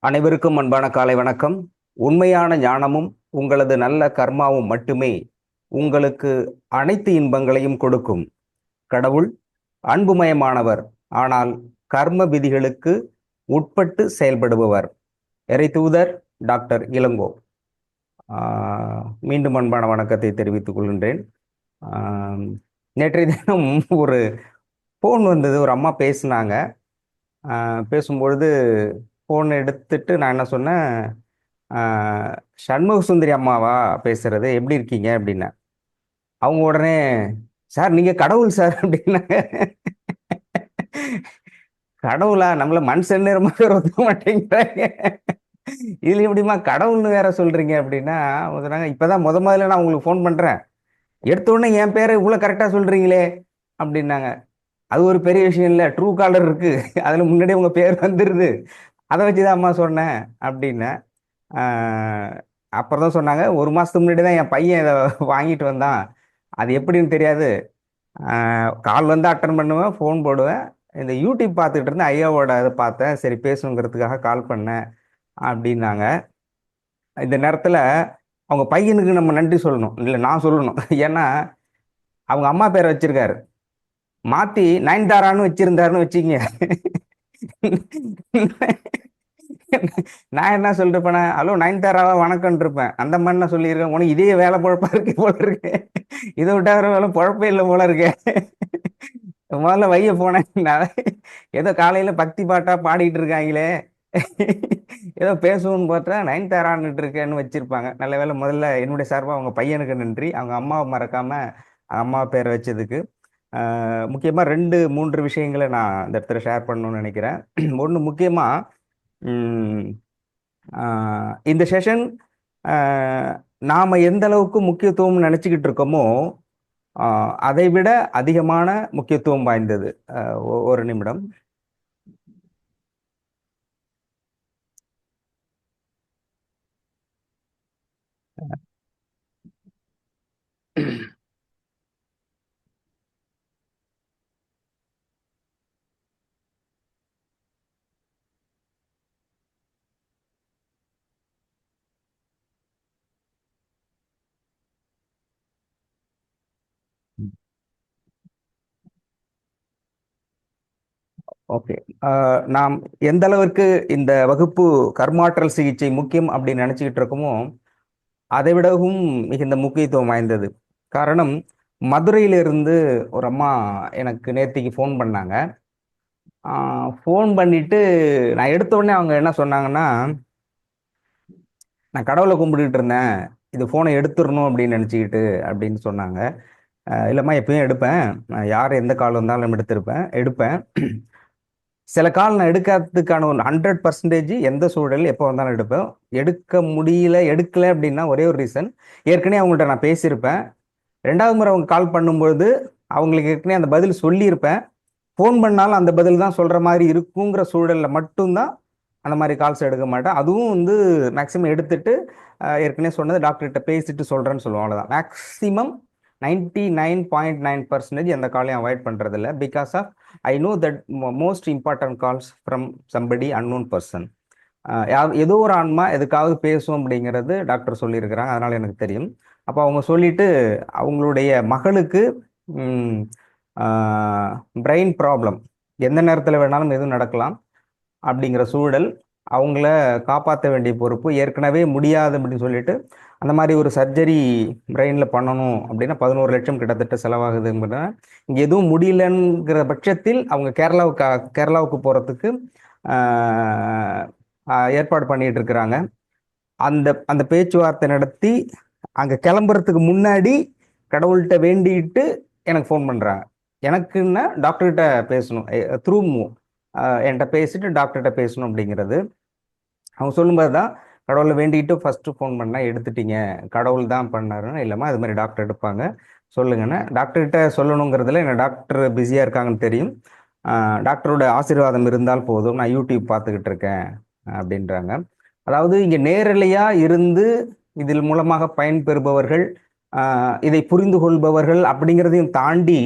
அனைவருக்கும் அன்பான காலை வணக்கம். உண்மையான ஞானமும் உங்களது நல்ல கர்மாவும் மட்டுமே உங்களுக்கு அனைத்து இன்பங்களையும் கொடுக்கும். கடவுள் அன்புமயமானவர், ஆனால் கர்ம விதிகளுக்கு உட்பட்டு செயல்படுபவர். இறைத்தூதர் டாக்டர் இளங்கோ. மீண்டும் அன்பான வணக்கத்தை தெரிவித்துக் கொள்கின்றேன். ஆஹ், நேற்றைய தினம் ஒரு ஃபோன் வந்தது. ஒரு அம்மா பேசினாங்க. பேசும்பொழுது ஃபோன் எடுத்துட்டு நான் என்ன சொன்னேன், சண்முக சுந்தரி அம்மாவா பேசுறது, எப்படி இருக்கீங்க அப்படின்னேன். அவங்க உடனே, சார் நீங்க கடவுள் சார் அப்படின்னாங்க. கடவுளா? நம்மள மனுஷன் நேரமாக ஒத்துக்க மாட்டேங்கிறாங்க. இதுல எப்படிமா கடவுள்னு வேற சொல்றீங்க அப்படின்னா, அவங்க சொன்னாங்க, இப்பதான் முதல்ல நான் உங்களுக்கு ஃபோன் பண்றேன், எடுத்த உடனே என் பேரை இவ்வளவு கரெக்டா சொல்றீங்களே அப்படின்னாங்க. அது ஒரு பெரிய விஷயம் இல்லை, ட்ரூ காலர் இருக்கு, அதுல முன்னாடியே உங்க பேர் வந்துருது, அதை வச்சுதான் அம்மா சொன்னேன் அப்படின்னு. அப்புறம் தான் சொன்னாங்க, ஒரு மாசத்துக்கு முன்னாடி தான் என் பையன் இதை வாங்கிட்டு வந்தான், அது எப்படின்னு தெரியாது, கால் வந்து அட்டன் பண்ணுவேன், ஃபோன் போடுவேன், இந்த யூடியூப் பார்த்துக்கிட்டு இருந்தேன், ஐயாவோட இதை பார்த்தேன், சரி பேசணுங்கிறதுக்காக கால் பண்ணேன் அப்படின்னாங்க. இந்த நேரத்துல அவங்க பையனுக்கு நம்ம நன்றி சொல்லணும், இல்லை நான் சொல்லணும். ஏன்னா அவங்க அம்மா பேரை வச்சிருக்காரு, மாத்தி நயன்தாரான்னு வச்சிருந்தாருன்னு வச்சுக்கங்க. நான் என்ன சொல்லிருப்பேன், ஹலோ நயன்தாராவா வணக்கம் இருப்பேன். அந்த மாதிரி நான் சொல்லியிருக்கேன், உனக்கு இதே வேலை பொழப்பா இருக்கு போல இருக்கு, இதை விட்டா வேற வேலை பொழப்பே இல்லை போல இருக்கு. முதல்ல வைய போனேன், ஏதோ காலையில பக்தி பாட்டா பாடிட்டு இருக்காங்களே, ஏதோ பேசுவோன்னு பார்த்தா நயன்தாரான்னுட்டு இருக்கேன்னு வச்சிருப்பாங்க. நல்ல வேலை, முதல்ல என்னுடைய சார்பா அவங்க பையனுக்கு நன்றி, அவங்க அம்மாவை மறக்காம அம்மா பேரை வச்சதுக்கு. முக்கியமா 2-3 விஷயங்களை நான் இந்த இடத்துல ஷேர் பண்ணணும்னு நினைக்கிறேன். ஒன்று முக்கியமா, இந்த செஷன் நாம எந்த அளவுக்கு முக்கியத்துவம் நினைச்சுக்கிட்டு இருக்கோமோ அதை விட அதிகமான முக்கியத்துவம் வாய்ந்தது. ஒரு நிமிடம். ஓகே. நாம் எந்த அளவிற்கு இந்த வகுப்பு கர்மாற்றல் சிகிச்சை முக்கியம் அப்படின்னு நினைச்சுக்கிட்டு இருக்கோமோ அதை விடவும் மிகுந்த முக்கியத்துவம் வாய்ந்தது. காரணம், மதுரையிலிருந்து ஒரு அம்மா எனக்கு நேத்திக்கு ஃபோன் பண்ணாங்க. ஃபோன் பண்ணிட்டு நான் எடுத்த உடனே அவங்க என்ன சொன்னாங்கன்னா, நான் கடவுளை கும்பிட்டுட்டு இருந்தேன், இது ஃபோனை எடுத்துடணும் அப்படின்னு நினச்சிக்கிட்டு அப்படின்னு சொன்னாங்க. இல்லைம்மா, எப்பயும் எடுப்பேன், நான் யார் எந்த கால் வந்தாலும் எடுப்பேன். சில கால் நான் எடுக்காததுக்கான ஒரு 100% எந்த சூழல் எப்போ வந்தாலும் எடுப்பேன். எடுக்க முடியல, எடுக்கல அப்படின்னா ஒரே ஒரு ரீசன், ஏற்கனவே அவங்கள்ட்ட நான் பேசியிருப்பேன். 2வது முறை அவங்க கால் பண்ணும்பொழுது அவங்களுக்கு ஏற்கனவே அந்த பதில் சொல்லியிருப்பேன். ஃபோன் பண்ணாலும் அந்த பதில் தான் சொல்கிற மாதிரி இருக்குங்கிற சூழலில் மட்டும்தான் அந்த மாதிரி கால்ஸ் எடுக்க மாட்டேன். அதுவும் வந்து மேக்ஸிமம் எடுத்துட்டு ஏற்கனவே சொன்னது டாக்டர்கிட்ட பேசிட்டு சொல்கிறேன்னு சொல்லுவோம், அவ்வளோதான். மேக்ஸிமம் 99.9% எந்த காலையும் அவாய்ட் பண்ணுறதில்ல. Because of I know that most important calls from somebody unknown person. ஏதோ ஒரு ஆன்மா எதுக்காவது பேசும் அப்படிங்கிறது டாக்டர் சொல்லியிருக்கிறாங்க, அதனால் எனக்கு தெரியும். அப்போ அவங்க சொல்லிட்டு அவங்களுடைய மகளுக்கு பிரெயின் ப்ராப்ளம், எந்த நேரத்தில் வேணாலும் எதுவும் நடக்கலாம் அப்படிங்கிற சூழல், அவங்கள காப்பாற்ற வேண்டிய பொறுப்பு ஏற்கனவே முடியாது அப்படின்னு சொல்லிட்டு அந்த மாதிரி ஒரு சர்ஜரி பிரெயினில் பண்ணணும் அப்படின்னா 11 லட்சம் கிட்டத்தட்ட செலவாகுதுங்கிற, இங்கே எதுவும் முடியலங்கிற பட்சத்தில் அவங்க கேரளாவுக்கு போகிறதுக்கு ஏற்பாடு பண்ணிட்டு இருக்கிறாங்க. அந்த அந்த பேச்சுவார்த்தை நடத்தி அங்கே கிளம்புறதுக்கு முன்னாடி கடவுள்கிட்ட வேண்டிட்டு எனக்கு ஃபோன் பண்ணுறாங்க. எனக்குன்னா டாக்டர்கிட்ட பேசணும், த்ரூ என்கிட்ட பேசிட்டு டாக்டர்கிட்ட பேசணும் அப்படிங்கிறது. அவங்க சொல்லும்போது தான் கடவுளை வேண்டிக்கிட்டு ஃபஸ்ட்டு ஃபோன் பண்ணால் எடுத்துட்டீங்க, கடவுள் தான் பண்ணாருன்னு. இல்லைம்மா, அது மாதிரி டாக்டர் எடுப்பாங்க, சொல்லுங்கண்ணே. டாக்டர்கிட்ட சொல்லணுங்கிறதுல என்ன, டாக்டர் பிஸியாக இருக்காங்கன்னு தெரியும், டாக்டரோட ஆசீர்வாதம் இருந்தால் போதும், நான் யூடியூப் பார்த்துக்கிட்டு இருக்கேன் அப்படின்றாங்க. அதாவது இங்கே நேரலையாக இருந்து இதில் மூலமாக பயன்பெறுபவர்கள், இதை புரிந்து கொள்பவர்கள் அப்படிங்கிறதையும் தாண்டி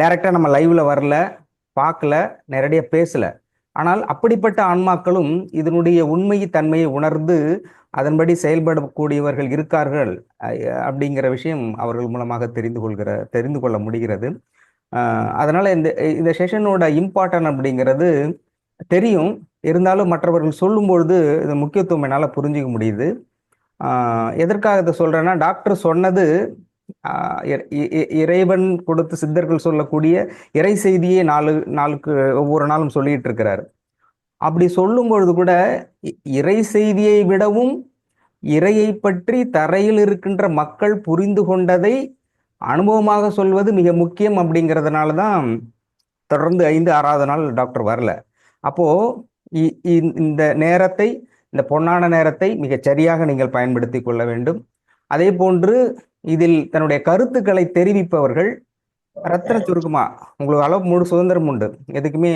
டைரெக்டாக நம்ம லைவ்ல வரல, பார்க்கல, நேரடியாக பேசலை. ஆனால் அப்படிப்பட்ட ஆன்மாக்களும் இதனுடைய உண்மை தன்மையை உணர்ந்து அதன்படி செயல்படக்கூடியவர்கள் இருக்கார்கள் அப்படிங்கிற விஷயம் அவர்கள் மூலமாக தெரிந்து கொள்ள முடிகிறது. அதனால இந்த இந்த செஷனோட இம்பார்ட்டன் அப்படிங்கிறது தெரியும். இருந்தாலும் மற்றவர்கள் சொல்லும்பொழுது இது முக்கியத்துவம் என்னால் புரிஞ்சிக்க முடியுது. எதற்காக இதை சொல்றேன்னா, டாக்டர் சொன்னது இறைவன் கொடுத்து சித்தர்கள் சொல்லக்கூடிய இறை செய்தியே நாளுக்கு ஒவ்வொரு நாளும் சொல்லிட்டு இருக்கிறார். அப்படி சொல்லும் பொழுது கூட இறை செய்தியை விடவும் இறையை பற்றி தரையில் இருக்கின்ற மக்கள் புரிந்து கொண்டதை அனுபவமாக சொல்வது மிக முக்கியம். அப்படிங்கிறதுனால தான் தொடர்ந்து 5-6வது நாள் டாக்டர் வரல. அப்போ இந்த நேரத்தை, இந்த பொன்னான நேரத்தை மிகச் சரியாக நீங்கள் பயன்படுத்தி கொள்ள வேண்டும். அதே போன்று இதில் தன்னுடைய கருத்துக்களை தெரிவிப்பவர்கள் ரத்தின சுருக்கமா உங்களுக்கு அளவு முழு சுதந்திரம் உண்டு. எதுக்குமே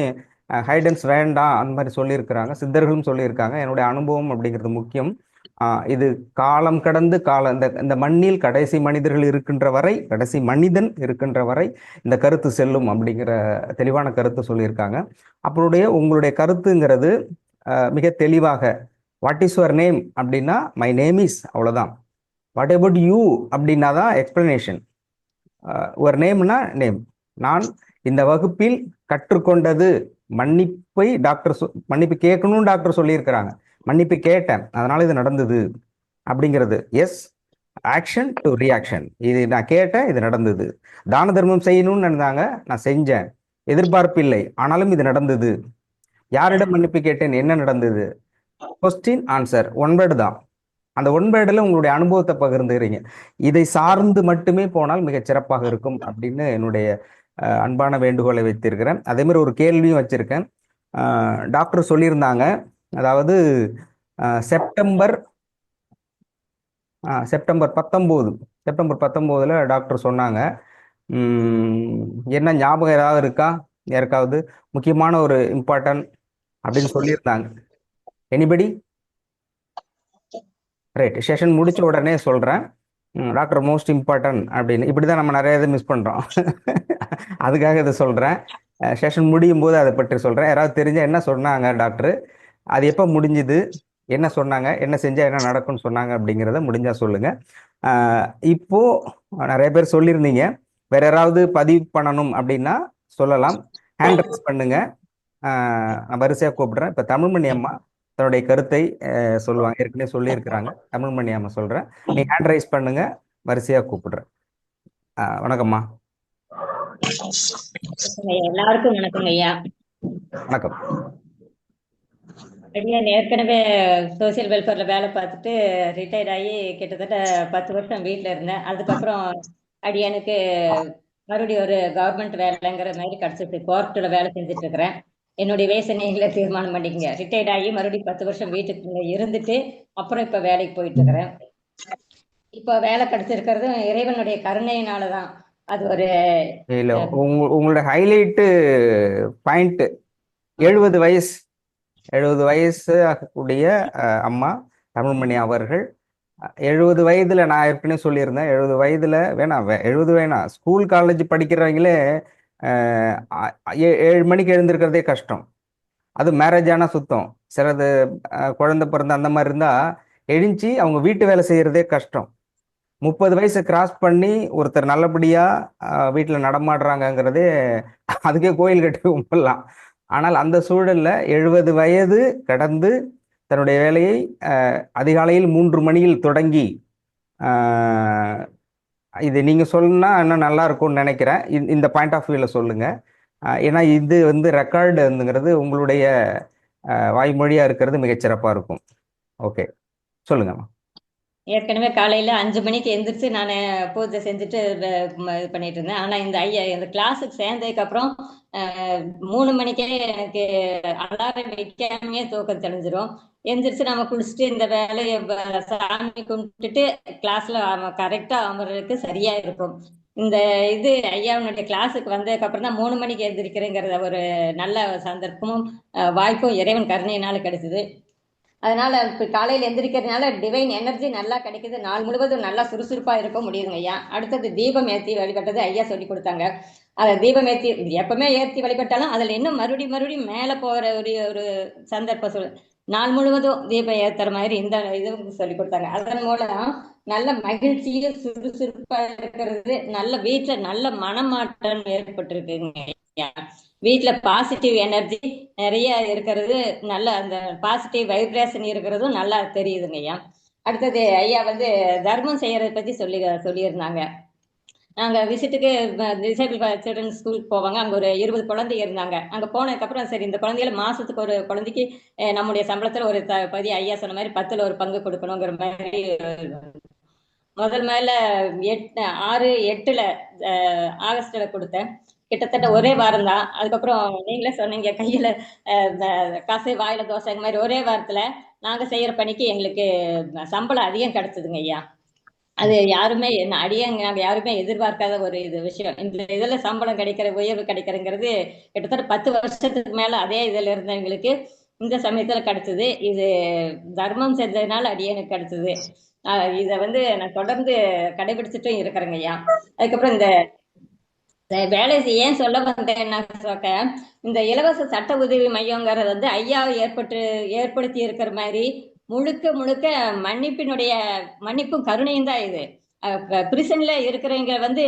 ஹைடன்ஸ் வேண்டாம் அந்த மாதிரி சொல்லியிருக்கிறாங்க, சித்தர்களும் சொல்லியிருக்காங்க. என்னுடைய அனுபவம் அப்படிங்கிறது முக்கியம். இது காலம் கடந்து இந்த மண்ணில் கடைசி மனிதர்கள் இருக்கின்ற வரை, கடைசி மனிதன் இருக்கின்ற வரை இந்த கருத்து செல்லும் அப்படிங்கிற தெளிவான கருத்து சொல்லியிருக்காங்க. அப்பளுடைய உங்களுடைய கருத்துங்கிறது மிக தெளிவாக, வாட் இஸ் யுவர் நேம் அப்படின்னா மை நேம் இஸ், அவ்வளோதான். வாட் அபவுட் யூ அப்படின்னா தான் எக்ஸ்பிளனேஷன். ஒரு நேம்னா நேம். நான் இந்த வகுப்பில் கற்றுக்கொண்டது மன்னிப்பை மன்னிப்பு கேட்கணும்னு டாக்டர் சொல்லியிருக்கிறாங்க. மன்னிப்பு கேட்டேன், அதனால இது நடந்தது அப்படிங்கிறது. Yes, action to reaction. இது நான் கேட்டேன், இது நடந்தது. தான தர்மம் செய்யணும்னு நினைந்தாங்க, நான் செஞ்சேன். எதிர்பார்ப்பு இல்லை, ஆனாலும் இது நடந்தது. யாரிடம் மன்னிப்பு கேட்டேன், என்ன நடந்தது? கொஸ்டின் ஆன்சர், ஒன் வேர்டு தான். அந்த ஒன் வேர்டில் உங்களுடைய அனுபவத்தை பகிர்ந்துக்கிறீங்க. இதை சார்ந்து மட்டுமே போனால் மிகச் சிறப்பாக இருக்கும் அப்படின்னு என்னுடைய அன்பான வேண்டுகோளை வைத்திருக்கிறேன். அதே மாதிரி ஒரு கேள்வியும் வச்சிருக்கேன். டாக்டர் சொல்லியிருந்தாங்க, அதாவது செப்டம்பர் 19 டாக்டர் சொன்னாங்க, என்ன ஞாபகம் ஏதாவது இருக்கா யாருக்காவது? முக்கியமான ஒரு இம்பார்ட்டன்ட் அப்படின்னு சொல்லியிருந்தாங்க. எனிபடி? ரைட், செஷன் முடிச்ச உடனே சொல்கிறேன் டாக்டர் மோஸ்ட் இம்பார்ட்டன்ட் அப்படின்னு. இப்படி தான் நம்ம நிறைய இது மிஸ் பண்ணுறோம். அதுக்காக இதை சொல்கிறேன். செஷன் முடியும் போது அதை பற்றி சொல்கிறேன். யாராவது தெரிஞ்சால் என்ன சொன்னாங்க டாக்டர், அது எப்போ முடிஞ்சுது, என்ன சொன்னாங்க, என்ன செஞ்சால் என்ன நடக்கும்னு சொன்னாங்க அப்படிங்கிறத முடிஞ்சால் சொல்லுங்கள். இப்போது நிறைய பேர் சொல்லியிருந்தீங்க, வேறு யாராவது பதிவு பண்ணணும் அப்படின்னா சொல்லலாம், ஹேண்ட் ரைஸ் பண்ணுங்கள். நான் வரிசையாக கூப்பிடுறேன். இப்போ தமிழ்மணி அம்மா தன்னுடைய கருத்தை சொல்லுவாங்க, ஏற்கனவே சொல்லியிருக்கிறாங்க. தமிழ்மணி அம்மா சொல்கிறேன், நீ ஹேண்ட் ரைஸ் பண்ணுங்க, வரிசையாக கூப்பிடுறேன். வணக்கம்மா. எல்லாருக்கும் வணக்கம் ஐயா. வணக்கம் ஐயா, ஏற்கனவே சோசியல் வெல்ஃபேர்ல வேலை பார்த்துட்டு ரிட்டையர்ட் ஆகி கிட்டத்தட்ட 10 வருஷம் வீட்டில் இருந்தேன். அதுக்கப்புறம் அடியானுக்கு மறுபடியும் ஒரு கவர்மெண்ட் வேலைங்கிற மாதிரி கிடைச்சிட்டு கோர்ட்டில் வேலை செஞ்சுட்டு இருக்கிறேன். என்னுடைய வயசை நீங்களே தீர்மானம் பண்ணிக்கங்க. ரிட்டையர்ட் ஆகி மறுபடியும் 10 வருஷம் வீட்டுக்குள்ள இருந்துட்டு அப்புறம் இப்போ வேலைக்கு போயிட்டு இருக்கிறேன். இப்போ வேலை கிடைச்சிருக்கிறது இறைவனுடைய கருணையினாலதான். அது ஒரு இல்ல, உங்களோட ஹைலைட்டு பாயிண்ட் 70 வயசு ஆகக்கூடிய அம்மா தமிழ்மணி அவர்கள். 70 வயதுல, நான் ஏற்கனவே சொல்லியிருந்தேன், 70 வயதுல வேணாம், 70 வேணாம், ஸ்கூல் காலேஜ் படிக்கிறவங்களே 7 மணிக்கு எழுந்திருக்கிறதே கஷ்டம். அது மேரேஜ் ஆனால் சுத்தம். சிலது குழந்தை பிறந்த அந்த மாதிரி இருந்தால் எழுஞ்சி அவங்க வீட்டு வேலை செய்கிறதே கஷ்டம். 30 வயசை கிராஸ் பண்ணி ஒருத்தர் நல்லபடியாக வீட்டில் நடமாடுறாங்கங்கிறதே அதுக்கே கோயில் கட்டி கும்பிடலாம். ஆனால் அந்த சூழலில் 70 வயது கடந்து தன்னுடைய வேலையை அதிகாலையில் 3 மணியில் தொடங்கி, இது நீங்கள் சொன்னால் இன்னும் நல்லா இருக்கும்னு நினைக்கிறேன். இந்த பாயிண்ட் ஆஃப் வியூவில் சொல்லுங்கள். ஏன்னா இது வந்து ரெக்கார்டுங்கிறது உங்களுடைய வாய்மொழியாக இருக்கிறது மிகச்சிறப்பாக இருக்கும். ஓகே, சொல்லுங்கம்மா. ஏற்கனவே காலையில் 5 மணிக்கு எந்திரிச்சு நான் பூஜை செஞ்சுட்டு இது பண்ணிட்டு இருந்தேன். ஆனால் இந்த கிளாஸுக்கு சேர்ந்ததுக்கப்புறம் 3 மணிக்கே எனக்கு அலாரம் வைக்காமையே தூக்கம் தெளிஞ்சிரும். எந்திரிச்சு நம்ம குளிச்சுட்டு இந்த வேலையை சாமி கும்பிட்டுட்டு கிளாஸில் கரெக்டாக அமர்றதுக்கு சரியாக இருக்கும். இந்த இது ஐயாவுடைய கிளாஸுக்கு வந்ததுக்கப்புறம் தான் 3 மணிக்கு எழுந்திருக்கிறேங்கிறத ஒரு நல்ல சந்தர்ப்பமும் வாய்ப்பும் இறைவன் கருணையினால கிடைச்சிது. அதனால இப்போ காலையில் எந்திரிக்கிறதுனால டிவைன் எனர்ஜி நல்லா கிடைக்குது, நாள் முழுவதும் நல்லா சுறுசுறுப்பாக இருக்க முடியுதுங்க ஐயா. அடுத்தது தீபம் ஏற்றி வழிபட்டது ஐயா சொல்லி கொடுத்தாங்க. அதை தீபம் ஏற்றி எப்பவுமே ஏற்றி வழிபட்டாலும் அதில் இன்னும் மறுபடியும் மேலே போகிற ஒரு ஒரு சந்தர்ப்பம் நாள் முழுவதும் தீபம் ஏற்றுற மாதிரி இந்த இது சொல்லி கொடுத்தாங்க. அதன் மூலம் நல்ல மகிழ்ச்சியும் சுறுசுறுப்பாக இருக்கிறது, நல்ல வீட்டில் நல்ல மனமாற்றம் ஏற்பட்டிருக்குங்க ஐயா. வீட்டில் பாசிட்டிவ் எனர்ஜி நிறைய இருக்கிறது, நல்ல அந்த பாசிட்டிவ் வைப்ரேஷன் இருக்கிறதும் நல்லா தெரியுதுங்க ஐயா. அடுத்தது ஐயா வந்து தர்மம் செய்யறதை பற்றி சொல்லியிருந்தாங்க. நாங்கள் விசிட்டுக்கு டிசேபிள் சில்ட்ரன் ஸ்கூலுக்கு போவாங்க. அங்கே ஒரு 20 குழந்தைங்க இருந்தாங்க. அங்கே போனதுக்கப்புறம் சரி இந்த குழந்தைகளை மாதத்துக்கு ஒரு குழந்தைக்கு நம்முடைய சம்பளத்தில் ஒரு பதி ஐயா சொன்ன மாதிரி 10ல் ஒரு பங்கு கொடுக்கணுங்கிற மாதிரி முதல்ல 6-8 ஆகஸ்டில் கொடுத்தேன். கிட்டத்தட்ட ஒரே வாரம் தான். அதுக்கப்புறம் நீங்களே சொன்னீங்க கையில் காசு வாயில தோசை மாதிரி ஒரே வாரத்தில் நாங்கள் செய்கிற பணிக்கு எங்களுக்கு சம்பளம் அதிகம் கிடைச்சதுங்க ஐயா. அது யாருமே நாங்கள் யாருமே எதிர்பார்க்காத ஒரு விஷயம். இந்த இதில் சம்பளம் கிடைக்கிற உயர்வு கிடைக்கிறங்கிறது கிட்டத்தட்ட 10 வருஷத்துக்கு மேலே அதே இதில் இருந்தவங்களுக்கு இந்த சமயத்தில் கிடைச்சது. இது தர்மம் செஞ்சதுனால அடியனுக்கு கிடைச்சது. இதை வந்து நான் தொடர்ந்து கடைபிடிச்சிட்டும் இருக்கிறேங்க ஐயா. அதுக்கப்புறம் இந்த வேலை ஏன் சொல்ல வந்தேன்னா இந்த இலவச சட்ட உதவி மையங்கிறது வந்து ஐயாவை ஏற்படுத்தி இருக்கிற மாதிரி முழுக்க மன்னிப்பும் கருணையும் தான் இது. பிரிசன்ல இருக்கிறவங்க வந்து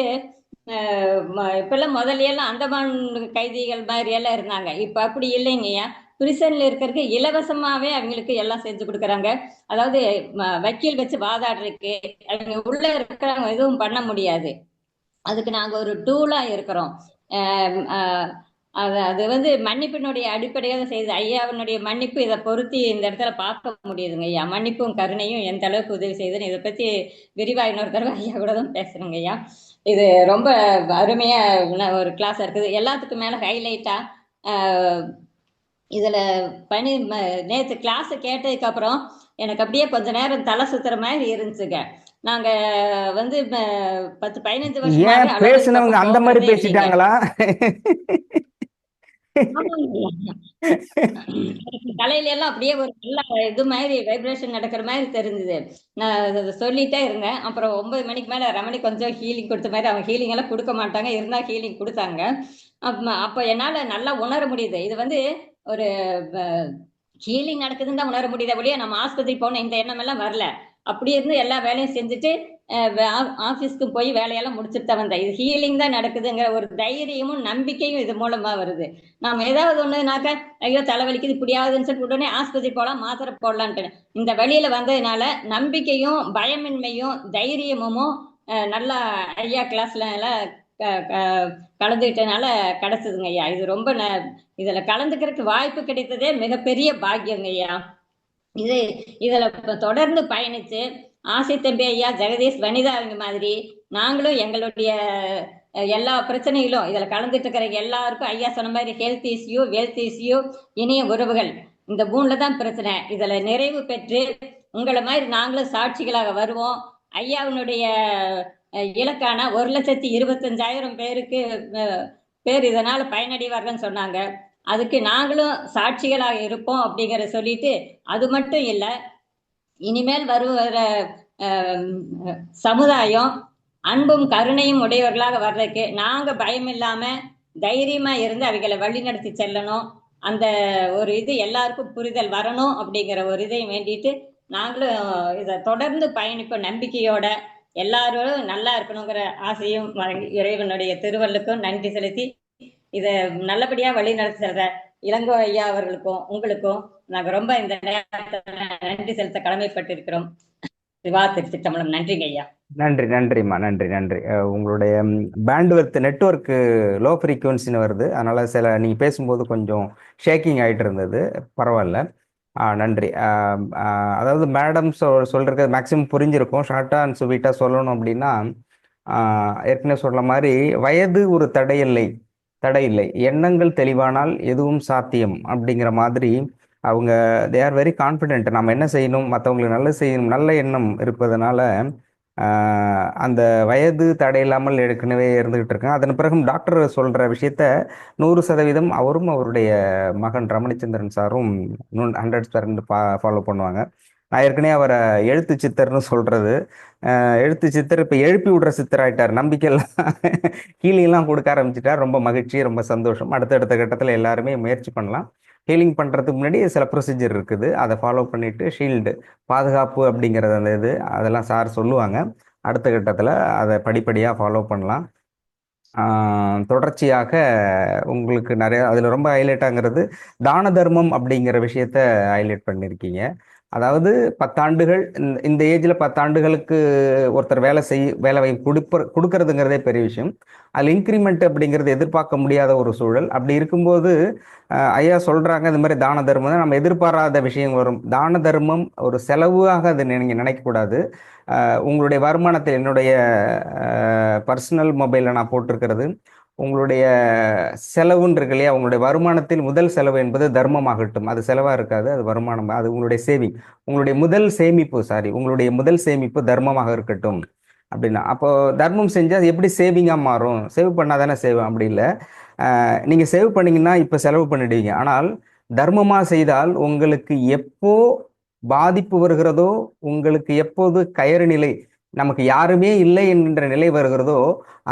இப்பெல்லாம் முதல்ல எல்லாம் அந்தமான் கைதிகள் மாதிரி எல்லாம் இருந்தாங்க. இப்ப அப்படி இல்லைங்கய்யா. பிரிசன்ல இருக்கிறதுக்கு இலவசமாவே அவங்களுக்கு எல்லாம் செஞ்சு கொடுக்குறாங்க. அதாவது வக்கீல் வச்சு வாதாடுறதுக்கு அவங்க உள்ள இருக்கிறவங்க எதுவும் பண்ண முடியாது. அதுக்கு நாங்கள் ஒரு டூலாக இருக்கிறோம். அது வந்து மன்னிப்பினுடைய அடிப்படையாக செய்து ஐயாவினுடைய மன்னிப்பு இதை பொருத்தி இந்த இடத்துல பார்க்க முடியுதுங்க ஐயா. மன்னிப்பும் கருணையும் எந்த அளவுக்கு உதவி செய்யுதுன்னு இதை பற்றி விரிவாக இன்னொரு தடவை ஐயா கூட தான் பேசுகிறேங்க ஐயா. இது ரொம்ப அருமையாக ஒரு கிளாஸ் இருக்குது. எல்லாத்துக்கும் மேலே ஹைலைட்டாக இதில் நேற்று கிளாஸை கேட்டதுக்கப்புறம் எனக்கு அப்படியே கொஞ்ச நேரம் தலை சுத்துற மாதிரி இருந்துச்சுங்க. நாங்க வந்து 10-15 வருஷம் பேசினவங்க அந்த மாதிரி பேசிட்டாங்களா? தலையில எல்லாம் அப்படியே ஒரு நல்ல இது மாதிரி வைப்ரேஷன் நடக்கிற மாதிரி தெரிஞ்சது. நான் சொல்லிட்டே இருந்தேன். அப்புறம் 9 மணிக்கு மேல ரமணி கொஞ்சம் ஹீலிங் கொடுத்த மாதிரி, அவங்க ஹீலிங் எல்லாம் கொடுக்க மாட்டாங்க, இருந்தா ஹீலிங் கொடுத்தாங்க. அப்ப என்னால நல்லா உணர முடியுது. இது வந்து ஒரு ஹீலிங் நடக்குதுன்னு தான் உணர முடியுது அப்படியே. நம்ம ஆஸ்பத்திரி போன இந்த எண்ணம் எல்லாம் வரல. அப்படி இருந்து எல்லா வேலையும் செஞ்சுட்டு ஆஃபீஸ்க்கு போய் வேலையெல்லாம் முடிச்சுட்டு தான் வந்தேன். இது ஹீலிங் தான் நடக்குதுங்கிற ஒரு தைரியமும் நம்பிக்கையும் இது மூலமா வருது. நாம் ஏதாவது ஒண்ணுனாக்க ஐயோ தலைவலிக்குது இப்படியாவதுன்னு சொல்லிட்டு உடனே ஆஸ்பத்திரி போகலாம், மாத்திரை போடலான்ட்டு இந்த வழியில வந்ததுனால நம்பிக்கையும் பயமின்மையும் தைரியமும் நல்லா ஐயா கிளாஸ்ல எல்லாம் கலந்துக்கிட்டனால கிடைச்சதுங்க ஐயா. இது ரொம்ப இதுல கலந்துக்கிறதுக்கு வாய்ப்பு கிடைத்ததே மிகப்பெரிய பாக்கியங்க ஐயா. இதுல தொடர்ந்து பயணிச்சு ஆசை தம்பி ஐயா, ஜெகதீஷ், வனிதா அவங்க மாதிரி நாங்களும் எங்களுடைய எல்லா பிரச்சனைகளும் இதுல கலந்துட்டு இருக்கிற எல்லாருக்கும் ஐயா சொன்ன மாதிரி ஹெல்த் இஷ்யூ, வெல்த் இஷ்யூ, இனிய உறவுகள், இந்த 3ல தான் பிரச்சனை. இதுல நிறைவு பெற்று உங்களை மாதிரி நாங்களும் சாட்சிகளாக வருவோம். ஐயாவினுடைய இலக்கான 1,25,000 பேர் இதனால பயனடைவார்கள்னு சொன்னாங்க. அதுக்கு நாங்களும் சாட்சிகளாக இருப்போம் அப்படிங்கிற சொல்லிட்டு, அது மட்டும் இல்லை இனிமேல் வருகிற சமுதாயம் அன்பும் கருணையும் உடையவர்களாக வர்றதுக்கு நாங்க பயம் இல்லாம தைரியமா இருந்து அவங்களை வழி நடத்தி செல்லணும். அந்த ஒரு இது எல்லாருக்கும் புரிதல் வரணும் அப்படிங்கிற ஒரு இதையும் வேண்டிட்டு நாங்களும் இதை தொடர்ந்து பயணிப்போம். நம்பிக்கையோட எல்லாரும் நல்லா இருக்கணுங்கிற ஆசையும் இறைவனுடைய திருவள்ளுக்கும் நன்றி செலுத்தி இதை நல்லபடியா வழி நடத்தி செல்ற இளங்கோ ஐயா அவர்களுக்கும் உங்களுக்கும் நாங்க ரொம்ப இந்த நேரத்தில் நன்றி செலுத்த கடமைப்பட்டிருக்கிறோம். சிவா திருச்சிற்றம்பலம். நன்றிங்க ஐயா. நன்றிம்மா, நன்றி. உங்களுடைய பேண்ட்வித் நெட்வொர்க்கு லோ ஃப்ரீக்குவன்சின்னு வருது, அதனால நீங்க பேசும்போது கொஞ்சம் ஷேக்கிங் ஆகிட்டு இருந்தது. பரவாயில்ல, நன்றி. அதாவது மேடம் சொல்றது மேக்சிமம் புரிஞ்சிருக்கும். ஷார்ட்டாக அண்ட் ஸ்வீட்டாக சொல்லணும் அப்படின்னா, ஏற்கனவே சொல்ற மாதிரி வயது ஒரு தடையில்லை, எண்ணங்கள் தெளிவானால் எதுவும் சாத்தியம் அப்படிங்கிற மாதிரி அவங்க தே ஆர் வெரி கான்ஃபிடென்ட். நம்ம என்ன செய்யணும், மற்றவங்களுக்கு நல்லது செய்யணும், நல்ல எண்ணம் இருப்பதனால அந்த வயது தடையில்லாமல் ஏற்கனவே இருந்துகிட்டு இருக்கேன். அதன் பிறகும் டாக்டர் சொல்ற விஷயத்த 100% அவரும் அவருடைய மகன் ரமணிச்சந்திரன் சாரும் 100% ஃபாலோ பண்ணுவாங்க. நான் ஏற்கனவே அவரை எழுத்து சித்தர்னு சொல்றது. எழுத்து சித்தர் இப்போ எழுப்பி விடுற சித்தர் ஆயிட்டார். நம்பிக்கையெல்லாம் ஹீலிங்லாம் கொடுக்க ஆரம்பிச்சிட்டார். ரொம்ப மகிழ்ச்சி, ரொம்ப சந்தோஷம். அடுத்தடுத்த கட்டத்தில் எல்லாருமே முயற்சி பண்ணலாம். ஹீலிங் பண்ணுறதுக்கு முன்னாடி சில ப்ரொசீஜர் இருக்குது, அதை ஃபாலோ பண்ணிட்டு ஷீல்டு பாதுகாப்பு அப்படிங்கிறது அந்த இது அதெல்லாம் சார் சொல்லுவாங்க. அடுத்த கட்டத்தில் அதை படிப்படியாக ஃபாலோ பண்ணலாம். தொடர்ச்சியாக உங்களுக்கு நிறைய அதில் ரொம்ப ஹைலைட்டாங்கிறது தான தர்மம் அப்படிங்கிற விஷயத்த ஹைலைட் பண்ணியிருக்கீங்க. அதாவது 10 ஆண்டுகள் இந்த ஏஜில் 10 ஆண்டுகளுக்கு ஒருத்தர் வேலை வாய்ப்பு கொடுக்கறதுங்கிறதே பெரிய விஷயம். அதில் இன்க்ரிமெண்ட் அப்படிங்கிறது எதிர்பார்க்க முடியாத ஒரு சூழல். அப்படி இருக்கும்போது ஐயா சொல்கிறாங்க, இந்த மாதிரி தான தர்மம் தான் நம்ம எதிர்பாராத விஷயம் வரும். தான தர்மம் ஒரு செலவாக அதை நீங்கள் நினைக்கக்கூடாது. உங்களுடைய வருமானத்தில் என்னுடைய பர்சனல் மொபைலில் நான் போட்டிருக்கிறது, உங்களுடைய செலவுன்னு இருக்கு இல்லையா, உங்களுடைய வருமானத்தில் முதல் செலவு என்பது தர்மமாகட்டும். அது செலவாக இருக்காது, அது வருமானம், அது உங்களுடைய சேவிங், உங்களுடைய முதல் சேமிப்பு, உங்களுடைய முதல் சேமிப்பு தர்மமாக இருக்கட்டும் அப்படின்னா. அப்போ தர்மம் செஞ்சால் அது எப்படி சேவிங்காக மாறும்? சேவ் பண்ணால் தானே சேவ், அப்படி இல்லை. நீங்கள் சேவ் பண்ணீங்கன்னா இப்போ செலவு பண்ணிடுவீங்க. ஆனால் தர்மமாக செய்தால் உங்களுக்கு எப்போ பாதிப்பு வருகிறதோ, உங்களுக்கு எப்போது கயறு நிலை, நமக்கு யாருமே இல்லை என்கின்ற நிலை வருகிறதோ,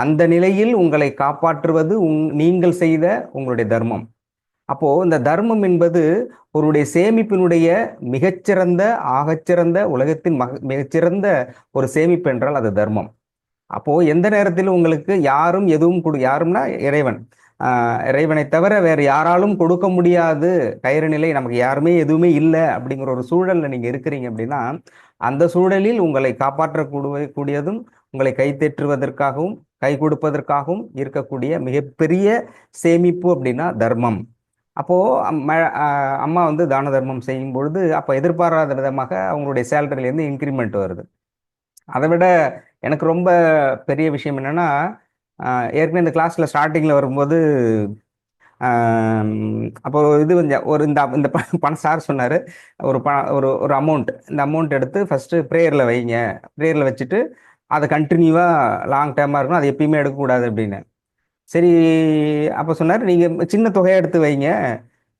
அந்த நிலையில் உங்களை காப்பாற்றுவது நீங்கள் செய்த உங்களுடைய தர்மம். அப்போ இந்த தர்மம் என்பது ஒருடைய சேமிப்பினுடைய மிகச்சிறந்த, ஆகச்சிறந்த, உலகத்தின் மிகச்சிறந்த ஒரு சேமிப்பு என்றால் அது தர்மம். அப்போ எந்த நேரத்திலும் உங்களுக்கு யாரும் எதுவும் யாரும்னா இறைவன், இறைவனை தவிர வேறு யாராலும் கொடுக்க முடியாது கயிறு நிலை, நமக்கு யாருமே எதுவுமே இல்லை அப்படிங்கிற ஒரு சூழல்ல நீங்க இருக்கிறீங்க அப்படின்னா, அந்த சூழலில் உங்களை காப்பாற்றக்கூடியதும் உங்களை கைத்தேற்றுவதற்காகவும் கை கொடுப்பதற்காகவும் இருக்கக்கூடிய மிகப்பெரிய சேமிப்பு அப்படின்னா தர்மம். அப்போ அம்மா வந்து தான தர்மம் செய்யும் பொழுது அப்போ எதிர்பாராத விதமாக அவங்களுடைய சேலரியிலேருந்து இன்க்ரிமெண்ட் வருது. அதை விட எனக்கு ரொம்ப பெரிய விஷயம் என்னன்னா, ஏற்கனவே இந்த கிளாஸ்ல ஸ்டார்டிங்ல வரும்போது அப்போ இது கொஞ்சம் ஒரு இந்த இந்த பணம் சார் சொன்னார், ஒரு ஒரு ஒரு அமௌண்ட், இந்த அமௌண்ட் எடுத்து ஃபர்ஸ்ட் ப்ரேயரில் வைங்க, ப்ரேயரில் வச்சுட்டு அதை கண்டினியூவாக லாங் டேர்மாக இருக்கணும், அது எப்பயுமே எடுக்கக்கூடாது அப்படின்னு. சரி, அப்போ சொன்னார், நீங்கள் சின்ன தொகையை எடுத்து வைங்க,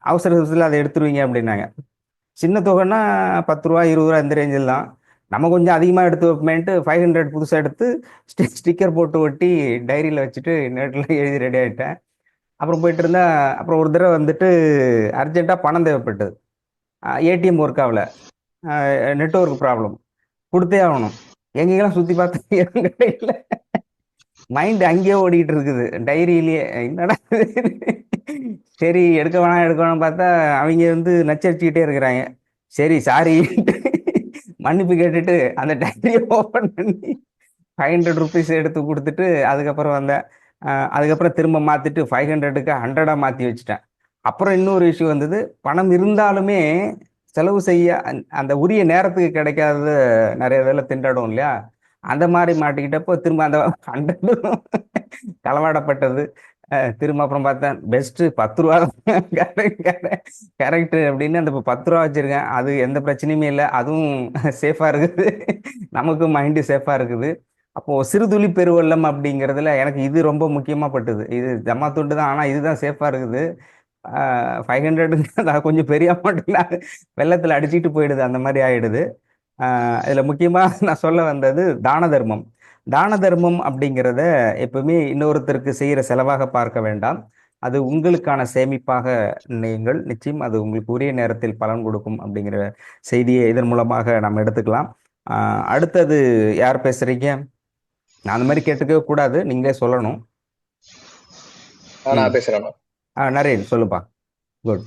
அவசர அவசரத்தில் அதை எடுத்துருவீங்க அப்படின்னாங்க. சின்ன தொகைன்னா 10 ரூபா 20 ரூபா இந்த ரேஞ்சில் தான். நம்ம கொஞ்சம் அதிகமாக எடுத்து வைப்போமேன்ட்டு 500 புதுசாக எடுத்து ஸ்டிக்கர் போட்டு ஒட்டி டைரியில் வச்சுட்டு நோட்டில் எழுதி ரெடி ஆகிட்டேன். அப்புறம் போயிட்டு இருந்தா, அப்புறம் ஒரு தடவை வந்துட்டு அர்ஜென்ட்டாக பணம் தேவைப்பட்டது. ஏடிஎம் ஒர்க் ஆகல, நெட்ஒர்க் ப்ராப்ளம், கொடுத்தே ஆகணும். எங்கெங்கெல்லாம் சுற்றி பார்த்து எதுவும் கிடைக்கல. மைண்ட் அங்கேயே ஓடிட்டு இருக்குது டைரியிலேயே, என்னடா சரி எடுக்க வேணாம் எடுக்க வேணாம் பார்த்தா அவங்க வந்து நச்சரிச்சுக்கிட்டே இருக்கிறாங்க. சரி சாரி மன்னிப்பு கேட்டுட்டு அந்த டைரியை ஓப்பன் பண்ணி 500 ருபீஸ் எடுத்து கொடுத்துட்டு அதுக்கப்புறம் வந்தேன். அதுக்கப்புறம் திரும்ப மாற்றிட்டு 500க்கு 100ஆக மாற்றி வச்சுட்டேன். அப்புறம் இன்னொரு இஷ்யூ வந்தது, பணம் இருந்தாலுமே செலவு செய்ய அந்த உரிய நேரத்துக்கு கிடைக்காத நிறைய வேலை திண்டாடும் இல்லையா, அந்த மாதிரி மாட்டிக்கிட்டப்போ திரும்ப அந்த 100 களவாடப்பட்டது. திரும்ப அப்புறம் பார்த்தேன், பெஸ்ட்டு 10 ரூபா கரெக்டு அப்படின்னு அந்த 10 ரூபா வச்சுருக்கேன். அது எந்த பிரச்சனையுமே இல்லை, அதுவும் சேஃபாக இருக்குது, நமக்கும் மைண்டு சேஃபாக இருக்குது. அப்போது சிறுதுளி பெருவெள்ளம் அப்படிங்கிறதுல எனக்கு இது ரொம்ப முக்கியமாக பட்டுது. இது ஜமா துண்டு தான், ஆனால் இதுதான் சேஃபாக இருக்குது. 500 கொஞ்சம் பெரிய அமௌண்ட் இல்லை, வெள்ளத்தில் அடிச்சுட்டு போயிடுது, அந்த மாதிரி ஆயிடுது. இதில் முக்கியமாக நான் சொல்ல வந்தது தான தர்மம். தான தர்மம் அப்படிங்கிறத எப்பவுமே இன்னொருத்தருக்கு செய்கிற செலவாக பார்க்க வேண்டாம். அது உங்களுக்கான சேமிப்பாக நினையுங்கள். நிச்சயம் அது உங்களுக்கு உரிய நேரத்தில் பலன் கொடுக்கும் அப்படிங்கிற செய்தியை இதன் மூலமாக நம்ம எடுத்துக்கலாம். அடுத்தது யார் பேசுறீங்க? நான் அந்த மாதிரி கேட்டுக்கவே கூடாது, நீங்களே சொல்லணும். நான் பேசுறேன். நரேன் சொல்லுப்பா. Good.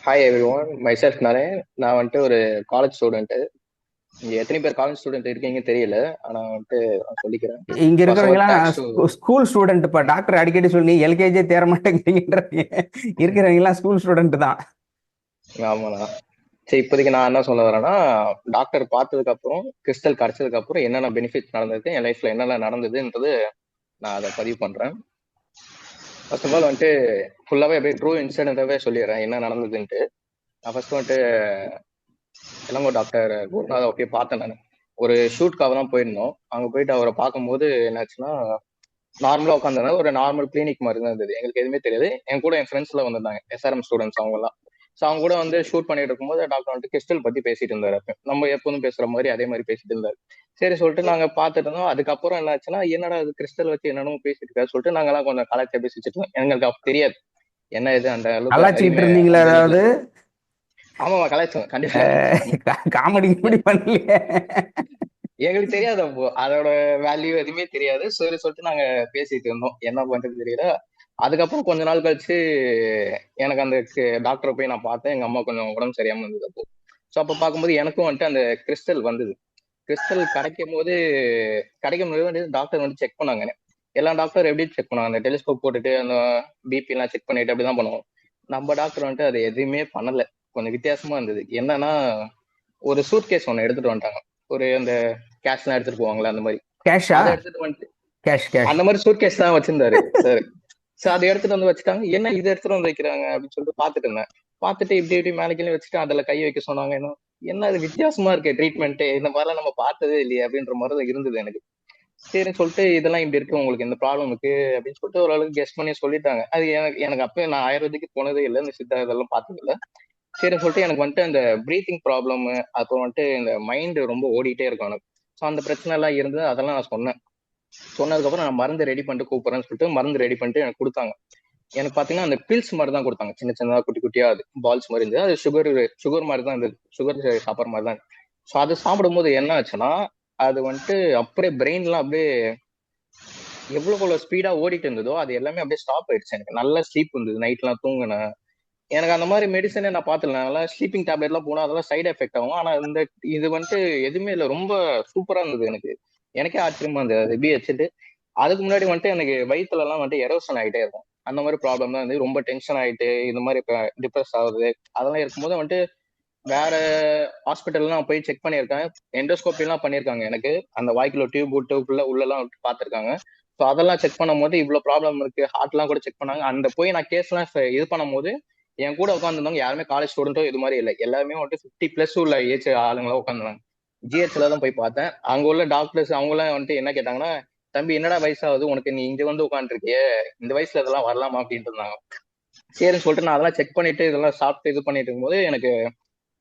Hi every one, my self Naren. நான் வந்துட்டு ஒரு காலேஜ் ஸ்டூடெண்ட். இங்க எத்தனை பேர் காலேஜ் ஸ்டூடெண்ட் இருக்கீங்க தெரியல, ஆனா வந்துட்டு நான் சொல்லிக்கிறேன். இங்க இருக்கிறவங்க ஸ்கூல் ஸ்டூடெண்ட். இப்ப டாக்டர் அடிக்கடி சொல்லி எல்கேஜி தேர மாட்டேங்கிறீங்கன்றீங்க, இருக்கிறவங்க எல்லாம் ஸ்கூல் ஸ்டூடெண்ட் தான். ஆமாண்ணா. சரி, இப்போதைக்கு நான் என்ன சொல்ல வரேன்னா, டாக்டர் பார்த்ததுக்கு அப்புறம் கிறிஸ்டல் கிடைச்சதுக்கு அப்புறம் என்னென்ன பெனிஃபிட்ஸ் நடந்தது, என் லைஃப்ல என்னென்ன நடந்ததுன்றது நான் அதை பதிவு பண்றேன். ஃபர்ஸ்ட் ஆஃப் ஆல் வந்துட்டு ஃபுல்லாவே அப்படியே ட்ரூ இன்சிடென்ட்டாவே சொல்லிடுறேன் என்ன நடந்ததுன்ட்டு. நான் ஃபர்ஸ்ட் வந்துட்டு இளங்கோ டாக்டர் குருநாதா ஓகே பார்த்தேன் நான். ஒரு ஷூட்காக தான் போயிருந்தோம். அங்க போயிட்டு அவரை பார்க்கும்போது என்னாச்சுன்னா, நார்மலா உட்காந்துருந்தாங்க. ஒரு நார்மல் கிளினிக் மாதிரி தான் இருந்தது. எங்களுக்கு எதுவுமே தெரியாது. என் கூட என் ஃப்ரெண்ட்ஸ் எல்லாம் வந்திருந்தாங்க. SRM ஸ்டூடெண்ட்ஸ் அவங்க எல்லாம். ஸோ அவங்க கூட வந்து ஷூட் பண்ணிட்டு இருக்கும்போது டாக்டர் வந்துட்டு கிறிஸ்டல் பத்தி பேசிட்டு இருந்தாரு. அப்ப நம்ம எப்போதும் பேசுற மாதிரி அதே மாதிரி பேசிட்டு இருந்தாரு. சரி சொல்லிட்டு நாங்க பார்த்துட்டு இருந்தோம். அதுக்கப்புறம் என்ன ஆச்சுன்னா, என்னடா இது கிறிஸ்டல் வச்சு என்னென்னமோ பேசிட்டு இருக்காரு சொல்லிட்டு நாங்கெல்லாம் கொஞ்சம் கலாய்ச்சி பேசிட்டு இருக்கோம். எங்களுக்கு அப்ப தெரியாது என்ன இது அந்த அளவுக்கு கலாச்சிக்கிட்டு அறிவுமே இருந்தீங்களா அந்த இதுல இல்ல. ஏதாவது? ஆமாமா கலாய்ச்சோம். கண்டிப்பா கலாய்ச்சோம். காமெடி இப்படி பண்ணலையே. எங்களுக்கு தெரியாது அப்போ அதோட வேல்யூ எதுவுமே தெரியாது. சரி சொல்லிட்டு நாங்க பேசிட்டு இருந்தோம். என்ன பண்றது தெரியல. அதுக்கப்புறம் கொஞ்ச நாள் கழிச்சு எனக்கு அந்த டாக்டரை போய் நான் பார்த்தேன். எங்க அம்மா கொஞ்சம் உடம்பு சரியாம இருந்தது அப்போ. ஸோ அப்போ பார்க்கும்போது எனக்கும் வந்துட்டு அந்த கிறிஸ்டல் வந்தது. கிறிஸ்டல் கிடைக்கும் போது வந்து டாக்டர் வந்து செக் பண்ணாங்க. எல்லா டாக்டர் எப்படி செக் பண்ணுவாங்க, அந்த டெலிஸ்கோப் போட்டுட்டு அந்த பிபி எல்லாம் செக் பண்ணிட்டு அப்படிதான் பண்ணுவோம். நம்ம டாக்டர் வந்துட்டு அது எதுவுமே பண்ணல. கொஞ்சம் வித்தியாசமா இருந்தது. என்னன்னா, ஒரு சூட் கேஸ் ஒண்ணு எடுத்துட்டு வந்துட்டாங்க. ஒரு அந்த கேஷ் எல்லாம் எடுத்துட்டு போவாங்களா அந்த மாதிரி. கேஷா? அதை எடுத்துட்டு வந்துட்டு கேஷ் கேஷ். அந்த மாதிரி சூட் கேஸ் தான் வச்சிருந்தாரு சார். சோ அதை எடுத்துட்டு வந்து வச்சுட்டாங்க. என்ன இதை எடுத்துட்டு வந்து வைக்கிறாங்க அப்படின்னு சொல்லிட்டு பாத்துட்டு இருந்தேன். பார்த்துட்டு இப்படி இப்படி மேலே கீழே வச்சுட்டு அதுல கை வைக்க சொன்னாங்க. என்ன இது வித்தியாசமா இருக்கு ட்ரீட்மெண்ட், இந்த மாதிரிலாம் நம்ம பார்த்ததே இல்லையே அப்படின்ற மாதிரி தான் இருந்தது எனக்கு. சரின்னு சொல்லிட்டு இதெல்லாம் இப்படி இருக்கு, உங்களுக்கு இந்த ப்ராப்ளம் இருக்கு அப்படின்னு சொல்லிட்டு ஓரளவுக்கு கெஸ்ட் பண்ணி சொல்லிட்டாங்க. அது எனக்கு அப்ப நான் ஆயுர்வேதிக்கு போனதே இல்லை, இந்த சித்தா இதெல்லாம் பார்த்தது இல்லை. சரின்னு சொல்லிட்டு எனக்கு வந்துட்டு அந்த ப்ரீத்திங் ப்ராப்ளம், அப்புறம் வந்துட்டு இந்த மைண்ட் ரொம்ப ஓடிட்டே இருக்கும் எனக்கு. ஸோ அந்த பிரச்சனை எல்லாம் இருந்தது. அதெல்லாம் நான் சொன்னேன். சொன்னதுக்கப்புறம் நான் மருந்து ரெடி பண்ணிட்டு கூப்பிடுறேன்னு சொல்லிட்டு மருந்து ரெடி பண்ணிட்டு எனக்கு கொடுத்தாங்க. எனக்கு பாத்தீங்கன்னா அந்த பில்ஸ் மாதிரி தான் கொடுத்தாங்க. சின்ன சின்னதா குட்டி குட்டியா அது பால்ஸ் மாதிரி இருந்தது. அது சுகர் மாதிரி தான் இருந்தது. சுகர் சாப்பிட்ற மாதிரி தான். ஸோ அது சாப்பிடும்போது என்ன ஆச்சுன்னா, அது வந்துட்டு அப்படியே பிரெயின்லாம் அப்படியே எவ்வளவு ஸ்பீடா ஓடிட்டு இருந்ததோ அது எல்லாமே அப்படியே ஸ்டாப் ஆயிடுச்சு. எனக்கு நல்ல ஸ்லீப் இருந்தது. நைட்லாம் தூங்கினேன். எனக்கு அந்த மாதிரி மெடிசனே நான் பார்த்துல நல்லா ஸ்லீப்பிங் டேப்லெட் எல்லாம் போனா அதெல்லாம் சைடு எஃபெக்ட் ஆகும். ஆனா இந்த இது வந்துட்டு எதுவுமே இல்லை, ரொம்ப சூப்பரா இருந்தது எனக்கு. எனக்கே ஆச்சரியமா இருந்தது அது எப்படி வச்சுட்டு. அதுக்கு முன்னாடி வந்துட்டு எனக்கு வயிற்றுல எல்லாம் வந்துட்டு எரோஷன் ஆகிட்டே இருக்கும். அந்த மாதிரி ப்ராப்ளம் தான் வந்து ரொம்ப டென்ஷன் ஆயிட்டு இந்த மாதிரி டிப்ரெஸ் ஆகுது. அதெல்லாம் இருக்கும்போது வந்துட்டு வேற ஹாஸ்பிட்டல்லாம் போய் செக் பண்ணியிருக்கேன். எண்டோஸ்கோபி எல்லாம் பண்ணியிருக்காங்க எனக்கு. அந்த வாய்க்குள்ள டியூப் விட்டு உள்ளெல்லாம் விட்டு பார்த்துருக்காங்க. ஸோ அதெல்லாம் செக் பண்ணும் போது இவ்வளவு ப்ராப்ளம் இருக்கு, ஹார்ட்லாம் கூட செக் பண்ணாங்க. அந்த போய் நான் கேஸ் எல்லாம் இது பண்ணும் போது என் கூட உட்காந்துருந்தவங்க யாருமே காலேஜ் ஸ்டூடெண்ட்டோ இது மாதிரி இல்லை. எல்லாருமே வந்துட்டு 50+ உள்ள ஏஜ் ஆளுங்களா உட்காந்துருந்தாங்க. ஜிஹெச்ல தான் போய் பார்த்தேன். அங்க உள்ள டாக்டர்ஸ் அவங்களாம் வந்துட்டு என்ன கேட்டாங்கன்னா, தம்பி என்னடா வயசாகுது உனக்கு, நீ இங்க வந்து உட்காந்துருக்கிய, இந்த வயசுல இதெல்லாம் வரலாமா அப்படின்ட்டு இருந்தாங்க. சரின்னு சொல்லிட்டு நான் அதெல்லாம் செக் பண்ணிட்டு இதெல்லாம் சாப்பிட்டு இது பண்ணிட்டு இருக்கும்போது எனக்கு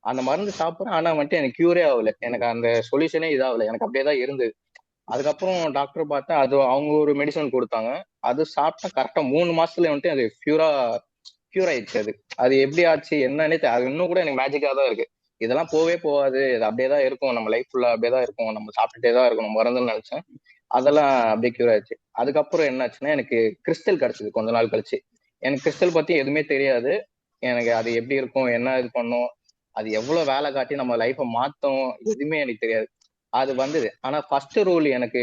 அந்த மருந்து சாப்பிட்றேன். ஆனா வந்துட்டு எனக்கு கியூரே ஆகல. எனக்கு அந்த சொல்யூஷனே இதாகல. எனக்கு அப்படியே தான் இருந்தது. அதுக்கப்புறம் டாக்டர் பார்த்தா அது அவங்க ஒரு மெடிசன் கொடுத்தாங்க. அது சாப்பிட்டா கரெக்டா 3 மாசத்துல வந்துட்டு அது கியூர் ஆயிடுச்சு. அது எப்படி ஆச்சு என்னன்னே அது இன்னும் கூட எனக்கு மேஜிக்கா தான் இருக்கு. இதெல்லாம் போவே போகாது, இது அப்படியே தான் இருக்கும், நம்ம லைஃப் ஃபுல்லா அப்படியே தான் இருக்கும், நம்ம சாப்பிட்டுட்டே தான் இருக்கணும் மருந்துன்னு நினைச்சேன். அதெல்லாம் அப்படியே கியூர் ஆயிடுச்சு. அதுக்கப்புறம் என்னாச்சுன்னா எனக்கு கிறிஸ்டல் கிடைச்சது கொஞ்ச நாள் கழிச்சு. எனக்கு கிறிஸ்டல் பத்தி எதுவுமே தெரியாது. எனக்கு அது எப்படி இருக்கும், என்ன இது பண்ணும், அது எவ்வளவு வேலை காட்டி நம்ம லைஃபை மாத்தோம், எதுவுமே எனக்கு தெரியாது. அது வந்தது. ஆனா ஃபர்ஸ்ட் ரூல் எனக்கு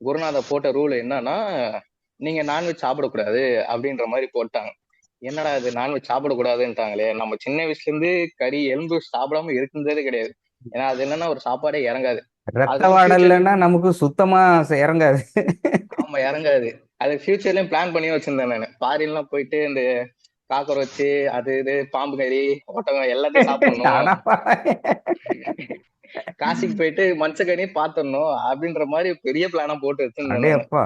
குருநாதர் போட்ட ரூல் என்னன்னா, நீங்க நான்வெஜ் சாப்பிடக்கூடாது அப்படின்ற மாதிரி போட்டாங்க. என்னடா இது நான்வெஜ் சாப்பிடக்கூடாதுன்ட்டாங்களே, நம்ம சின்ன வயசுல இருந்து கறி எலும்பு சாப்பிடாம இருந்ததே கிடையாது. ஏன்னா அது என்னன்னா ஒரு சாப்பாடே இறங்காது. ரத்த அது ஃபியூச்சர்லயும் வாடல்லைன்னா நமக்கு சுத்தமா இறங்காது. ஆமா இறங்காது. அது ஃபியூச்சர்லயும் பிளான் பண்ணி வச்சிருந்தேன் நான். ஃபாரின்லாம் போயிட்டு இந்த காக்கரோச்சு அது இது பாம்பு கறி ஒட்டகம் எல்லாத்தையும் சாப்பிடணும், அடப்பா. காசிக்கு போயிட்டு மனுஷக்கறி பாத்துடணும் அப்படின்ற மாதிரி பெரிய பிளானா போட்டு வச்சிருந்தேன் அடே நான். அப்பா.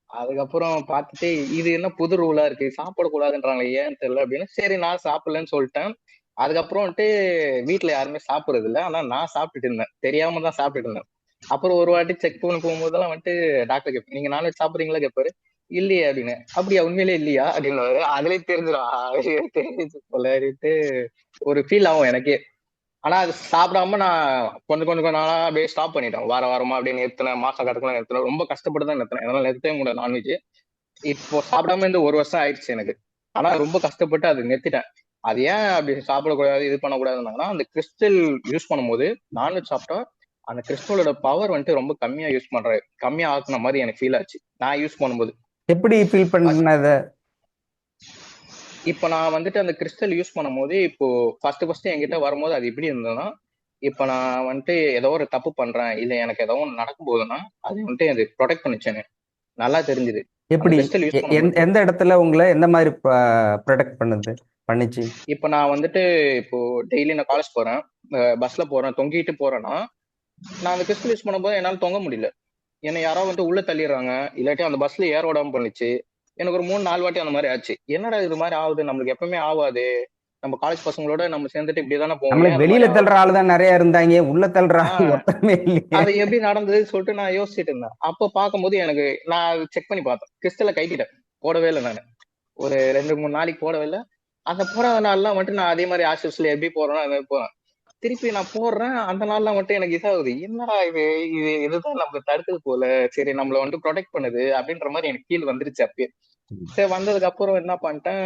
அதுக்கப்புறம் பார்த்துட்டு இது என்ன புது ரூலா இருக்கு, சாப்பிடக்கூடாதுன்றாங்க ஏன்னு தெரியல அப்படின்னு. சரி நான் சாப்பிடலன்னு சொல்லிட்டேன். அதுக்கப்புறம் வந்துட்டு வீட்டுல யாருமே சாப்பிடுறது இல்லை. ஆனா நான் சாப்பிட்டுட்டு இருந்தேன், தெரியாம தான் சாப்பிட்டுட்டு இருந்தேன். அப்புறம் ஒரு வாட்டி செக் பண்ண போகும்போதெல்லாம் வந்துட்டு டாக்டர் கேட்பேன், நீங்க நான்வெஜ் சாப்பிடுறீங்களா கேட்பாரு. இல்லையே அப்படின்னு. அப்படியா உண்மையிலே இல்லையா அப்படின்னு அதுலயே தெரிஞ்சிடும் தெரிஞ்சு போலட்டு ஒரு ஃபீல் ஆகும் எனக்கே. ஆனா அது சாப்பிடாம நான் கொஞ்சம் நாளா அப்படியே ஸ்டாப் பண்ணிட்டேன். வாரமா அப்படியே நிறுத்தினேன், மாசம் கணக்குல நிறுத்தினேன். ரொம்ப கஷ்டப்பட்டு தான் நிறுத்தினேன், என்னால நிறுத்தவே முடியல நான்வெஜ். இப்போ சாப்பிடாம இருந்து 1 வருஷம் ஆயிடுச்சு எனக்கு. ஆனா ரொம்ப கஷ்டப்பட்டு அது நிறுத்திட்டேன். அது ஏன் அப்படி சாப்பிடக்கூடாது இது பண்ணக்கூடாதுன்னா, அந்த கிறிஸ்டல் யூஸ் பண்ணும்போது நான்வெஜ் சாப்பிட்டா அந்த கிறிஸ்டலோட பவர் வந்துட்டு ரொம்ப கம்மியா ஆக்குன மாதிரி எனக்கு ஃபீல் ஆச்சு நான் யூஸ் பண்ணும்போது. எப்படி ஃபீல் பண்ணத? இப்ப நான் வந்துட்டு அந்த கிறிஸ்டல் யூஸ் பண்ணும்போது இப்போ ஃபர்ஸ்ட் என்கிட்ட வரும்போது அது எப்படி இருந்ததுன்னா, இப்ப நான் வந்துட்டு ஏதோ ஒரு தப்பு பண்றேன், இல்ல எனக்கு ஏதோ ஒன்று நடக்கும் போதுன்னா அது வந்துட்டு அது ப்ரொடெக்ட் பண்ணிச்சேன்னு நல்லா தெரிஞ்சுது. அந்த எப்படி கிறிஸ்டல் யூஸ் பண்ணும்போது எந்த இடத்துல உங்களை எந்த மாதிரி ப்ரொடெக்ட் பண்ணிச்சு? இப்ப நான் வந்துட்டு இப்போ டெய்லி நான் காலேஜ் போறேன், பஸ்ல போறேன், தொங்கிட்டு போறேன்னா நான் அந்த கிறிஸ்டல் யூஸ் பண்ணும்போது என்னால தொங்க முடியல. என்னை யாரோ வந்து உள்ள தள்ளிடுறாங்க, இல்லாட்டி அந்த பஸ்ல ஏற விடாம பண்ணுச்சு. எனக்கு ஒரு 3 4 வாட்டி அந்த மாதிரி ஆச்சு. என்னடா இது மாதிரி ஆகுது, நம்மளுக்கு எப்பவுமே ஆகாது. நம்ம காலேஜ் பசங்களோட நம்ம சேர்ந்துட்டு இப்படிதானே போவோம், நம்மளுக்கு ஏன் அந்த வெளியில மாதிரி தள்ளுற ஆகுது? ஆளு தான் நிறைய இருந்தாங்க, உள்ள தள்ளுற ஆள் ஆஹ் ஒருத்தமே இல்லையே. அது எப்படி நடந்ததுன்னு சொல்லிட்டு நான் யோசிச்சுட்டு இருந்தேன். அப்ப பார்க்கும்போது எனக்கு நான் செக் பண்ணி பார்த்தேன், கிறிஸ்டலை கைட்டிட்டேன், போடவே இல்லை நான். ஒரு 2 3 நாளைக்கு போடவே இல்லை. அந்த போடாத நாள்லாம் வந்துட்டு நான் அதே மாதிரி ஆஷஸ்ல எப்படி போறேனோ அது மாதிரி போறேன். திருப்பி நான் போடுறேன், அந்த நாள்லாம் வந்துட்டு எனக்கு இதாகுது, என்னடா இது, இதுதான் நம்ம தடுக்குது போல. சரி, நம்மள வந்துட்டு ப்ரொடெக்ட் பண்ணுது அப்படின்ற மாதிரி எனக்கு ஃபீல் வந்துருச்சு அப்பயே. சரி, வந்ததுக்கு அப்புறம் என்ன பண்ணிட்டேன்,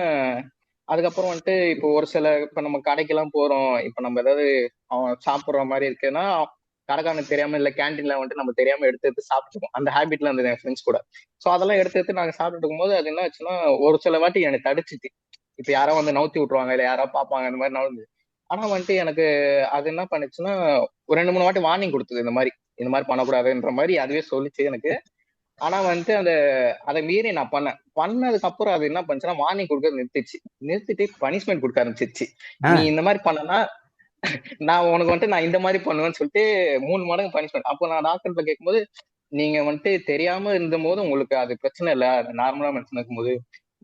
அதுக்கப்புறம் வந்துட்டு இப்போ ஒரு சில இப்ப நம்ம கடைக்கெல்லாம் போறோம், இப்ப நம்ம ஏதாவது அவன் சாப்பிடுற மாதிரி இருக்குன்னா கடைக்காரனுக்கு தெரியாம இல்ல கேன்டீன்ல வந்துட்டு நம்ம தெரியாம எடுத்து எடுத்து சாப்பிட்டுருக்கோம். அந்த ஹேபிட்ல இருந்தது என் ஃப்ரெண்ட்ஸ் கூட. சோ அதெல்லாம் எடுத்து எடுத்து நாங்க சாப்பிட்டுட்டு இருக்கும்போது அது என்ன ஆச்சுன்னா, ஒரு சில வாட்டி எனக்கு தடிச்சிச்சு. இப்ப யாரோ வந்து நவுத்தி விட்டுருவாங்க, இல்ல யாரோ பாப்பாங்க, இந்த மாதிரி நவுந்து. ஆனா வந்துட்டு எனக்கு அது என்ன பண்ணுச்சுன்னா, ஒரு 2 3 வாட்டி வார்னிங் கொடுத்தது, இந்த மாதிரி பண்ணக்கூடாதுன்ற மாதிரி அதுவே சொல்லிச்சு எனக்கு. ஆனா வந்துட்டு அதை மீறி நான் பண்ணதுக்கு அப்புறம் அது என்ன பண்ணுச்சுன்னா, வார்னிங் கொடுக்கறது நிறுத்திட்டு பனிஷ்மெண்ட் கொடுக்க ஆரம்பிச்சிருச்சு. ஆ, நீ இந்த மாதிரி பண்ணனா நான் உனக்கு வந்துட்டு நான் இந்த மாதிரி பண்ணுவேன்னு சொல்லிட்டு 3 மடங்கு பனிஷ்மெண்ட். அப்போ நான் டாக்டர்கிட்ட கேட்கும்போது, நீங்க வந்துட்டு தெரியாம இருந்த போது உங்களுக்கு அது பிரச்சனை இல்ல, அது நார்மலா மனுஷன் இருக்கும்போது,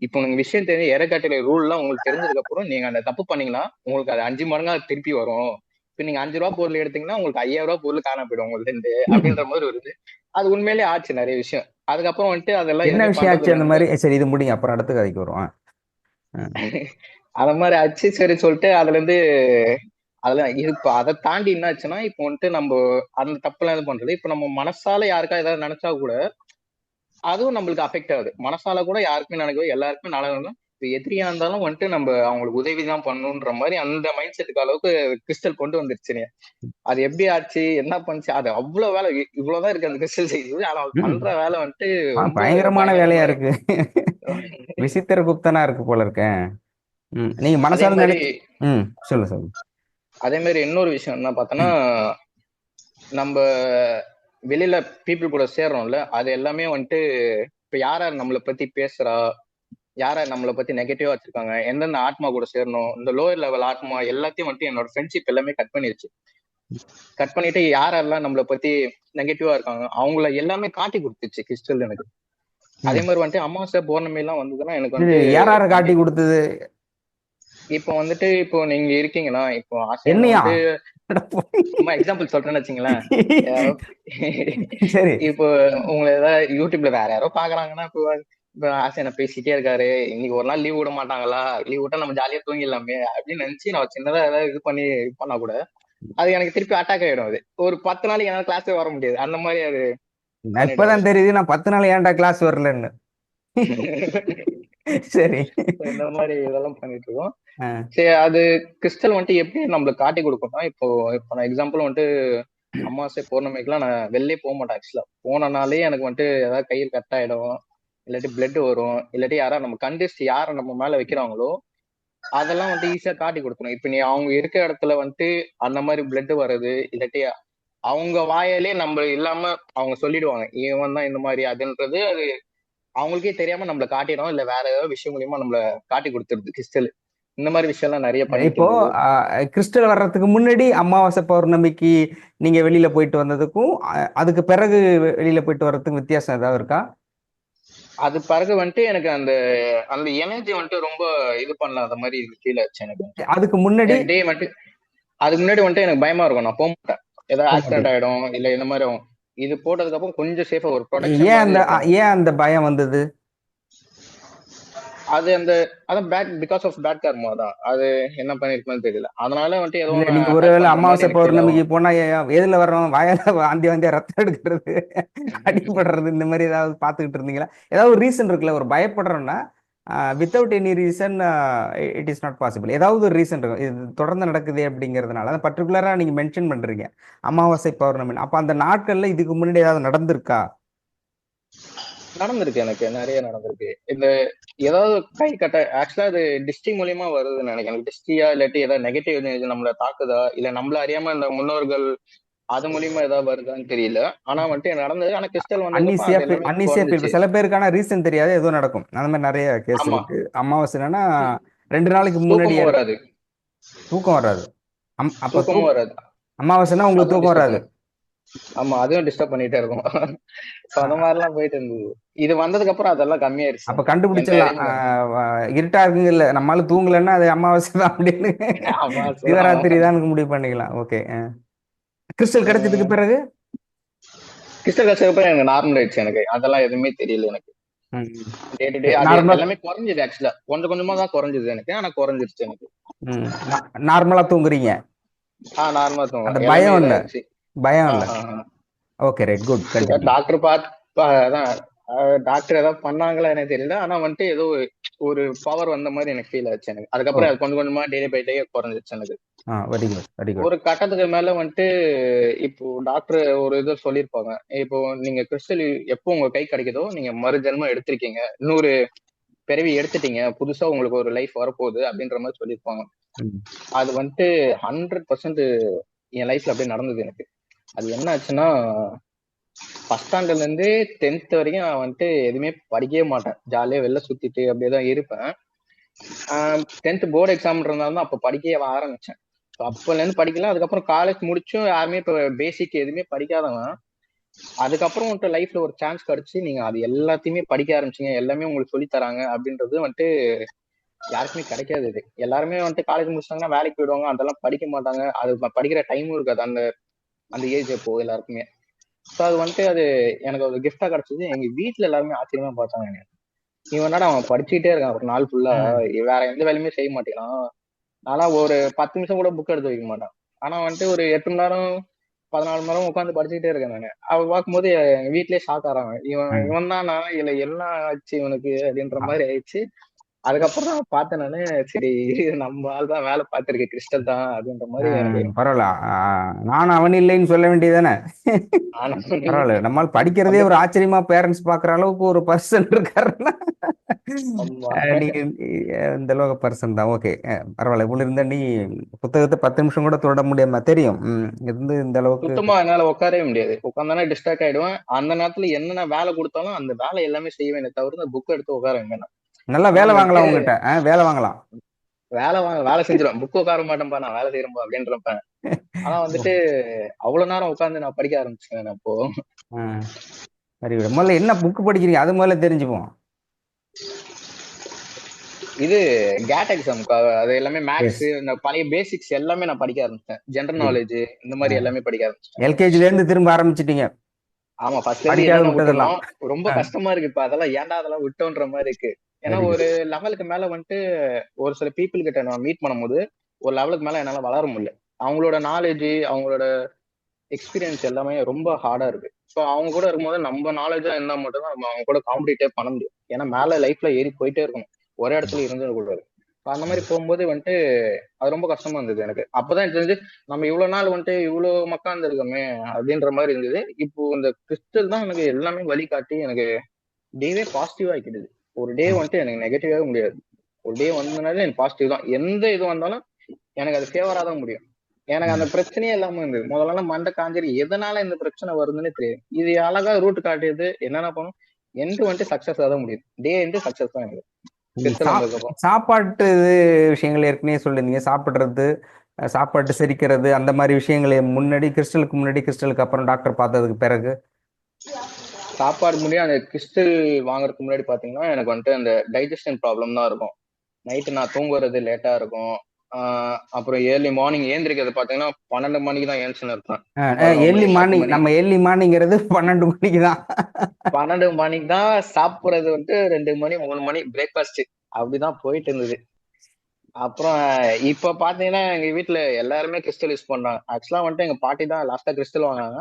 இப்போ உங்க விஷயம் தெரிஞ்சு எரகாட்டில ரூல் எல்லாம் உங்களுக்கு தெரிஞ்சதுக்கு அப்புறம் நீங்க அந்த தப்பு பண்ணீங்கன்னா உங்களுக்கு அது 5 மடங்கா திருப்பி வரும். இப்ப நீங்க 5 ரூபா பொருள் எடுத்தீங்கன்னா உங்களுக்கு 5000 ரூபாய் பொருள் காண போயிடும் உங்களுக்கு இருந்து, அப்படின்ற மாதிரி வருது. அது உண்மையிலேயே ஆச்சு நிறைய விஷயம். அதுக்கப்புறம் வந்துட்டு அதெல்லாம் என்ன எதுவுமே விஷயம் பண்றது ஆச்சு அந்த இல்லைன்னு. மாதிரி? சரி, இது முடிங்க, அப்புறம் அடுத்த கதைக்கு வருவோம். அந்த மாதிரி ஆச்சு. சரி சொல்லிட்டு அதுல இருந்து அதெல்லாம் இப்ப அதை தாண்டி என்ன ஆச்சுன்னா, இப்போ வந்துட்டு நம்ம அந்த தப்புலாம் இது பண்றது, இப்ப நம்ம மனசால யாருக்கா ஏதாவது நினைச்சா கூட அதுவும் நம்மளுக்கு அஃபெக்ட் ஆகுது. மனசால கூட யாருக்குமே நினைக்கவே, எல்லாருக்குமே நல்லது. இப்ப எதிரியா இருந்தாலும் வந்துட்டு நம்ம அவங்களுக்கு உதவி தான் பண்ணணுன்ற மாதிரி அந்த மைண்ட் செட்டுக்கு அளவுக்கு கிறிஸ்டல் கொண்டு வந்துருச்சுங்க. அது எப்படி ஆச்சு, என்ன பண்ணுச்சு, அது அவ்வளவு வேலை, இவ்வளவுதான் இருக்கு அந்த கிறிஸ்டல் செய்யுது. ஆனா அது ம். பண்ற வேலை வந்துட்டு ரொம்ப பயங்கரமான வேலையா பயங்கரமா இருக்கு. இருக்கு. விசித்திர குப்தனா இருக்கு போல இருக்கேன். நீங்க அதே மனசால மாதிரி நினைச்சு. சொல்லு. அதே மாதிரி இன்னொரு விஷயம் என்ன பார்த்தோன்னா, நம்ம வெளியில பீப்புள் கூட சேர்றோம்ல, அது எல்லாமே வந்துட்டு இப்ப யார் யார் நம்மளை பத்தி பேசுறா, யார் யார் நம்மளை பத்தி நெகட்டிவா வச்சிருக்காங்க, எந்தெந்த ஆத்மா கூட சேரணும், இந்த லோயர் லெவல் ஆத்மா எல்லாத்தையும் வந்துட்டு என்னோட ஃப்ரெண்ட்ஷிப் எல்லாமே கட் பண்ணிருச்சு. கட் பண்ணிட்டு யார் யாரெல்லாம் நம்மளை பத்தி நெகட்டிவா இருக்காங்க அவங்கள எல்லாமே காட்டி கொடுத்துச்சு கிறிஸ்டல் எனக்கு. அதே ம். மாதிரி வந்துட்டு அமாவாசை பௌர்ணமி எல்லாம் வந்ததுன்னா எனக்கு இது வந்துட்டு யார் யாரை காட்டி கண்டிப்பா கொடுத்தது? இப்போ வந்துட்டு இப்போ நீங்க இருக்கீங்கன்னா, இப்போ ஆசையான என்னையா? வந்துட்டு அட போய். சும்மா எக்ஸாம்பிள் சொல்றேன்னு வச்சுங்களேன். யாரோ சரி. இப்போ உங்களை ஏதாவது யூடியூப்ல வேற யாரோ பாக்குறாங்கன்னா, இப்போ ஆசையான பேசிட்டே இருக்காரு, இன்னைக்கு ஒரு நாள் லீவ் விட மாட்டாங்களா, லீவ் விட்டா நம்ம ஜாலியா தூங்கிடலாமே அப்படின்னு நினைச்சு நான் சின்னதா ஏதாவது இது பண்ணி இது பண்ணா கூட அது எனக்கு திருப்பி அட்டாக் ஆயிடும். அது ஒரு 10 நாளைக்கு என்னால கிளாஸே வர முடியாது, அந்த மாதிரி அது நான் பண்ணிடும் அது. இப்பதான் தெரியுது, நான் 10 நாள் ஏன்டா கிளாஸ் வரலன்னு. சரி. இந்த மாதிரி இதெல்லாம் பண்ணிட்டு இருக்கோம். ஆ, சரி, அது கிறிஸ்டல் வந்துட்டு எப்படி நம்மளுக்கு காட்டி கொடுக்கும்னா, இப்போ இப்போ நான் எக்ஸாம்பிள் வந்துட்டு அமாவாசை பௌர்ணமிக்கெல்லாம் நான் வெளிலே போக மாட்டேன். ஆக்சுவலா போனனாலே எனக்கு வந்துட்டு ஏதாவது கையில் கட் ஆயிடும், இல்லாட்டி பிளட் வரும், இல்லாட்டி யாரா நம்ம கண்டிஸ்ட் யாரை நம்ம மேல வைக்கிறாங்களோ அதெல்லாம் வந்துட்டு ஈஸியா காட்டி கொடுக்கணும். இப்ப நீ அவங்க இருக்க இடத்துல வந்துட்டு அந்த மாதிரி பிளட் வர்றது, இல்லாட்டி அவங்க வாயாலே நம்ம இல்லாம அவங்க சொல்லிடுவாங்க இவன் தான் இந்த மாதிரி அதுன்றது, அது அவங்களுக்கே தெரியாம நம்மள காட்டிடும், இல்ல வேற ஏதாவது விஷயம் மூலியமா நம்மள காட்டி கொடுத்துருது கிறிஸ்டல். இந்த மாதிரி விஷயம் எல்லாம் நிறைய பண்ணிட்டு இப்போ இருந்தது. கிறிஸ்டல் வர்றதுக்கு முன்னாடி அமாவாசை பௌர்ணமிக்கு நீங்க வெளியில போயிட்டு வந்ததுக்கும் அதுக்கு பிறகு வெளியில போயிட்டு வர்றதுக்கும் வித்தியாசம் ஏதாவது இருக்கா? அது பிறகு வந்துட்டு எனக்கு அந்த அந்த எனர்ஜி வந்துட்டு ரொம்ப இது பண்ணாத மாதிரி ஃபீல் ஆச்சு எனக்கு. அதுக்கு முன்னாடி எனக்கு டே வந்துட்டு அதுக்கு முன்னாடி வந்துட்டு எனக்கு பயமா இருக்கும், நான் போக மாட்டேன். ஏதாவது போக ஆக்சிடென்ட் மாட்டீங்க. ஆயிடும் இல்ல இந்த மாதிரி ஆகும். இது போட்டதுக்கு அப்புறம் கொஞ்சம் சேஃபா ஒரு ப்ரொடெக்ஷன் ஏன் மாதிரி அந்த இருக்கும். ஏன் அந்த பயம் வந்தது? அது அந்த அதான் பேட் பிகாஸ் ஆஃப் பேட் கர்மா தான். அது என்ன பண்ணிருக்குன்னு தெரியல, அதனால வந்துட்டு ஏதோ இல்ல, ஒண்ணு நீங்க அட்டாக் ஒருவேளை பண்ற மாதிரி அமாவாசை எனக்கு ஃபீல் பௌர்ணமிக்கு ஆகும். போனா எதுல வர்றோம், வாயால வாந்தியா ரத்தம் எடுக்கிறது, அடிபடுறது, இந்த மாதிரி ஏதாவது பார்த்துக்கிட்டு இருந்தீங்களா? ஏதாவது ஒரு ரீசன் இருக்குல்ல, ஒரு பயப்படுறோம்னா without any reason it is not possible. ஏதாவது ஒரு ரீசன் இருக்கும், இது தொடர்ந்து நடக்குது அப்படிங்கிறதுனால அதை பர்டிகுலரா நீங்க மென்ஷன் பண்றீங்க அமாவாசை பௌர்ணமி. அப்ப அந்த நாட்கள்ல இதுக்கு முன்னாடி ஏதாவது நடந்திருக்கா? நடந்திருக்கு, எனக்கு நிறைய நடந்திருக்கு. இந்த ஏதாவது கை கட்ட ஆக்சுவலா அது டிஸ்டி மூலியமா வருதுன்னு நினைக்கிறேன். டிஸ்டியா இல்லாட்டி ஏதாவது நெகட்டிவ் எனர்ஜி நம்மள தாக்குதா, இல்ல நம்மள அறியாம இந்த முன்னோர்கள் அது மூலியமா ஏதாவது வருதான்னு தெரியல. ஆனா வந்துட்டு நடந்தது. ஆனா கிறிஸ்டல் வந்ததுக்கு அப்புறம் அன்னீசியா அது எல்லாமே அன்னீசியா ஃபீல். குறைஞ்சிச்சு. சில பேருக்கான ரீசன் தெரியாது, ஏதோ நடக்கும். அந்த மாதிரி நிறைய கேஸ் ஆமா. இருக்கு. அமாவாசைன்னா 2 நாளைக்கு முன்னாடியே தூக்கமும் இருக்கும். வராது. தூக்கம் வராது. அப்ப தூக்கமும் வராது. அமாவாசைன்னா உங்களுக்கு அதுவும் தூக்கம் டிஸ்டர்ப் வராது. பண்ணும். ஆமா, அதுவும் டிஸ்டர்ப் பண்ணிட்டே இருக்கும். ஸோ அந்த மாதிரிலாம் போயிட்டு இருந்தது. இது வந்ததுக்கு அப்புறம் அதெல்லாம் கம்மியாயிருச்சு. அப்ப எந்த கண்டுபிடிச்சிடலாம். எதையுமே இருட்டா இருக்குங்க, இல்ல நம்மளால தூங்கலைன்னா அது அமாவாசை தான் அப்படின்னு ஆமா சொல்லலாம். சிவராத்திரி தான் முடிவு பண்ணிக்கலாம். ஓகே. கிறிஸ்டல் கிடைச்சதுக்கு பிறகு கிறிஸ்டல் கல்ச்சர் எனக்கு நார்மல் ஆயிடுச்சு. எனக்கு அதெல்லாம் எதுவுமே தெரியல. எனக்கு டே டு டே அது நார்மலா எல்லாமே குறைஞ்சது. ஆக்சுவலா கொஞ்சம் கொஞ்சமா தான் குறைஞ்சது எனக்கு. ஆனா குறைஞ்சிருச்சு எனக்கு. நார்மலா தூங்குறீங்க. நார்மலா அந்த தூங்குவேன். எல்லாமே பயம் இல்ல, இதாயிருச்சு. பயம் இல்ல. Okay, right, good, continue. Doctor பார்த்து அதான் டாக்டர் ஏதாவது பண்ணாங்களா எனக்கு தெரியல. ஆனா வந்துட்டு ஏதோ ஒரு பவர் வந்த மாதிரி எனக்கு ஃபீல் ஆச்சு. எனக்கு ஓ, அதுக்கப்புறம் அது கொஞ்சம் கொஞ்சமா டே பை டே குறைஞ்சிருச்சு எனக்கு. Very good, very good. ஒரு கட்டத்துக்கு மேல வந்துட்டு இப்போ டாக்டர் ஒரு இது சொல்லியிருப்பாங்க. இப்போ நீங்க கிறிஸ்டல் எப்போ உங்க கை கிடைக்குதோ நீங்க மறுஜென்மம் எடுத்திருக்கீங்க, இன்னொரு பிறவி எடுத்துட்டீங்க, புதுசா உங்களுக்கு ஒரு லைஃப் வரப்போகுது அப்படின்ற மாதிரி சொல்லியிருப்பாங்க. அது வந்துட்டு 100% என் லைஃப்ல அப்படியே நடந்தது எனக்கு. அது என்ன ஆச்சுன்னா, ஃபர்ஸ்ட் ஸ்டாண்டர்ட்ல இருந்து 10th வரைக்கும் நான் வந்துட்டு எதுவுமே படிக்கவே மாட்டேன். ஜாலியா வெளில சுத்திட்டு அப்படியே தான் இருப்பேன். 10th போர்டு எக்ஸாம்ன்றதுனால தான் அப்ப படிக்கவே ஆரம்பிச்சேன். அப்பல இருந்து படிக்கல. அதுக்கப்புறம் காலேஜ் முடிச்சும் யாருமே இப்ப பேசிக் எதுவுமே படிக்காதவன். அதுக்கப்புறம் வந்துட்டு லைஃப்ல ஒரு சான்ஸ் கிடைச்சு நீங்க அது எல்லாத்தையுமே படிக்க ஆரம்பிச்சீங்க, எல்லாமே உங்களுக்கு சொல்லி தராங்க அப்படின்றது வந்துட்டு யாருக்குமே கிடைக்காது. இது எல்லாருமே வந்துட்டு காலேஜ் முடிச்சாங்கன்னா வேலைக்கு போயிடுவாங்க, அதெல்லாம் படிக்க மாட்டாங்க. அது படிக்கிற டைமும் இருக்காது அந்த அந்த ஏஜ் அப்போ எல்லாருக்குமே. ஸோ அது வந்துட்டு அது எனக்கு ஒரு கிஃப்டா கிடைச்சது. எங்க வீட்டுல எல்லாருமே ஆச்சரியமா பார்த்தாங்க. இவன் என்னடா அவன் படிச்சுக்கிட்டே இருக்கான் ஒரு நாள் ஃபுல்லா, வேற எந்த வேலையுமே செய்ய மாட்டேங்கிறான். ஆனா ஒரு 10 நிமிஷம் கூட புக் எடுத்து வைக்க மாட்டான். ஆனா வந்துட்டு ஒரு 8 மணி நேரம் 14 மணி நேரம் உட்காந்து படிச்சுக்கிட்டே இருக்கேன் நானு. அவ பார்க்கும்போது எங்க வீட்லயே ஷாக் ஆறாங்க. இவன் தானா, இல்ல என்ன ஆச்சு இவனுக்கு அப்படின்ற மாதிரி ஆயிடுச்சு. அதுக்கப்புறம் தான் பார்த்தேன் நானு. சரி, நம்ம ஆள் தான் வேலை பார்த்திருக்கு, கிறிஸ்டல் தான் அப்படின்ற மாதிரி எனக்கு. பரவாயில்ல. நான் அவன் இல்லைன்னு சொல்ல வேண்டியதானே. ஆனா பரவாயில்ல, நம்மால் படிக்கிறதே ஒரு அப்படியே ஆச்சரியமா பேரண்ட்ஸ் பாக்குற அளவுக்கு ஒரு பர்சன் இருக்காருன்னா ஆமா. நீங்க இந்த அளவுக்கு பர்சன் தான். ஓகே, பரவாயில்ல. இவ்வளவு இருந்தா நீ புத்தகத்தை 10 நிமிஷம் கூட தொட முடியாம தெரியும். இருந்து இந்த அளவுக்கு சுத்தமா என்னால உட்காரவே முடியாது. உட்காந்தானே டிஸ்ட்ராக்ட் ஆயிடுவேன். அந்த நேரத்துல என்னென்ன வேலை கொடுத்தாலும் அந்த வேலை எல்லாமே செய்வேனே தவிர அந்த புக் எடுத்து உட்கார வைங்க. நல்லா ஆனா வேலை வந்துட்டு வாங்கலாம் உங்ககிட்ட. வேலை வாங்கலாம். வேலை செஞ்சிருவேன். புக் உட்கார மாட்டேன்பா, நான் வேலை செய்யறேன்பா அப்படின்றப்பேன். ஆனா வந்துட்டு அவ்வளவு நேரம் உட்காந்து நான் படிக்க ஆரம்பிச்சேன் அப்போ. சரி, முதல்ல என்ன புக் படிக்கிறீங்க அது முதல்ல தெரிஞ்சுப்போம். இது கேட் எக்ஸாமுக்கு அது எல்லாமே மேக்ஸ், இந்த பழைய பேசிக்ஸ் எல்லாமே நான் படிக்க ஆரம்பிச்சேன். ஜெனரல் நாலேஜ் இந்த மாதிரி எல்லாமே படிக்க ஆரம்பிச்சேன். எல்கேஜில இருந்து திரும்ப ஆரம்பிச்சிட்டீங்க. ஆமா, ஃபர்ஸ்ட்ல இருந்து படிக்காத என்னென்ன விட்டதெல்லாம். விட்டுருந்தோம் ரொம்ப கஷ்டமா இருக்கு. இப்ப அதெல்லாம் ஏன்டா அதெல்லாம் விட்டோன்ற மாதிரி இருக்கு. ஏன்னா வெரி ஒரு குட். லெவலுக்கு மேல வந்துட்டு ஒரு சில பீப்புள் கிட்ட நான் மீட் பண்ணும்போது ஒரு லெவலுக்கு மேல என்னால வளர முடியல. அவங்களோட நாலேஜ், அவங்களோட எக்ஸ்பீரியன்ஸ் எல்லாமே ரொம்ப ஹார்டா இருக்கு. ஸோ அவங்க கூட இருக்கும்போது நம்ம நாலேஜா இருந்தா மட்டும்தான் நம்ம அவங்க கூட காம்படிட்டே பண்ண முடியும். ஏன்னா மேல லைஃப்ல ஏறி போயிட்டே இருக்கணும், ஒரே இடத்துல இருந்துடக்கூடாது. அந்த மாதிரி போகும்போது வந்துட்டு அது ரொம்ப கஷ்டமா இருந்தது எனக்கு. அப்பதான் எனக்கு தெரிஞ்சு நம்ம இவ்வளவு நாள் வந்துட்டு இவ்வளவு மக்காந்து இருக்கோமே அப்படின்ற மாதிரி இருந்தது. இப்போ இந்த கிறிஸ்டல் தான் எனக்கு எல்லாமே வழிகாட்டி எனக்கு டேவே பாசிட்டிவா ஆக்கிடுது. ஒரு டே வந்துட்டு எனக்கு நெகட்டிவாவே முடியாது. ஒரு டே வந்ததுனால எனக்கு பாசிட்டிவ் தான். எந்த இது வந்தாலும் எனக்கு அது ஃபேவரா தான் முடியும். எனக்கு அந்த பிரச்சனையே இல்லாம இருந்தது. முதல்ல மண்டை காஞ்சரி எதனால இந்த பிரச்சனை வருதுன்னு தெரியாது. இது அழகா ரூட் காட்டியது. என்னென்ன பண்ணும், எண்டு வந்துட்டு சக்சஸ் தான் முடியுது. டே எண்டு சக்சஸ் தான் எனக்கு கிறிஸ்டல் வந்ததுக்கு அப்புறம். சாப்பாட்டு விஷயங்கள் ஏற்கனவே சொல்லிருந்தீங்க. சாப்பிடுறது, சாப்பாட்டு செரிக்கிறது, அந்த மாதிரி விஷயங்களை முன்னாடி கிறிஸ்டலுக்கு அப்புறம், டாக்டர் பார்த்ததுக்கு பிறகு சாப்பாடு முடியும் அந்த கிறிஸ்டல் வாங்குறதுக்கு முன்னாடி பாத்தீங்கன்னா எனக்கு வந்துட்டு அந்த டைஜஷன் ப்ராப்ளம் தான் இருக்கும். நைட்டு நான் தூங்குறது லேட்டா இருக்கும். அப்புறம் ஏர்லி மார்னிங் ஏந்திரிக்கிறது பாத்தீங்கன்னா 12 மணிக்கு தான் ஏன்ச்சுன்னு இருப்பேன். Early 10 morning. மணி நம்ம ஏர்லி மார்னிங்கிறது 12 மணிக்கு தான். 12 மணிக்கு தான் சாப்பிடுறது. வந்துட்டு 2 மணி 3 மணி பிரேக்ஃபாஸ்ட் அப்படிதான் போயிட்டு இருந்தது. அப்புறம் இப்ப பாத்தீங்கன்னா எங்க வீட்டுல எல்லாருமே கிறிஸ்டல் யூஸ் பண்றாங்க. ஆக்சுவலா வந்துட்டு எங்க பாட்டி தான் லாஸ்டா கிறிஸ்டல் வாங்கினாங்க.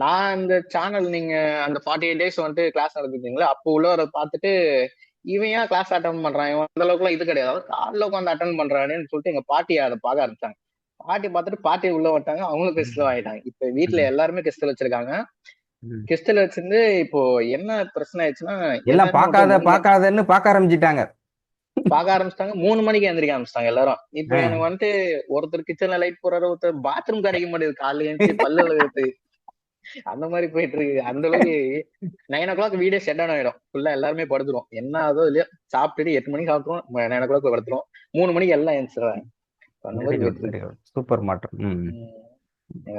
நான் இந்த சேனல் நீங்க அந்த 48 days வந்துட்டு கிளாஸ் நடத்திட்டீங்களா, அப்போ உள்ளவரை பார்த்துட்டு இவன் ஏன் கிளாஸ் அட்டன் பண்றான், இவன் அந்த அளவுக்கு எல்லாம் இது கிடையாது, காலைல உட்காந்து அட்டன் பண்றானேன்னு சொல்லிட்டு எங்க பாட்டி அதை பார்க்க ஆரம்பிச்சாங்க. பாட்டி பார்த்துட்டு பாட்டி உள்ள விட்டாங்க, அவங்களும் கிறிஸ்டல் வாங்கிட்டாங்க. இப்ப வீட்டுல எல்லாருமே கிறிஸ்டல் வச்சிருக்காங்க. கிறிஸ்டல் வச்சிருந்து இப்போ என்ன பிரச்சனை ஆயிடுச்சுன்னா எல்லாம் எல்லாருமே வந்துட்டு பார்க்காதன்னு பார்க்க ஆரம்பிச்சிட்டாங்க. பார்க்க ஆரம்பிச்சிட்டாங்க. 3 மணிக்கு எந்திரிக்க ஆரம்பிச்சிட்டாங்க எல்லாரும். இப்ப எனக்கு வந்துட்டு ஒருத்தர் கிச்சன்ல லைட் போறாரு, ஒருத்தர் பாத்ரூம் கிடைக்க மாட்டேங்குது, காலையில எழுந்துச்சு பல்லு விளக்குறது அந்த மாதிரி போயிட்டு இருக்கு. அந்த அளவுக்கு 9 o'clock வீடே ஷட் டவுன் ஆயிடும். ஃபுல்லா எல்லாருமே படுத்துரும். என்ன ஆகுதோ இல்லையோ சாப்பிட்டுட்டு 8 மணிக்கு சாப்பிட்டுருவோம், 9 o'clock படுத்துரும். 3 மணிக்கு எல்லாம் எழுந்துச்சுறாங்க. அந்த மாதிரி போயிட்டு இருக்கு. சூப்பர் மாற்றம்.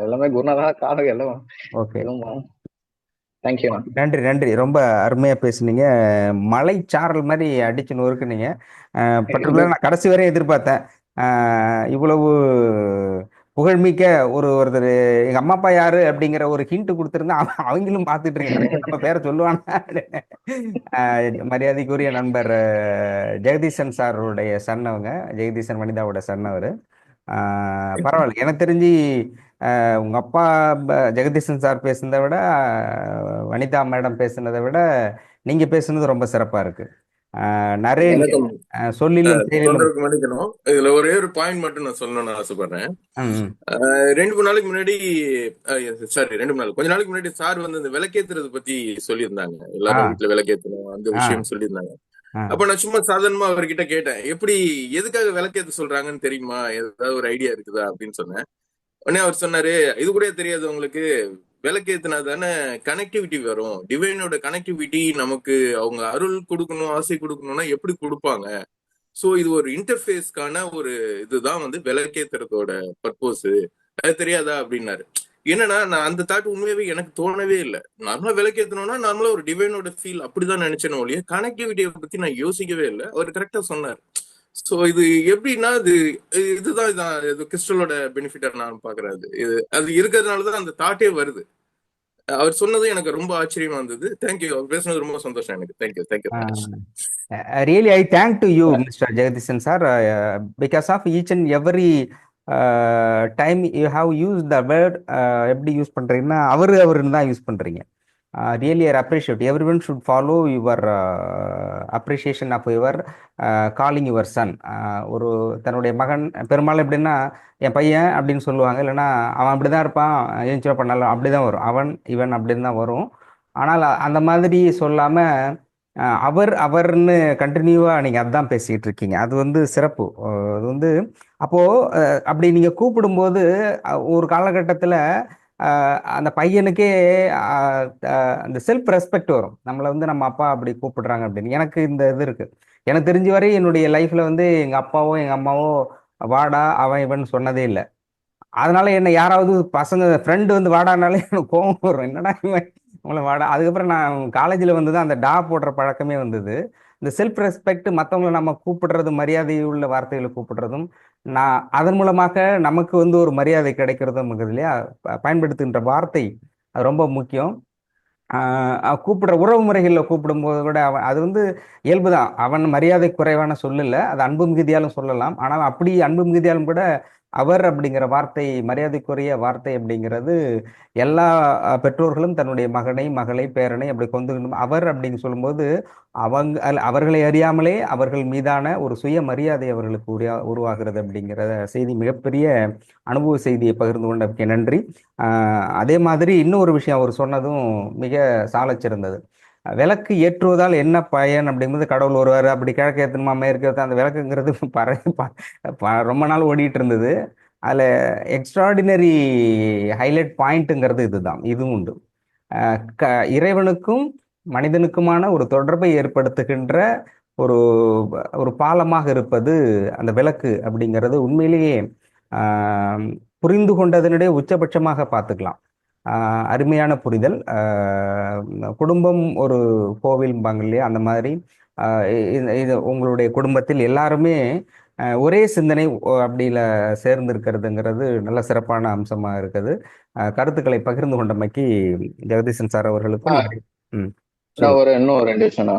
எல்லாமே குருநாதா காலம் எல்லாம் ஓகே. எதுவும். தேங்க்யூண்ணா. நன்றி நன்றி, ரொம்ப அருமையா பேசுனீங்க. மலை சாரல் மாதிரி அடிச்சு நொறுக்குனீங்க. பர்டிகுலராக நான் கடைசி வரையும் எதிர்பார்த்தேன். இவ்வளவு புகழ்மிக்க ஒருத்தர் எங்க அம்மா அப்பா யாரு அப்படிங்கிற ஒரு ஹிண்ட் கொடுத்துருந்தா அவங்களும் பார்த்துட்டு இருக்கேன் கடைசியா நம்ம பேரை சொல்லுவாங்க. மரியாதைக்குரிய நண்பர் ஜெகதீசன் சாருடைய சன் அவங்க, ஜெகதீசன் வனிதாவோட சன் அவரு. பரவாயில்ல, எனக்கு தெரிஞ்சு உங்க அப்பா ஜெகதீசன் சார் பேசுனதை விட வனிதா மேடம் பேசுனதை விட நீங்க பேசுனது ரொம்ப சிறப்பா இருக்கு. நிறைய எனக்கும் சொல்லிலும் செயலிலும். சொல்றதுக்கு மன்னிக்கணும். இதுல ஒரே ஒரு பாயிண்ட் மட்டும் நான் சொல்லணும்னு ஆசைப்படுறேன். ம், 2-3 நாளைக்கு முன்னாடி, சாரி 2-3 நாள், கொஞ்ச நாளைக்கு முன்னாடி சார் வந்து இந்த விளக்கேத்துறது பத்தி சொல்லியிருந்தாங்க. ஆ எல்லாரும் வீட்டுல விளக்கேத்தணும் அந்த ஆ விஷயம் சொல்லியிருந்தாங்க. ஆ அப்ப நான் சும்மா சாதாரணமா அவர்கிட்ட கேட்டேன், எப்படி எதுக்காக விளக்கேத்த சொல்றாங்கன்னு தெரியுமா, ஏதாவது ஒரு ஐடியா இருக்குதா அப்படின்னு சொன்னேன். உடனே அவர் சொன்னாரு, இது கூட தெரியாது உங்களுக்கு, விளக்கேத்தினா தானே கனெக்டிவிட்டி வரும், டிவைனோட கனெக்டிவிட்டி நமக்கு அவங்க அருள் கொடுக்கணும் ஆசை கொடுக்கணும்னா எப்படி கொடுப்பாங்க, சோ இது ஒரு இன்டர்ஃபேஸ்க்கான ஒரு இதுதான் வந்து விளக்கேத்துறதோட பர்பஸ், அது தெரியாதா அப்படின்னாரு. என்னன்னா நான் அந்த தாட் உண்மையாவே எனக்கு தோணவே இல்லை. நார்மலா விளக்கேத்தணும்னா நார்மலா ஒரு டிவைனோட ஃபீல் அப்படிதான் நினைச்சேனே ஒழிய கனெக்டிவிட்டியை பத்தி நான் யோசிக்கவே இல்லை. அவர் கரெக்டா சொன்னார். சோ இது எப்படின்னா இதுதான் இது கிறிஸ்டலோட பெனிஃபிட்டா நான் பாக்குறேன். அது இருக்கிறதுனாலதான் அந்த தாட்டே வருது. அவர் சொன்னது எனக்கு ரொம்ப ஆச்சரியமா இருந்தது. தேங்க்யூ, அவர் பேசுனது ரொம்ப சந்தோஷம் எனக்கு. Thank you thank you much. Really, I thank to you, Mr. Jagadishan sir, because of each and every time you have used the word. எப்படி யூஸ் பண்றீங்கன்னா அவருன்னு தான் யூஸ் பண்றீங்க. Really, I appreciate. Everyone should follow your appreciation of your calling your son. ஒரு தன்னுடைய மகன் பெரும்பாலும் எப்படின்னா என் பையன் அப்படின்னு சொல்லுவாங்க, இல்லைன்னா அவன் அப்படிதான் இருப்பான், ஏன் பண்ணாலும் அப்படிதான் வரும், அவன் இவன் அப்படின்னு தான் வரும். ஆனால் அந்த மாதிரி சொல்லாம அவர்னு கண்டினியூவா நீங்க அதான் பேசிட்டு இருக்கீங்க. அது வந்து சிறப்பு. அது வந்து அப்போ அப்படி நீங்க கூப்பிடும்போது ஒரு காலகட்டத்துல அந்த பையனுக்கே அந்த செல்ஃப் ரெஸ்பெக்ட் வரும். நம்மளை வந்து நம்ம அப்பா அப்படி கூப்பிடுறாங்க அப்படின்னு. எனக்கு இந்த இது இருக்கு. எனக்கு தெரிஞ்ச வரை என்னுடைய லைஃப்ல வந்து எங்க அப்பாவோ எங்க அம்மாவோ வாடா அவன் இவன் சொன்னதே இல்லை. அதனால என்ன யாராவது பசங்க ஃப்ரெண்டு வந்து வாடானாலே எனக்கு கோவம் வரும், என்னடா இவன் உங்களை வாடா. அதுக்கப்புறம் நான் காலேஜில் வந்து தான் அந்த டா போடுற பழக்கமே வந்தது. இந்த செல்ஃப் ரெஸ்பெக்ட், மற்றவங்களை நம்ம கூப்பிடுறது, மரியாதை உள்ள வார்த்தைகளை கூப்பிடுறதும், நான் அதன் மூலமாக நமக்கு வந்து ஒரு மரியாதை கிடைக்கிறதும் இருக்குது இல்லையா. பயன்படுத்துகின்ற வார்த்தை அது ரொம்ப முக்கியம். கூப்பிடுற உறவு முறைகளில் கூப்பிடும்போது கூட அது வந்து இயல்பு தான். அவன் மரியாதை குறைவான சொல்லல, அது அன்பு மிகுதியாலும் சொல்லலாம். ஆனால் அப்படி அன்பு மிகுதியாலும் கூட அவர் அப்படிங்கிற வார்த்தை, மரியாதைக்குரிய வார்த்தை அப்படிங்கிறது எல்லா பெற்றோர்களும் தன்னுடைய மகனை மகளை பேரனை அப்படி கொண்டு அவர் அப்படின்னு சொல்லும்போது அவர்களை அறியாமலே அவர்கள் மீதான ஒரு சுய மரியாதை அவர்களுக்கு உருவாகிறது அப்படிங்கிற செய்தி மிகப்பெரிய அனுபவ செய்தியை பகிர்ந்து கொண்டதுக்கு நன்றி. அதே மாதிரி இன்னொரு விஷயம் அவர் சொன்னதும் மிக சாலச்சிறந்தது. விளக்கு ஏற்றுவதால் என்ன பயன் அப்படிங்கிறது, கடவுள் வருவார் அப்படி கிழக்கு ஏற்றணுமா மேற்கு ஏற்ற, அந்த விளக்குங்கிறது ரொம்ப நாள் ஓடிட்டு இருந்தது. அதில் எக்ஸ்ட்ராடினரி ஹைலைட் பாயிண்ட்டுங்கிறது இதுதான். இதுவும் உண்டு. இறைவனுக்கும் மனிதனுக்குமான ஒரு தொடர்பை ஏற்படுத்துகின்ற ஒரு ஒரு பாலமாக இருப்பது அந்த விளக்கு அப்படிங்கிறது உண்மையிலேயே புரிந்து கொண்டதனுடைய உச்சபட்சமாக பார்த்துக்கலாம். அருமையான புரிதல். குடும்பம் ஒரு கோவில்பாங்க இல்லையா, அந்த மாதிரி இது உங்களுடைய குடும்பத்தில் எல்லாருமே ஒரே சிந்தனை அப்படியில சேர்ந்து இருக்கிறதுங்கிறது நல்ல சிறப்பான அம்சமா இருக்குது. கருத்துக்களை பகிர்ந்து கொண்டமைக்கு ஜெகதீசன் சார் அவர்களுக்கும் இன்னும் 2 விஷயம்னா,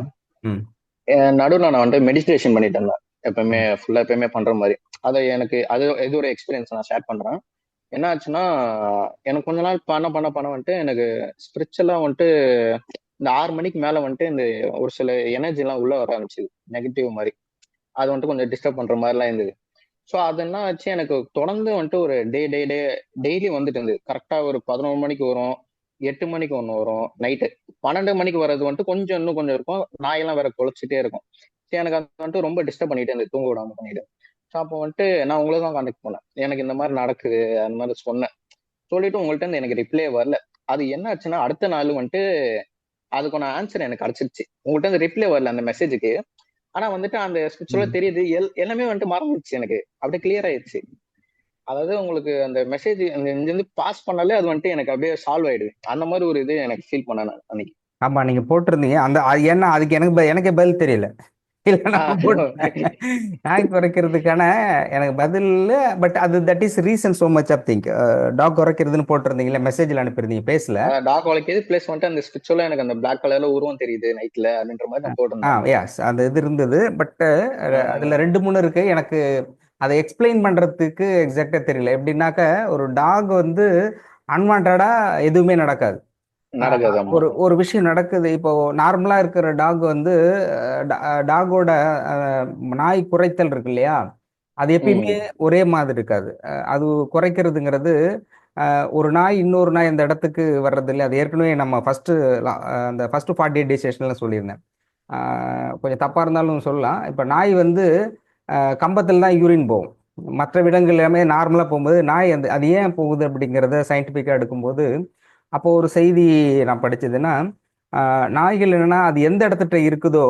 நடுவில் நான் வந்துட்டு மெடிடேஷன் பண்ணிட்டு இருந்தேன் எப்பயுமே பண்ற மாதிரி. அதை எனக்கு இது ஒரு எக்ஸ்பீரியன்ஸ் நான் ஷேர் பண்றேன். என்ன ஆச்சுன்னா, எனக்கு கொஞ்ச நாள் பண்ண வந்துட்டு எனக்கு ஸ்பிரிச்சுவலா வந்துட்டு இந்த 6 மணிக்கு மேல வந்துட்டு இந்த ஒரு சில எனர்ஜி எல்லாம் உள்ள வர ஆரம்பிச்சுது, நெகட்டிவ் மாதிரி. அது வந்துட்டு கொஞ்சம் டிஸ்டர்ப் பண்ற மாதிரி எல்லாம் இருந்தது. ஸோ அது என்ன ஆச்சு, எனக்கு தொடர்ந்து வந்துட்டு ஒரு டெய்லி வந்துட்டு இருந்தது. கரெக்டா ஒரு 11 மணிக்கு வரும், 8 மணிக்கு ஒன்று வரும், நைட்டு 12 மணிக்கு வர்றது வந்துட்டு இன்னும் கொஞ்சம் இருக்கும். நாயெல்லாம் வேற குலைச்சிட்டே இருக்கும். சரி, எனக்கு அது வந்துட்டு ரொம்ப டிஸ்டர்ப் பண்ணிட்டு இருந்தது, தூங்க விடாம பண்ணிட்டு. ஸோ அப்போ வந்துட்டு நான் உங்களை தான் கான்டாக்ட் பண்ணேன். எனக்கு இந்த மாதிரி நடக்குது அந்த மாதிரி சொன்னேன். சொல்லிட்டு உங்கள்கிட்ட இருந்து எனக்கு ரிப்ளே வரல. அது என்ன ஆச்சுன்னா, அடுத்த நாள் வந்துட்டு அதுக்கான ஆன்சர் எனக்கு கிடைச்சிருச்சு. உங்கள்கிட்ட இருந்து ரிப்ளே வரல அந்த மெசேஜுக்கு. ஆனா வந்துட்டு அந்த ஸ்பிரிச்சுவலா தெரியுது, எல்லாமே வந்துட்டு மறந்துச்சு, எனக்கு அப்படியே கிளியர் ஆயிடுச்சு. அதாவது உங்களுக்கு அந்த மெசேஜ் இருந்து பாஸ் பண்ணாலே அது வந்துட்டு எனக்கு அப்படியே சால்வ் ஆயிடுது. அந்த மாதிரி ஒரு இது எனக்கு ஃபீல் பண்ணேன் நான் அன்னைக்கு. ஆமா, நீங்க போட்டிருந்தீங்க ஏன்னா அதுக்கு எனக்கே பதில் தெரியல. இல்ல நான் போட்டேன். நாய் குறைக்கிறதுக்கான எனக்கு பதில் இல்ல. பட் அது that is reason so much of think. Talk குறைக்கிறதுன்னு போட்டிருந்தீங்களா, மெசேஜ்ல அனுப்பியிருந்தீங்க, பேசல. டாக் வளைக்குது பிளஸ் வந்துட்டு அந்த ஸ்பிரிச்சுவலா எனக்கு அந்த பிளாக் கலர்ல உருவம் தெரியுது நைட்ல அப்படின்ற மாதிரி நான் போட்டிருந்தேன். எஸ், அந்த இது இருந்தது. பட் அதுல ஆஹ் 2 3 இருக்கு. எனக்கு அதை எக்ஸ்பிளைன் பண்றதுக்கு எக்ஸாக்டா தெரியல. எப்படின்னாக்க, ஒரு டாக் வந்து அன்வான்டா எதுவுமே நடக்காது. நடக்காது. ஆமா. ஒரு ஒரு விஷயம் நடக்குது. இப்போ நார்மலா இருக்கிற டாக் வந்து டாகோட நாய் குறைத்தல் இருக்கு இல்லையா, அது எப்பயுமே ம். ஒரே மாதிரி இருக்காது. அது குறைக்கிறதுங்கிறது, ஒரு நாய் இன்னொரு நாய் அந்த இடத்துக்கு வர்றது இல்லை. அது ஏற்கனவே நம்ம அந்த ஃபர்ஸ்ட் 48 டேஸ் செஷன்ல சொல்லியிருந்தேன். கொஞ்சம் தப்பா இருந்தாலும் சொல்லலாம். இப்போ நாய் வந்து கம்பத்தில் தான் யூரின் போகும். மற்ற விலங்குகள் எல்லாமே நார்மலா போகும்போது, நாய் அது ஏன் போகுது அப்படிங்கிறத சயின்டிஃபிக்கா எடுக்கும்போது, அப்போ ஒரு செய்தி நான் படிச்சதுன்னா, நாய்கள் என்னன்னா, அது எந்த இடத்துட்ட இருக்குதோ,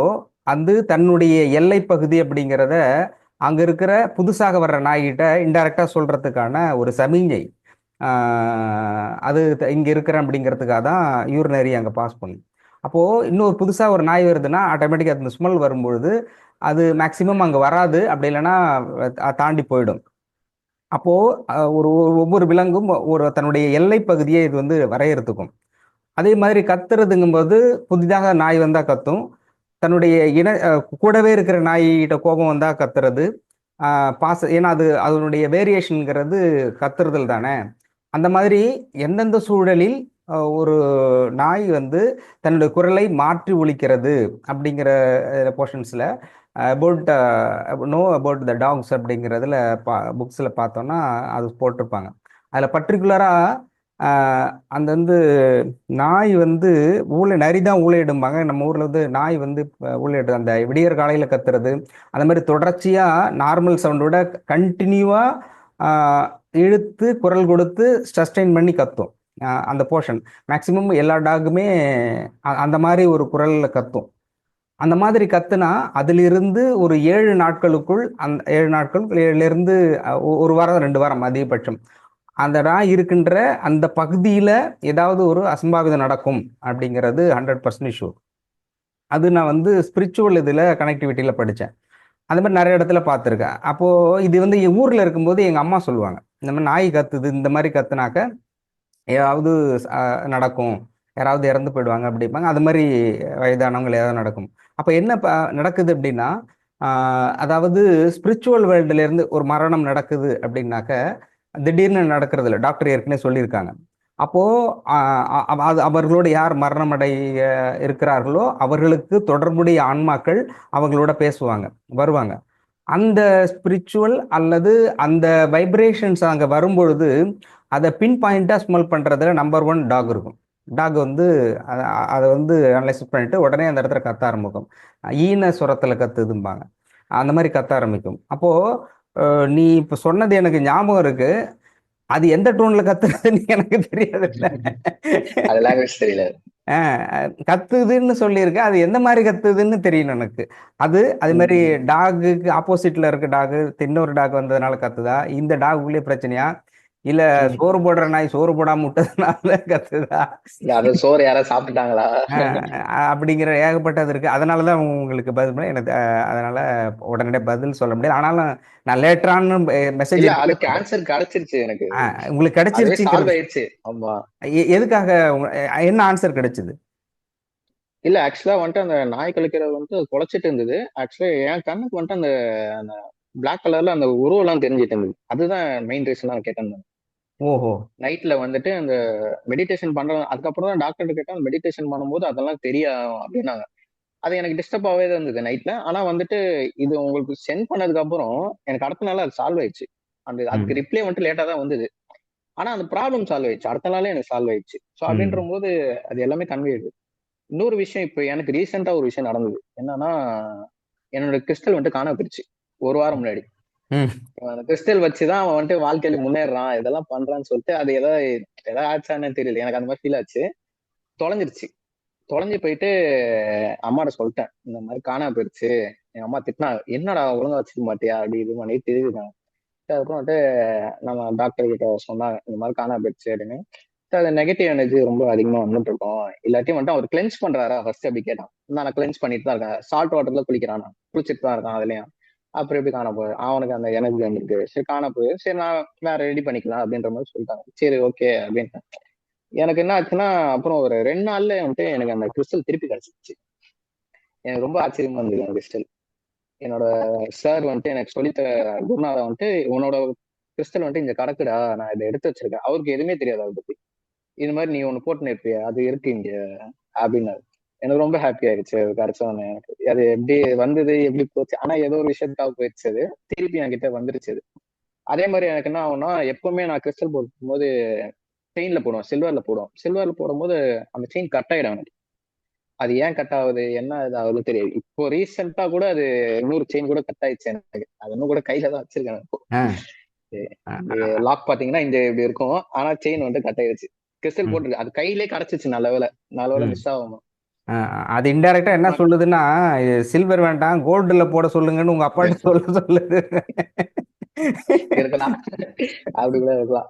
அது தன்னுடைய எல்லை பகுதி அப்படிங்கிறத அங்க இருக்கிற புதுசாக வர்ற நாய்கிட்ட இன்டைரக்டா சொல்றதுக்கான ஒரு சமிஞ்சை. அது இங்க இருக்கிறேன் அப்படிங்கிறதுக்காக தான் யூரினரி அங்க பாஸ் பண்ணும். அப்போ இன்னொரு புதுசா ஒரு நாய் வருதுன்னா, ஆட்டோமேட்டிக்கா அந்த ஸ்மெல் வரும்பொழுது அது மேக்சிமம் அங்க வராது. அப்படி இல்லைன்னா தாண்டி போயிடும். அப்போ ஒவ்வொரு விலங்கும் ஒரு தன்னுடைய எல்லை பகுதியை இது வந்து வரையறுத்துக்கும். அதே மாதிரி கத்துறதுங்கும்போது, புதிதாக நாய் வந்தா கத்தும். தன்னுடைய கூடவே இருக்கிற நாய்கிட்ட கோபம் வந்தா கத்துறது. ஏன்னா அது அதனுடைய வேரியேஷன்ங்கிறது கத்துறதுல தானே. அந்த மாதிரி எந்தெந்த சூழலில் ஒரு நாய் வந்து தன்னுடைய குரலை மாற்றி ஒலிக்கிறது அப்படிங்கிற போர்ஷன்ஸ்ல அபவுட் அபவுட் த டாக்ஸ் அப்படிங்கிறதுல புக்ஸில் பார்த்தோம்னா அது போட்டிருப்பாங்க. அதில் பர்டிகுலராக அந்த வந்து நாய் வந்து நரி தான் ஊளையிடும்பாங்க. நம்ம ஊரில் வந்து நாய் வந்து ஊளையிடுது, அந்த விடியற் காலையில் கத்துறது, அந்த மாதிரி தொடர்ச்சியாக நார்மல் சவுண்டோட கண்டினியூவாக இழுத்து குரல் கொடுத்து சஸ்டெயின் பண்ணி கத்தும். அந்த போர்ஷன் மேக்சிமம் எல்லா டாகுமே அந்த மாதிரி ஒரு குரல்ல கத்தும். அந்த மாதிரி கத்துனா அதிலிருந்து ஒரு 7 நாட்களுக்குள், அந்த 7 நாட்கள் 7லிருந்து ஒரு வாரம் 2 வாரம் அதிகபட்சம் அந்த நாய் இருக்கின்ற அந்த பகுதியில ஏதாவது ஒரு அசம்பாவிதம் நடக்கும் அப்படிங்கிறது 100% ஷூர். அது நான் வந்து ஸ்பிரிச்சுவல் இதுல கனெக்டிவிட்டியில படித்தேன். அந்த மாதிரி நிறைய இடத்துல பார்த்துருக்கேன். அப்போ இது வந்து என் ஊர்ல இருக்கும்போது எங்க அம்மா சொல்லுவாங்க, இந்த மாதிரி நாய் கத்துது, இந்த மாதிரி கத்துனாக்க ஏதாவது நடக்கும், யாராவது இறந்து போயிடுவாங்க அப்படிம்பாங்க. அது மாதிரி வயதானவங்க ஏதாவது நடக்கும். அப்போ என்ன நடக்குது அப்படின்னா, அதாவது ஸ்பிரிச்சுவல் வேர்ல்டுல இருந்து ஒரு மரணம் நடக்குது அப்படின்னாக்க திடீர்னு நடக்கிறது இல்லை. டாக்டர் ஏற்கனவே சொல்லியிருக்காங்க. அப்போ அவர்களோட யார் மரணம் அடைய இருக்கிறார்களோ அவர்களுக்கு தொடர்புடைய ஆன்மாக்கள் அவங்களோட பேசுவாங்க, வருவாங்க. அந்த ஸ்பிரிச்சுவல் அல்லது அந்த வைப்ரேஷன்ஸ் அங்கே வரும்பொழுது அதை பின் பாயிண்டாக ஸ்மெல் பண்ணுறதுல நம்பர் 1 டாக் இருக்கும். டாக் வந்து அதை வந்து அனலைஸ் பண்ணிட்டு உடனே அந்த இடத்துல கத்த ஆரம்பிக்கும். ஈன சுரத்தில் கத்துதும்பாங்க. அந்த மாதிரி கத்த ஆரம்பிக்கும். அப்போது நீ இப்போ சொன்னது எனக்கு ஞாபகம் இருக்கு. அது எந்த டோன்ல கத்துறதுன்னு எனக்கு தெரியாது. அது லாங்குவேஜ் தெரியல. கத்துதுன்னு சொல்லியிருக்கேன். அது எந்த மாதிரி கத்துதுன்னு தெரியல எனக்கு. அது மாதிரி டாகுக்கு ஆப்போசிட்ல இருக்க டாகு இன்னொரு டாக் வந்ததுனால கத்துதா, இந்த டாகுக்குள்ளே பிரச்சனையா, இல்ல சோறு போடுற நாய் சோறு போடாம விட்டதுனால கத்துதா, அது சோறு யாராவது சாப்பிட்டுட்டாங்களா? அப்படிங்கிற ஏகப்பட்டது இருக்கு. அதனாலதான் உங்களுக்கு பதில் பண்ண எனக்கு அதனால உடனடியாக பதில் சொல்ல முடியாது. ஆனாலும் நான் லேட்டரான மெசேஜ் இல்ல, அதுக்கு ஆன்சர் கிடைச்சிருச்சு எனக்கு. உங்களுக்கு அதுவே சால்வ் கிடைச்சிருச்சுங்கிறது ஆயிடுச்சு. ஆமா. எதுக்காக என்ன ஆன்சர் கிடைச்சது? இல்ல, ஆக்சுவலா வந்துட்டு அந்த நாய் கழிக்கிறது வந்து குலைச்சிட்டு இருந்தது. ஆக்சுவலா என் கண்ணுக்கு வந்துட்டு அந்த அந்த பிளாக் கலர்ல அந்த உருவம் எல்லாம் தெரிஞ்சிட்டு இருந்தது. அதுதான் மெயின் ரீசன் நான் கேட்டேன். ஓஹோ. நைட்ல வந்துட்டு அந்த மெடிடேஷன் பண்றது, அதுக்கப்புறம் தான் டாக்டர் கேட்டேன், மெடிடேஷன் பண்ணும்போது அதெல்லாம் தெரியும் அப்படின்னாங்க. அது எனக்கு டிஸ்டர்ப் ஆகவே தான் இருந்தது நைட்ல. ஆனா வந்துட்டு இது உங்களுக்கு சென்ட் பண்ணதுக்கு அப்புறம் எனக்கு அடுத்த நாள் அது சால்வ் ஆயிடுச்சு. அதுக்கு ரிப்ளை வந்துட்டு லேட்டா தான் வந்தது. ஆனா அந்த ப்ராப்ளம் சால்வ் ஆயிடுச்சு. அடுத்த நாளே எனக்கு சால்வ் ஆயிடுச்சு. ஸோ அப்படின்ற போது அது எல்லாமே கன்வே ஆயிடுது. இன்னொரு விஷயம், இப்போ எனக்கு ரீசெண்டா ஒரு விஷயம் நடந்தது. என்னன்னா, என்னோட கிறிஸ்டல் வந்துட்டு காணாம போயிடுச்சு 1 வாரம் முன்னாடி. அந்த கிறிஸ்டல் வச்சுதான் அவன் வந்துட்டு வாழ்க்கையில முன்னேறான், இதெல்லாம் பண்றான்னு சொல்லிட்டு அது ஏதாவது ஆச்சான்னு தெரியல. எனக்கு அந்த மாதிரி ஃபீல் ஆச்சு. தொலைஞ்சிருச்சு. தொலைஞ்சு போயிட்டு அம்மாட்ட சொல்லிட்டேன், இந்த மாதிரி காணாம போயிடுச்சு. எங்க அம்மா திட்டினாங்க, என்னடா ஒழுங்கா வச்சுக்க மாட்டியா அப்படி இது பண்ணி தெரியுதுங்க. அதுக்கப்புறம் வந்துட்டு நம்ம டாக்டர் கிட்ட சொன்னாங்க இந்த மாதிரி காணா போயிடுச்சு அப்படின்னு. அது நெகட்டிவ் எனர்ஜி ரொம்ப அதிகமா வந்துட்டு இருக்கும். இல்லாட்டி வந்துட்டு அவர் கிளென்ஸ் பண்றாரா ஃபர்ஸ்ட் அப்படி கேட்டான். நான் கிளென்ஸ் பண்ணிட்டு தான் இருக்கேன், சால்ட் வாட்டர்ல குளிக்கிறான், நான் குளிச்சுட்டு தான் இருக்கான் அதுலயும். அப்புறம் எப்படி காண போகுது, அவனுக்கு அந்த எனர்ஜி வந்துருக்கு, சரி காண போகுது, சரி நான் வேற ரெடி பண்ணிக்கலாம் அப்படின்ற மாதிரி சொல்லிட்டாங்க. சரி ஓகே அப்படின்ட்டு எனக்கு என்ன ஆச்சுன்னா, அப்புறம் ஒரு 2 நாள்ல வந்துட்டு எனக்கு அந்த கிறிஸ்டல் திருப்பி கிடைச்சிச்சு. எனக்கு ரொம்ப ஆச்சரியமா இருந்தது அந்த கிறிஸ்டல். என்னோட சார் வந்துட்டு எனக்கு சொல்லித்த குருநாதர் வந்துட்டு, உன்னோட கிறிஸ்டல் வந்துட்டு இங்க கிடக்குடா, நான் இதை எடுத்து வச்சிருக்கேன். அவருக்கு எதுவுமே தெரியாது அதை பத்தி. இது மாதிரி நீ ஒண்ணு போட்டுன்னு இருப்பிய, அது இருக்கு இங்க அப்படின்னாரு. எனக்கு ரொம்ப ஹாப்பி ஆயிடுச்சு அது கிடைச்சோன்னு. எனக்கு அது எப்படி வந்தது எப்படி போச்சு, ஆனா ஏதோ ஒரு விஷயத்துக்காக போயிடுச்சு, அது திருப்பி என்கிட்ட வந்துருச்சு அது. அதே மாதிரி எனக்கு என்ன ஆகும்னா, எப்பவுமே நான் கிறிஸ்டல் போடும்போது செயின்ல போடுவோம், சில்வர்ல போடுவோம். சில்வர்ல போடும்போது அந்த செயின் கட் ஆயிடும் எனக்கு. அது ஏன் கட் ஆகுது, என்ன இது ஆகுது தெரியாது. இப்போ ரீசெண்டா கூட அது இன்னொரு செயின் கூட கட் ஆயிடுச்சு எனக்கு. அது இன்னும் கூட கையில தான் வச்சிருக்கேன் இப்போ. லாக் பாத்தீங்கன்னா இந்த இப்படி இருக்கும், ஆனா செயின் வந்து கட் ஆயிடுச்சு. கிறிஸ்டல் போட்டுருக்கு, அது கையிலே கிடைச்சிச்சு. நல்ல வேலை மிஸ் ஆகும். அது இன்டைரக்டா என்ன சொல்லுதுன்னா, சில்வர் வேண்டாம் கோல்டுல போட சொல்லுங்கன்னு உங்க அப்பாட்ட சொல்லுது. இருக்கலாம், அப்படி கூட இருக்கலாம்.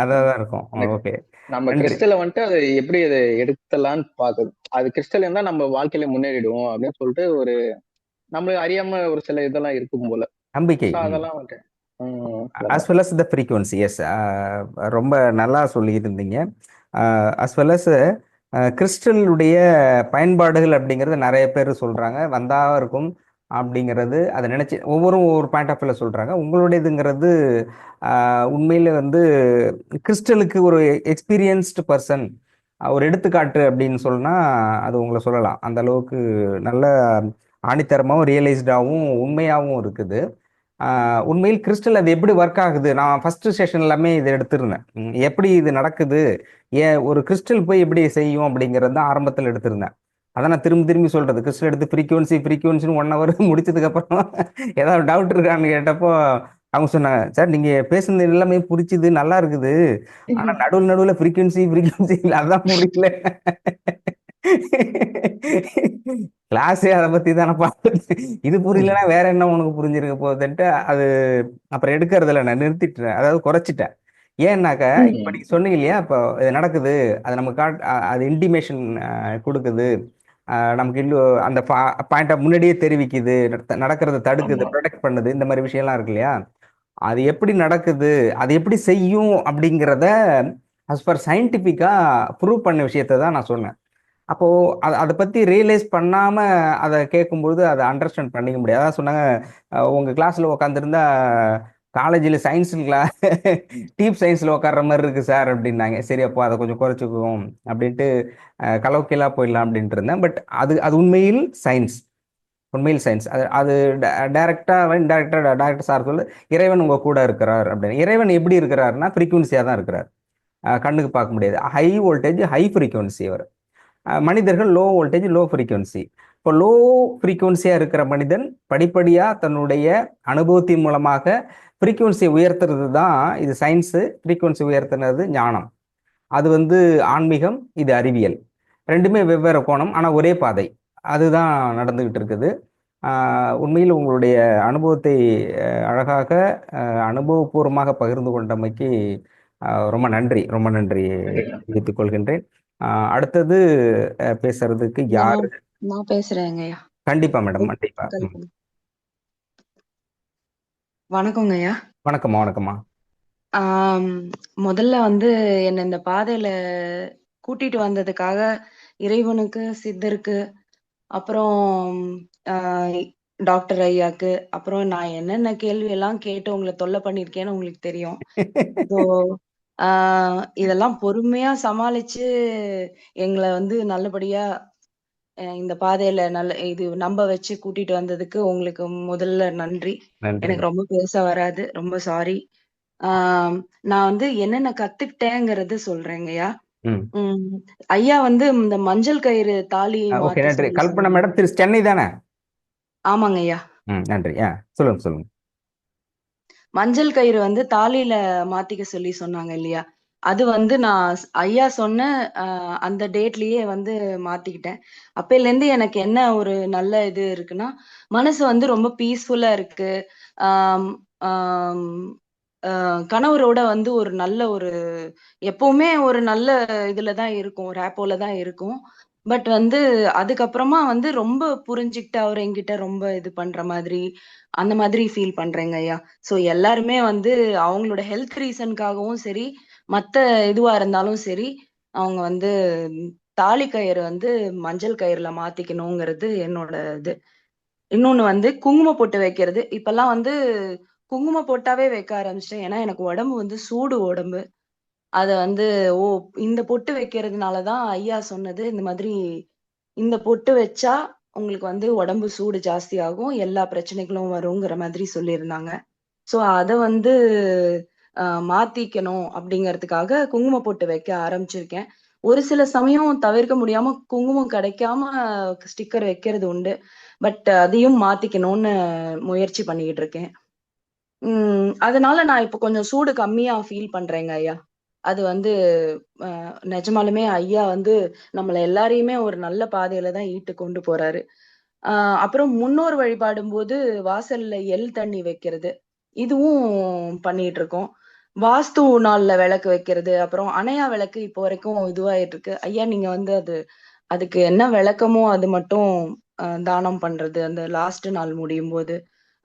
அதான் இருக்கும். ஓகே, நம்ம கிறிஸ்டலை வந்துட்டு அதை எப்படி அதை எடுத்தலாம்னு பாக்குது. அது கிறிஸ்டல் இருந்தா நம்ம வாழ்க்கையில முன்னேறிடுவோம் அப்படின்னு சொல்லிட்டு ஒரு நம்மளுக்கு அறியாம ஒரு சில இதெல்லாம் இருக்கும் போல நம்பிக்கை. அதெல்லாம் வந்துட்டு as well as the frequency. Yes, ரொம்ப நல்லா சொல்லியிருந்தீங்க. as well as கிறிஸ்டலுடைய பயன்பாடுகள் அப்படிங்கிறது நிறைய பேர் சொல்றாங்க, வந்தா இருக்கும் அப்படிங்கிறது. அதை நினைச்சு ஒவ்வொரு பாயிண்ட் ஆஃப் வியூல சொல்றாங்க. உங்களுடையதுங்கிறது உண்மையில வந்து கிறிஸ்டலுக்கு ஒரு எக்ஸ்பீரியன்ஸ்டு பர்சன், ஒரு எடுத்துக்காட்டு அப்படின்னு சொன்னா அது உங்களை சொல்லலாம். அந்த அளவுக்கு நல்ல ஆணித்தரமாகவும் ரியலைஸ்டாகவும் உண்மையாகவும் இருக்குது. உண்மையில் கிறிஸ்டல் அது எப்படி ஒர்க் ஆகுது, நான் ஃபர்ஸ்ட் செஷன் எல்லாமே இதை எடுத்திருந்தேன். எப்படி இது நடக்குது, ஏன் ஒரு கிறிஸ்டல் போய் எப்படி செய்யும் அப்படிங்கிறது தான் ஆரம்பத்தில் எடுத்திருந்தேன். அதான் நான் திரும்பி திரும்பி சொல்றது, கிறிஸ்டல் எடுத்து ஃப்ரீக்வன்சின்னு 1 hour முடிச்சதுக்கு அப்புறம் ஏதாவது டவுட் இருக்கான்னு கேட்டப்போ அவங்க சொன்னாங்க, சார் நீங்க பேசுனது எல்லாமே புரிச்சுது, நல்லா இருக்குது, ஆனா நடுவில் ஃப்ரீக்வன்சி அதான் புரியல. கிளாஸே அதை பத்தி தானே பார்த்து, இது புரியலன்னா வேற என்ன உனக்கு புரிஞ்சிருக்க போகுதுன்ட்டு அது அப்புறம் எடுக்கிறதுல நான் நிறுத்திட்டேன், அதாவது குறைச்சிட்டேன். ஏன்னாக்க இப்ப நீங்க சொன்னீங்க இல்லையா, இப்போ இது நடக்குது, அது நமக்கு அது இன்டிமேஷன் கொடுக்குது, நமக்கு இன்னும் அந்த பாயிண்ட முன்னாடியே தெரிவிக்குது, நடக்கிறத தடுக்குது, ப்ரொடெக்ட் பண்ணுது, இந்த மாதிரி விஷயம்லாம் இருக்கு இல்லையா. அது எப்படி நடக்குது, அது எப்படி செய்யும் அப்படிங்கிறத அஸ் பர் சயின்டிஃபிக்கா ப்ரூவ் பண்ண விஷயத்தை தான் நான் சொன்னேன். அப்போ அதை பத்தி ரியலைஸ் பண்ணாம அதை கேட்கும்போது அதை அண்டர்ஸ்டாண்ட் பண்ணிக்க முடியாது. அதான் சொன்னாங்க, உங்க கிளாஸ்ல உட்காந்துருந்தா காலேஜில் சயின்ஸ் கிளாஸ் டீப் சயின்ஸ்ல உட்கார்ற மாதிரி இருக்கு சார் அப்படின்னாங்க. சரி அப்போ அதை கொஞ்சம் குறைச்சிக்குவோம் அப்படின்ட்டு கலோக்கியலா போயிடலாம் அப்படின்ட்டு இருந்தேன். பட் அது உண்மையில் சயின்ஸ், உண்மையில் சயின்ஸ். அது டைரக்டா இன்டைரக்டா டாக்டர் சார் சொல்லு, இறைவன் உங்க கூட இருக்கிறார் அப்படின்னு. இறைவன் எப்படி இருக்கிறாருன்னா ஃப்ரீக்வன்சியா தான் இருக்கிறார், கண்ணுக்கு பார்க்க முடியாது. ஹை வோல்டேஜ் ஹை ஃப்ரீக்வன்சி அவர், மனிதர்கள் லோ வோல்டேஜ் லோ ஃப்ரீக்வன்சி. இப்போ லோ ஃப்ரீக்வன்சியாக இருக்கிற மனிதன் படிப்படியாக தன்னுடைய அனுபவத்தின் மூலமாக ஃப்ரீக்வன்சியை உயர்த்துறது தான் இது சயின்ஸு. ஃப்ரீக்வன்சி உயர்த்துனது ஞானம். அது வந்து ஆன்மீகம், இது அறிவியல். ரெண்டுமே வெவ்வேறு கோணம், ஆனால் ஒரே பாதை. அதுதான் நடந்துகிட்டு இருக்குது. உண்மையில் உங்களுடைய அனுபவத்தை அழகாக அனுபவபூர்வமாக பகிர்ந்து கொண்டமைக்கு ரொம்ப நன்றி, ரொம்ப நன்றி தெரிவித்துக் கொள்கின்றேன். அடுத்தது பேசுறதுக்கு யாரு? நான் பேசுறேங்க ஐயா. கண்டிப்பா மேடம், கண்டிப்பா. வணக்கங்க ஐயா. வணக்கம்மா. முதல்ல வந்து என்ன இந்த பாதையில கூட்டிட்டு வந்ததுக்காக இறைவனுக்கு, சித்தருக்கு, அப்புறம் டாக்டர் ஐயாக்கு, அப்புறம் நான் என்னென்ன கேள்வி எல்லாம் கேட்டு உங்களை தொல்லை பண்ணிருக்கேன்னு உங்களுக்கு தெரியும். இதெல்லாம் பொறுமையா சமாளிச்சு எங்களை வந்து நல்லபடியா இந்த பாதையில இது நம்ப வச்சு கூட்டிட்டு வந்ததுக்கு உங்களுக்கு முதல்ல நன்றி. எனக்கு ரொம்ப பேச வராது, ரொம்ப சாரி. நான் வந்து என்னென்ன கத்துக்கிட்டேங்கிறது சொல்றேங்கய்யா. ஐயா வந்து இந்த மஞ்சள் கயிறு தாலி கல்பனா மேடம், திரு சென்னை தானே? ஆமாங்க ஐயா. நன்றி. சொல்லுங்க. மஞ்சள் கயிறு வந்து தாலியில மாத்திக்க சொல்லி சொன்னாங்க இல்லையா, அது வந்து நான் ஐயா சொன்ன அந்த டேட்லயே வந்து மாத்திக்கிட்டேன். அப்பையில இருந்து எனக்கு என்ன ஒரு நல்ல இது இருக்குன்னா, மனசு வந்து ரொம்ப பீஸ்ஃபுல்லா இருக்கு. ஆம், கணவரோட வந்து ஒரு நல்ல ஒரு எப்பவுமே ஒரு நல்ல இதுல தான் இருக்கும், ரேப்போல தான் இருக்கும். பட் வந்து அதுக்கப்புறமா வந்து ரொம்ப புரிஞ்சுக்கிட்டு அவர் என்கிட்ட ரொம்ப இது பண்ற மாதிரி அந்த மாதிரி ஃபீல் பண்றேங்க ஐயா. ஸோ எல்லாருமே வந்து அவங்களோட ஹெல்த் ரீசனுக்காகவும் சரி, மத்த இதுவா இருந்தாலும் சரி, அவங்க வந்து தாலி கயிறு வந்து மஞ்சள் கயிறுல மாத்திக்கணுங்கிறது என்னோட இது. இன்னொன்னு வந்து குங்குமம் பொட்டு வைக்கிறது. இப்பல்லாம் வந்து குங்குமம் பொட்டாவே வைக்க ஆரம்பிச்சிட்டேன். ஏன்னா எனக்கு உடம்பு வந்து சூடு உடம்பு. அத வந்து ஓ! இந்த பொட்டு வைக்கிறதுனால தான் ஐயா சொன்னது. இந்த மாதிரி இந்த பொட்டு வச்சா உங்களுக்கு வந்து உடம்பு சூடு ஜாஸ்தியாகும். எல்லா பிரச்சனைகளும் வருங்கிற மாதிரி சொல்லியிருந்தாங்க. ஸோ அத வந்து மாத்திக்கணும் அப்படிங்கிறதுக்காக குங்குமம் பொட்டு வைக்க ஆரம்பிச்சிருக்கேன். ஒரு சில சமயம் தவிர்க்க முடியாம குங்குமம் கிடைக்காம ஸ்டிக்கர் வைக்கிறது உண்டு. பட் அதையும் மாத்திக்கணும்னு முயற்சி பண்ணிக்கிட்டு இருக்கேன். அதனால நான் இப்ப கொஞ்சம் சூடு கம்மியா ஃபீல் பண்றேங்க ஐயா. அது வந்து நிஜமாலுமே ஐயா வந்து நம்மள எல்லாரையுமே ஒரு நல்ல பாதையில தான் ஈட்டு கொண்டு போறாரு. அப்புறம் முன்னோர் வழிபாடும்போது வாசல்ல எள் தண்ணி வைக்கிறது. இதுவும் பண்ணிட்டு இருக்கோம். வாஸ்து நாள்ல விளக்கு வைக்கிறது, அப்புறம் அணையா விளக்கு இப்போ வரைக்கும் இதுவாயிட்டு இருக்கு. ஐயா நீங்க வந்து அதுக்கு என்ன விளக்கமோ அது மட்டும் தானம் பண்றது. அந்த லாஸ்ட் நாள் முடியும்போது,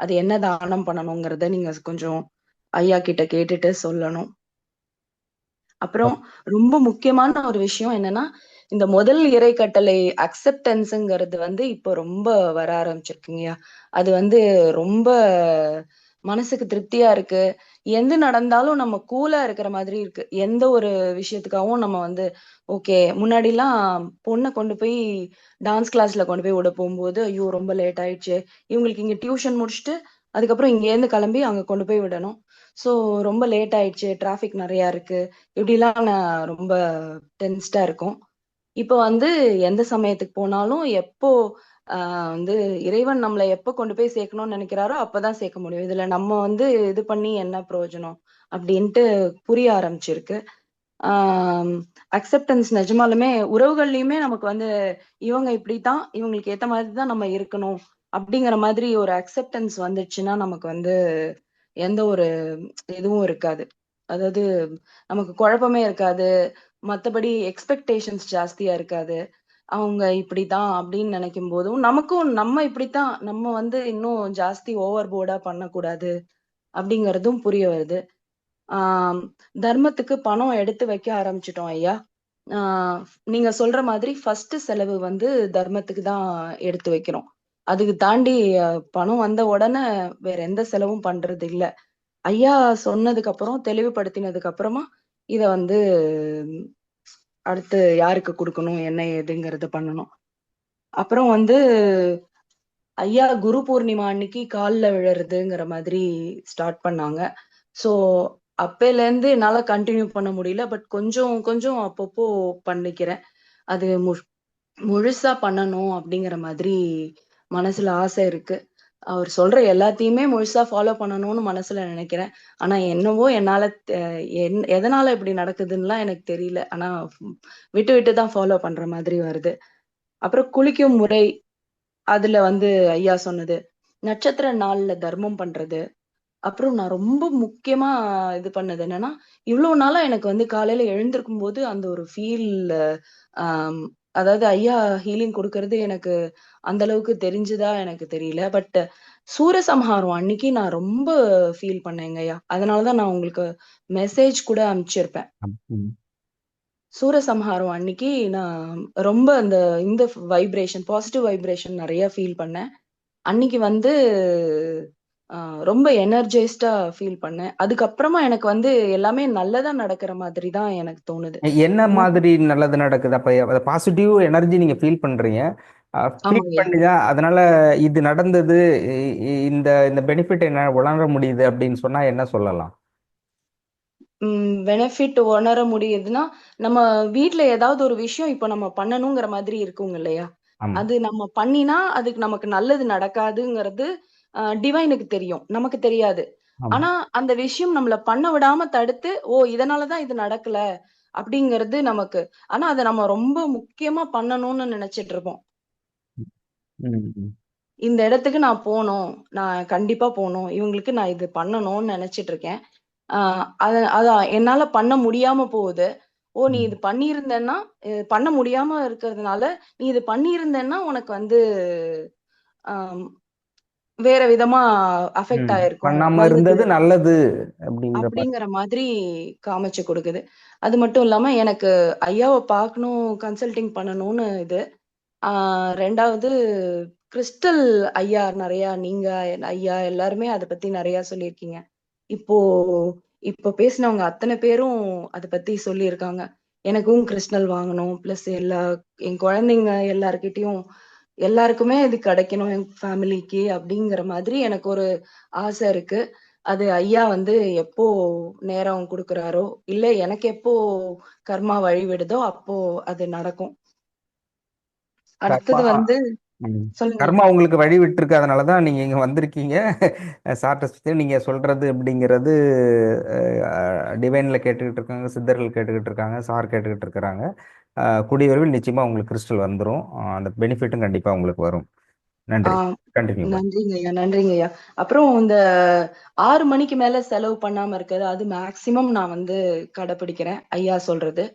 அது என்ன தானம் பண்ணணுங்கிறத நீங்க கொஞ்சம் ஐயா கிட்ட கேட்டுட்டு சொல்லணும். அப்புறம் ரொம்ப முக்கியமான ஒரு விஷயம் என்னன்னா, இந்த முதல் இறை கட்டளை அக்செப்டன்ஸ்ங்கிறது வந்து இப்போ ரொம்ப வர ஆரம்பிச்சிருக்குங்கய்யா. அது வந்து ரொம்ப மனசுக்கு திருப்தியா இருக்கு. எது நடந்தாலும் நம்ம கூலா இருக்கிற மாதிரி இருக்கு. எந்த ஒரு விஷயத்துக்காகவும் நம்ம வந்து ஓகே முன்னாடிலாம் பொண்ண கொண்டு போய் டான்ஸ் கிளாஸ்ல கொண்டு போய் விட போம்போது, ஐயோ! ரொம்ப லேட் ஆயிடுச்சே. இவங்களுக்கு இங்க டியூஷன் முடிச்சுட்டு, அதுக்கப்புறம் இங்கேருந்து கிளம்பி அங்க கொண்டு போய் விடணும். ஸோ ரொம்ப லேட் ஆயிடுச்சு. டிராஃபிக் நெறையா இருக்கு. இப்படிலாம் நான் ரொம்ப டென்ஸ்டா இருக்கும். இப்போ வந்து எந்த சமயத்துக்கு போனாலும், எப்போ அ வந்து இறைவன் நம்மள எப்ப கொண்டு போய் சேர்க்கணும்னு நெனைக்கிறாரோ, அப்பதான் சேர்க்க முடியும். இதுல நம்ம வந்து இது பண்ணி என்ன பிரயோஜனம்? அப்படின்ட்டு புரிய ஆரம்பிச்சிருக்கு. ஆம் அக்செப்டன்ஸ் நிஜமாலுமே உறவுகள்லயுமே நமக்கு வந்து இவங்க இப்படித்தான், இவங்களுக்கு ஏத்த மாதிரி தான் நம்ம இருக்கணும். அப்படிங்கிற மாதிரி ஒரு அக்செப்டன்ஸ் வந்துச்சுன்னா, நமக்கு வந்து எந்த ஒரு இதுவும் இருக்காது. அதாவது நமக்கு குழப்பமே இருக்காது. மத்தபடி எக்ஸ்பெக்டேஷன்ஸ் ஜாஸ்தியா இருக்காது. அவங்க இப்படித்தான் அப்படின்னு நினைக்கும் போதும், நமக்கும் நம்ம இப்படித்தான், நம்ம வந்து இன்னும் ஜாஸ்தி ஓவர் போர்டா பண்ணக்கூடாது அப்படிங்கறதும் புரிய வருது. ஆம், தர்மத்துக்கு பணம் எடுத்து வைக்க ஆரம்பிச்சிட்டோம் ஐயா. ஆஹ் நீங்க சொல்ற மாதிரி ஃபர்ஸ்ட் செலவு வந்து தர்மத்துக்கு தான் எடுத்து வைக்கிறோம். அதுக்கு தாண்டி பணம் வந்த உடனே வேற எந்த செலவும் பண்றது இல்ல. ஐயா சொன்னதுக்கு அப்புறம் தெளிவுபடுத்தினதுக்கு அப்புறமா இத வந்து ம், அடுத்து யாருக்கு கொடுக்கணும் என்ன ஏதுங்கிறத பண்ணணும். அப்புறம் வந்து ஐயா குரு பூர்ணிமா அன்னைக்கு கால்ல விழறதுங்கிற மாதிரி ஸ்டார்ட் பண்ணாங்க. சோ அப்பையில இருந்து என்னால கண்டினியூ பண்ண முடியல. பட் கொஞ்சம் கொஞ்சம் அப்பப்போ பண்ணிக்கிறேன். அது முழுசா பண்ணணும் அப்படிங்கிற மாதிரி மனசுல ஆசை இருக்கு. அவர் சொல்ற எல்லாத்தையுமே முழுசா ஃபாலோ பண்ணணும்னு மனசுல நினைக்கிறேன். ஆனா என்னவோ என்னால எதனால இப்படி நடக்குதுன்னுலாம் எனக்கு தெரியல. ஆனா விட்டு விட்டு தான் ஃபாலோ பண்ற மாதிரி வருது. அப்புறம் குளிக்கும் முறை அதுல வந்து ஐயா சொன்னது. நட்சத்திர நாள்ல தர்மம் பண்றது. அப்புறம் நான் ரொம்ப முக்கியமா இது பண்ணது என்னன்னா, இவ்ளோ நாளா எனக்கு வந்து காலையில எழுந்திருக்கும்போது அந்த ஒரு ஃபீல் ஆம் அதாவது ஐயா ஹீலிங் குடுக்கறது எனக்கு அந்த அளவுக்கு தெரிஞ்சுதா எனக்கு தெரியல. பட் சூரசம்ஹாரம் அன்னைக்கு நான் ரொம்ப ஃபீல் பண்ணேங்கய்யா. அதனால தான் நான் உங்களுக்கு மெசேஜ் கூட அனுப்பிச்சிருப்பேன். ம். சூரசம்ஹாரம் அன்னைக்கு நான் ரொம்ப இந்த வைப்ரேஷன் பாசிட்டிவ் வைப்ரேஷன் நெறைய ஃபீல் பண்ணேன். அன்னைக்கு வந்து அ ரொம்ப எனர்ஜைஸ்டா ஃபீல் பண்ணேன். அதுக்கப்புறமா எனக்கு வந்து எல்லாமே நல்லதா நடக்கிற மாதிரி தான் எனக்கு தோணுது. என்ன மாதிரி நல்லது நடக்குது? அப்ப பாசிட்டிவ் எனர்ஜி நீங்க ஃபீல் பண்றீங்க. ஃபீல் ஆமாங்கய்யா. பண்ணி தான் அதனால இது நடந்தது. இந்த இந்த பெனிஃபிட் என்ன உணர முடியுது அப்படின்னு சொன்னா என்ன சொல்லலாம்? பெனிஃபிட் உணர முடியுதுன்னா, நம்ம வீட்ல ஏதாவது ஒரு விஷயம் இப்ப நம்ம பண்ணணுங்கிற மாதிரி இருக்குங்க இல்லையா? ஆமா, அது நம்ம பண்ணினா, அதுக்கு நமக்கு நல்லது நடக்காதுங்கிறது டிவைனுக்கு தெரியும். நமக்கு தெரியாது. ஆமா. ஆனா, அந்த விஷயம் நம்மள பண்ண விடாம தடுத்து, "ஓ! இதனால தான் இது நடக்கல." அப்படிங்கிறது நமக்கு ஆனா அத நம்ம ரொம்ப முக்கியமா பண்ணணும்னு நெனச்சிட்டு இருப்போம். ம், ம். இந்த இடத்துக்கு நான் போகணும், நான் கண்டிப்பா போகணும், இவங்களுக்கு நான் இது பண்ணணும்னு நினைச்சிட்டு இருக்கேன். அதான் என்னால பண்ண முடியாம போகுது. ஓ, நீ இது பண்ணியிருந்தேன்னா, பண்ண முடியாம இருக்கிறதுனால, நீ இது பண்ணியிருந்தேன்னா உனக்கு வந்து ஆம், வேற விதமா அஃபெக்ட் ஆயிருக்கும், பண்ணாம வந்தது இருந்தது நல்லது அப்படிங்கிற மாதிரி. அப்படிங்கிற மாதிரி காமிச்சு கொடுக்குது. அது மட்டும் இல்லாம எனக்கு ஐயாவை பார்க்கணும், கன்சல்டிங் பண்ணணும்னு இது. ரெண்டாவது கிறிஸ்டல் ஐயா நிறைய, நீங்க ஐயா எல்லாருமே அதை பத்தி நிறைய சொல்லியிருக்கீங்க. இப்போ இப்போ பேசினவங்க அத்தனை பேரும் அதை பத்தி சொல்லியிருக்காங்க. எனக்கும் கிறிஸ்டல் வாங்கணும், பிளஸ் என் குழந்தைங்க எல்லார்கிட்டயும் எல்லாருக்குமே இது கிடைக்கணும், என் ஃபேமிலிக்கு அப்படிங்கிற மாதிரி எனக்கு ஒரு ஆசை இருக்கு. அது ஐயா வந்து எப்போ நேரம் கொடுக்குறாரோ, இல்ல எனக்கு எப்போ கர்மா வழி விடுதோ அப்போ அது நடக்கும். கர்மா அடுத்தது வந்து சொல்லுங்க. கர்மா உங்களுக்கு வழி விட்டுருக்கு, அதனாலதான் நீங்க இங்க வந்திருக்கீங்க. சார்ட்ட நீங்க சொல்றது அப்படிங்கிறது டிவைன்ல கேட்டுக்கிட்டு இருக்காங்க, சித்தர்கள் கேட்டுக்கிட்டு இருக்காங்க, சார் கேட்டுக்கிட்டு இருக்கிறாங்க. கூடிய விரைவில் நிச்சயமா உங்களுக்கு கிறிஸ்டல் வந்துடும். அந்த பெனிஃபிட்டும் கண்டிப்பா உங்களுக்கு வரும். நன்றி. ஆஹ் கண்டினியூ பண்ணுங்க. நன்றிங்க ஐயா, நன்றிங்க ஐயா. அப்புறம் இந்த 6 மணிக்கு மேல செலவு பண்ணாம இருக்கிறது, அது மேக்சிமம் நான் வந்து கடைபிடிக்கிறேன் ஐயா சொல்றது.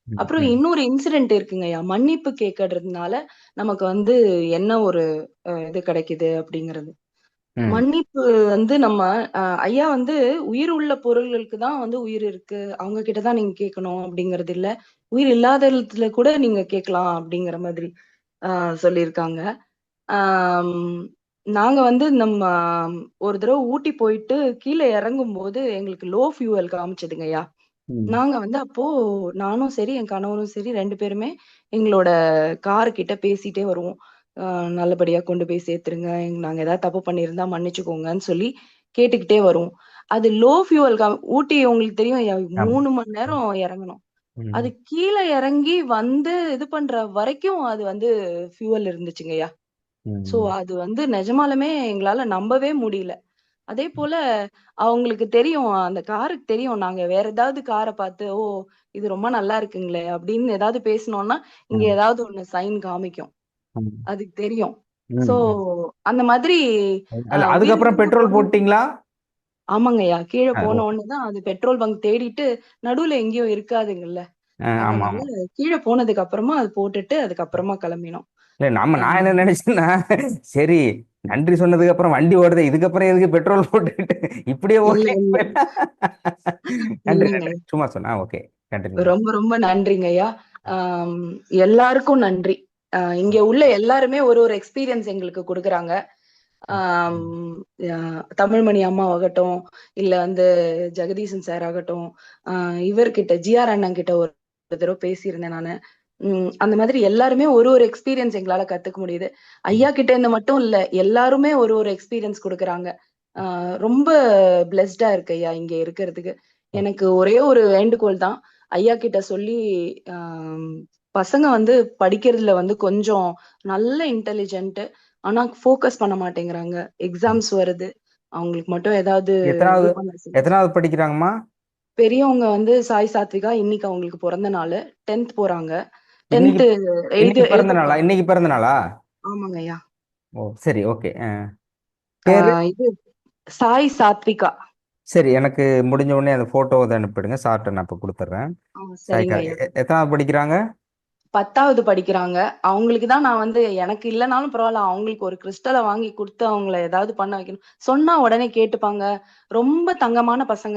அப்புறம் இன்னொரு இன்சிடென்ட் இருக்குங்க ஐயா, மன்னிப்பு கேட்கறதுனால நமக்கு வந்து என்ன ஒரு இது கிடைக்குது அப்படிங்கிறது. மன்னிப்பு வந்து நம்ம ஐயா வந்து உயிர் உள்ள பொருள்களுக்கு தான் வந்து உயிர் இருக்கு, அவங்க கிட்டதான் நீங்க கேட்கணும் அப்படிங்கறது இல்ல, உயிர் இல்லாத இடத்துல கூட நீங்க கேட்கலாம் அப்படிங்கிற மாதிரி சொல்லியிருக்காங்க. நாங்க வந்து நம்ம ஒரு தடவை ஊட்டி போயிட்டு கீழே இறங்கும் போது எங்களுக்கு லோ ஃபியூவல் காமிச்சதுங்க ஐயா. நாங்க வந்து அப்போ நானும் சரி என் கணவரும் சரி 2 பேருமே எங்களோட காரு கிட்ட பேசிட்டே வருவோம். நல்லபடியா கொண்டு போய் சேர்த்துருங்க, நாங்க ஏதாவது தப்பு பண்ணியிருந்தா மன்னிச்சுக்கோங்கன்னு சொல்லி கேட்டுக்கிட்டே வருவோம். அது லோ ஃபியூவல் ஊட்டி உங்களுக்கு தெரியும் ஐயா, 3 மணி நேரம் இறங்கணும். அது கீழே இறங்கி வந்து இது பண்ற வரைக்கும் அது வந்து ஃபியூவல் இருந்துச்சுங்க ஐயா. சோ அது வந்து நிஜமாலுமே எங்களால நம்பவே முடியல. அதே போல அவங்களுக்கு தெரியும், அந்த காருக்கு தெரியும், நாங்க வேற ஏதாவது காரை பார்த்து ஓ இது ரொம்ப நல்லா இருக்குங்களே அப்படின்னு ஏதாவது பேசணும்னா இங்க ஏதாவது ஒண்ணு சைன் காமிக்கும், அதுக்கு தெரியும். சோ அந்த மாதிரி உயிர் அதுக்கப்புறம் உள்ள பெட்ரோல் பொருள். போட்டீங்களா? ஆமாங்கய்யா, கீழே போன உடனேதான் அது பெட்ரோல் பங்க் தேடிட்டு நடுவுல எங்கேயும் இருக்காதுங்கல்ல, ஆமா அதனால ஆமா. கீழே போனதுக்கு அப்புறமா அது போட்டுட்டு அதுக்கப்புறமா கிளம்பினோம். இல்ல நான் என்ன நினைச்சேன்னா, சரி நன்றி சொன்னதுக்கு அப்புறம் வண்டி ஓடுது, இதுக்கப்புறம் எதுக்கு பெட்ரோல் போட்டுக்கிட்டு இப்படியே இல்ல ஓடி. இல்ல நன்றி இல்லைங்க, நன்றி, சும்மா சொன்னா. Okay, continue. ரொம்ப ரொம்ப நன்றிங்க ஐயா. எல்லாருக்கும் நன்றி. இங்க உள்ள எல்லாருமே ஒரு ஒரு எக்ஸ்பீரியன்ஸ் எங்களுக்கு கொடுக்குறாங்க. தமிழ்மணி அம்மா ஆகட்டும், இல்ல வந்து ஜெகதீசன் சார் ஆகட்டும், இவர்கிட்ட ஜிஆர் அண்ணன் கிட்ட ஒரு தடவை பேசியிருந்தேன் நானு. அந்த மாதிரி எல்லாருமே ஒரு ஒரு எக்ஸ்பீரியன்ஸ் எங்களால கத்துக்க முடியுது. ஐயா கிட்ட இருந்து மட்டும் இல்ல, எல்லாருமே ஒரு ஒரு எக்ஸ்பீரியன்ஸ் கொடுக்குறாங்க. ரொம்ப பிளெஸ்டா இருக்கு ஐயா இங்க இருக்கிறதுக்கு. எனக்கு ஒரே ஒரு வேண்டுகோள் தான், ஐயா கிட்ட சொல்லி பசங்க வந்து படிக்கிறதுல வந்து கொஞ்சம் நல்ல இன்டெலிஜென்ட், ஆனா ஃபோக்கஸ் பண்ண மாட்டேங்கிறாங்க. எக்ஸாம்ஸ் வருது, அவங்களுக்கு மட்டும் ஏதாவது இது பண்ண சொல்லி. எத்தனாவது படிக்கிறாங்கம்மா? பெரியவங்க வந்து சாய் சாத்விகா, இன்னைக்கு அவங்களுக்கு பிறந்த நாள், 10th போறாங்க. 10th இன்னைக்கு பிறந்த எழுத நாளா? போறாங்க. இன்னைக்கு பிறந்த நாளா? ஆமாங்க ஐயா. ஓ சரி, ஓகே. பேரு? இது சாய் சாத்விகா. சரி, எனக்கு முடிஞ்ச உடனே அந்த போட்டோவை அனுப்பிடுங்க, சார்ட்ட நான் இப்ப கொடுத்துட்றேன். சரிங்க ஐயா. எத்தனாவது படிக்கிறாங்க? 10th படிக்கிறாங்க. அவங்களுக்கு தான் நான் வந்து எனக்கு இல்லைனாலும் பரவாயில்ல, அவங்களுக்கு ஒரு கிறிஸ்டலை வாங்கி கொடுத்து அவங்கள ஏதாவது பண்ண வைக்கணும். சொன்னா உடனே கேட்டுப்பாங்க. ரொம்ப தங்கமான பசங்க.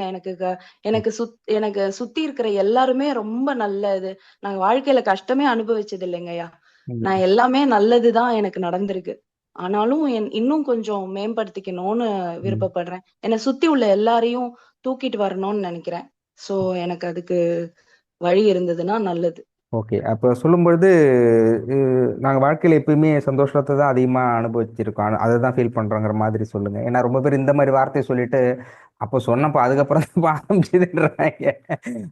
எனக்கு சுத்தி இருக்கிற எல்லாருமே ரொம்ப நல்லது. நான் வாழ்க்கையில கஷ்டமே அனுபவிச்சது இல்லைங்கய்யா. நான் எல்லாமே நல்லதுதான் எனக்கு நடந்திருக்கு. ஆனாலும் இன்னும் கொஞ்சம் மேம்படுத்திக்கணும்னு விருப்பப்படுறேன். என்னை சுத்தி உள்ள எல்லாரையும் தூக்கிட்டு வரணும்னு நினைக்கிறேன். சோ எனக்கு அதுக்கு வழி இருந்ததுன்னா நல்லது. ஓகே, அப்போ சொல்லும்பொழுது நாங்கள் வாழ்க்கையில் எப்பயுமே சந்தோஷத்தை தான் அதிகமாக அனுபவிச்சிருக்கோம், அதை தான் ஃபீல் பண்ணுறோங்கிற மாதிரி சொல்லுங்க. ஏன்னா ரொம்ப பேர் இந்த மாதிரி வார்த்தையை சொல்லிட்டு அப்போ சொன்னப்போ அதுக்கப்புறம் தான் ஆரம்பிச்சுதுன்றாங்க.